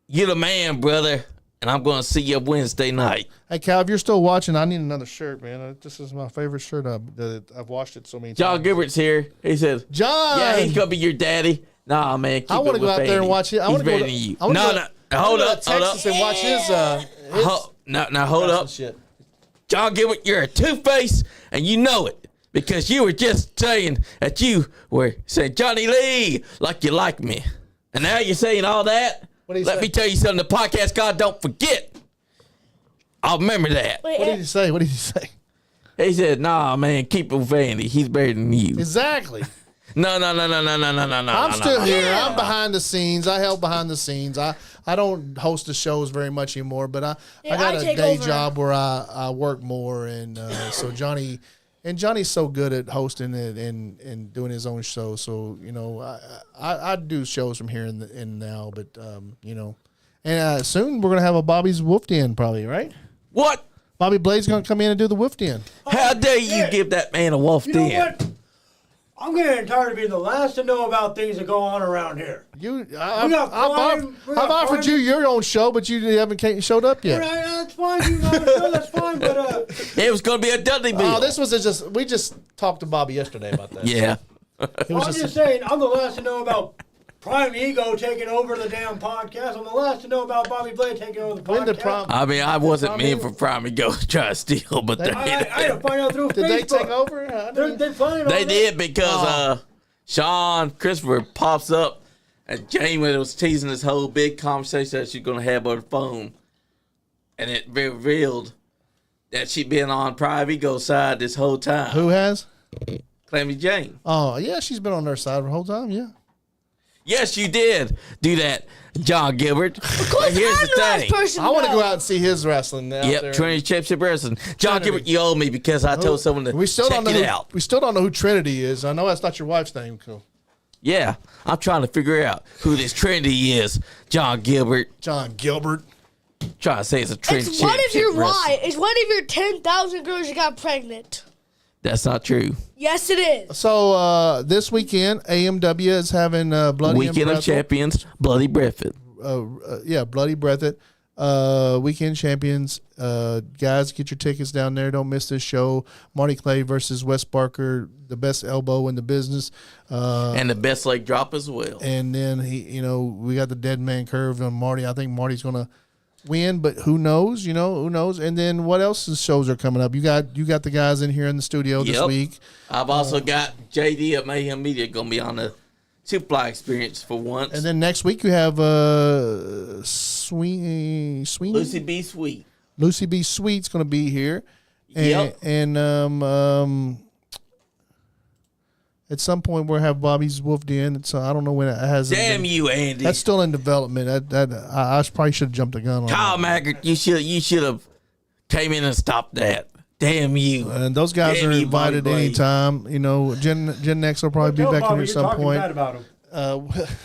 You're the man, brother. And I'm going to see you Wednesday night. Hey, Cal, if you're still watching, I need another shirt, man. This is my favorite shirt. I've washed it so many times. John Gilbert's here. He said, John! yeah, he's going to be your daddy. Nah, man, keep I want it to go with out there and Andy. watch it. I He's want to better go than you. I wanna No, go- no. I Hold wanna go up, to hold Texas up. and watch his Now hold up. shit. John Gilbert, you're a two-face, and you know it. Because you were just saying that you were saying, Johnny Lee, like you like me. And now you're saying all that? What did he Let say? me tell you something. The podcast God don't forget. I'll remember that. Wait, What did he say? What did he say? He said, nah, man, keep it with Andy. He's better than you. Exactly. No. I'm still here. I'm behind the scenes. I help behind the scenes. I don't host the shows very much anymore, but I got I a take day over. job where I work more, and so Johnny's so good at hosting it and doing his own show. So I do shows from here and now, but and soon we're gonna have a Bobby's Wolf Den probably, right? What? Bobby Blade's gonna come in and do the Wolf Den. How dare you shit. give that man a wolf You know den? what? I'm getting tired of being the last to know about things that go on around here. I've we got offered crime. you your own show, but you haven't showed up yet. All right, that's fine. You know, that's fine. But It was going to be a Dudley bill. Oh, this was we just talked to Bobby yesterday about that. Yeah. He was I'm just saying, I'm the last to know about Prime Ego taking over the damn podcast. I'm the last to know about Bobby Blade taking over the When podcast. did Prime? I mean, I wasn't Tommy- mean for Prime to go try to steal, but they I had to find out through Did Facebook. they take over? I mean, They're planning on They it. did because Sean Christopher pops up and Jamie was teasing this whole big conversation that she's going to have on the phone. And it revealed that she'd been on Prime Ego's side this whole time. Who has? Calamity Jane. Oh, yeah, she's been on their side the whole time. Yeah. Yes, you did do that, John Gilbert. But here's the thing. I want to go out and see his wrestling out there. Yep, Trinity Championship Wrestling. John Trinity. Gilbert, you owe me because I told someone to We still check don't know it who, out. We still don't know who Trinity is. I know that's not your wife's name. Cool. Yeah, I'm trying to figure out who this Trinity is, John Gilbert. John Gilbert. Trying to say it's a Trinity It's one of Championship your Wrestling. wives. It's one of your 10,000 girls you got pregnant. That's not true. Yes, it is. So this weekend, AMW is having Bloody Weekend of and Champions, Bloody Breathed. Bloody Breathed. Weekend Champions. Guys, get your tickets down there. Don't miss this show. Marty Clay versus Wes Barker, the best elbow in the business. And the best leg drop as well. And then we got the dead man curve on Marty. I think Marty's gonna win, but who knows? Who knows? And then what else shows are coming up? You got the guys in here in the studio this Yep. week. I've also got JD at Mayhem Media going to be on the Superfly Experience for once. And then next week you have Sweeney. Lucy B. Sweet. Lucy B. Sweet's going to be here. And, Yep. and at some point we'll have Bobby's Wolf Den. So I don't know when it has. Damn you, Andy. That's still in development. I probably should have jumped the gun on Kyle that. Maggart, you should have came in and stopped that. Damn you. And those guys Damn are you, Bobby invited Blade. anytime. Gen Next will probably be Tell back Bobby here at you're some talking point. bad about him.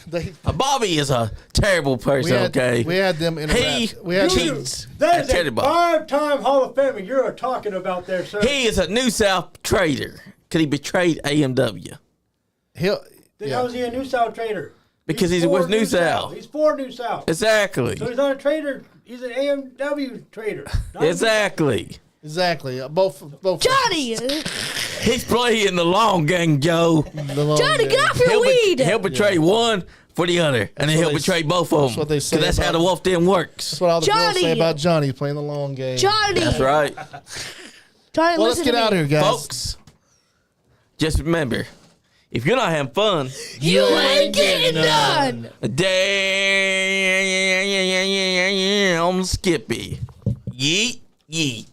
They, Bobby is a terrible person, okay? we had them interact. He we had cheats. That I is tell you a about. 5-time Hall of Famer you're talking about there, sir. He is a New South traitor because he betrayed AMW. he'll, Then yeah. how is he a New South trader? Because he's for with New South. He's for New South. Exactly. So he's not a trader. He's an AMW trader. Not a- Exactly. Exactly. Both. Johnny! He's playing the long game, Joe. the long Johnny, game. get off your weed! He'll betray one for the other, and then he'll betray both of them. That's what they say. Because that's how the wolf den works. That's what all the girls Johnny. say about Johnny playing the long game. Johnny. That's right. Johnny, Well, let's listen get to out me. of here, guys. Folks, just remember, if you're not having fun, You ain't getting none. damn, Skippy. Yeet, yeet.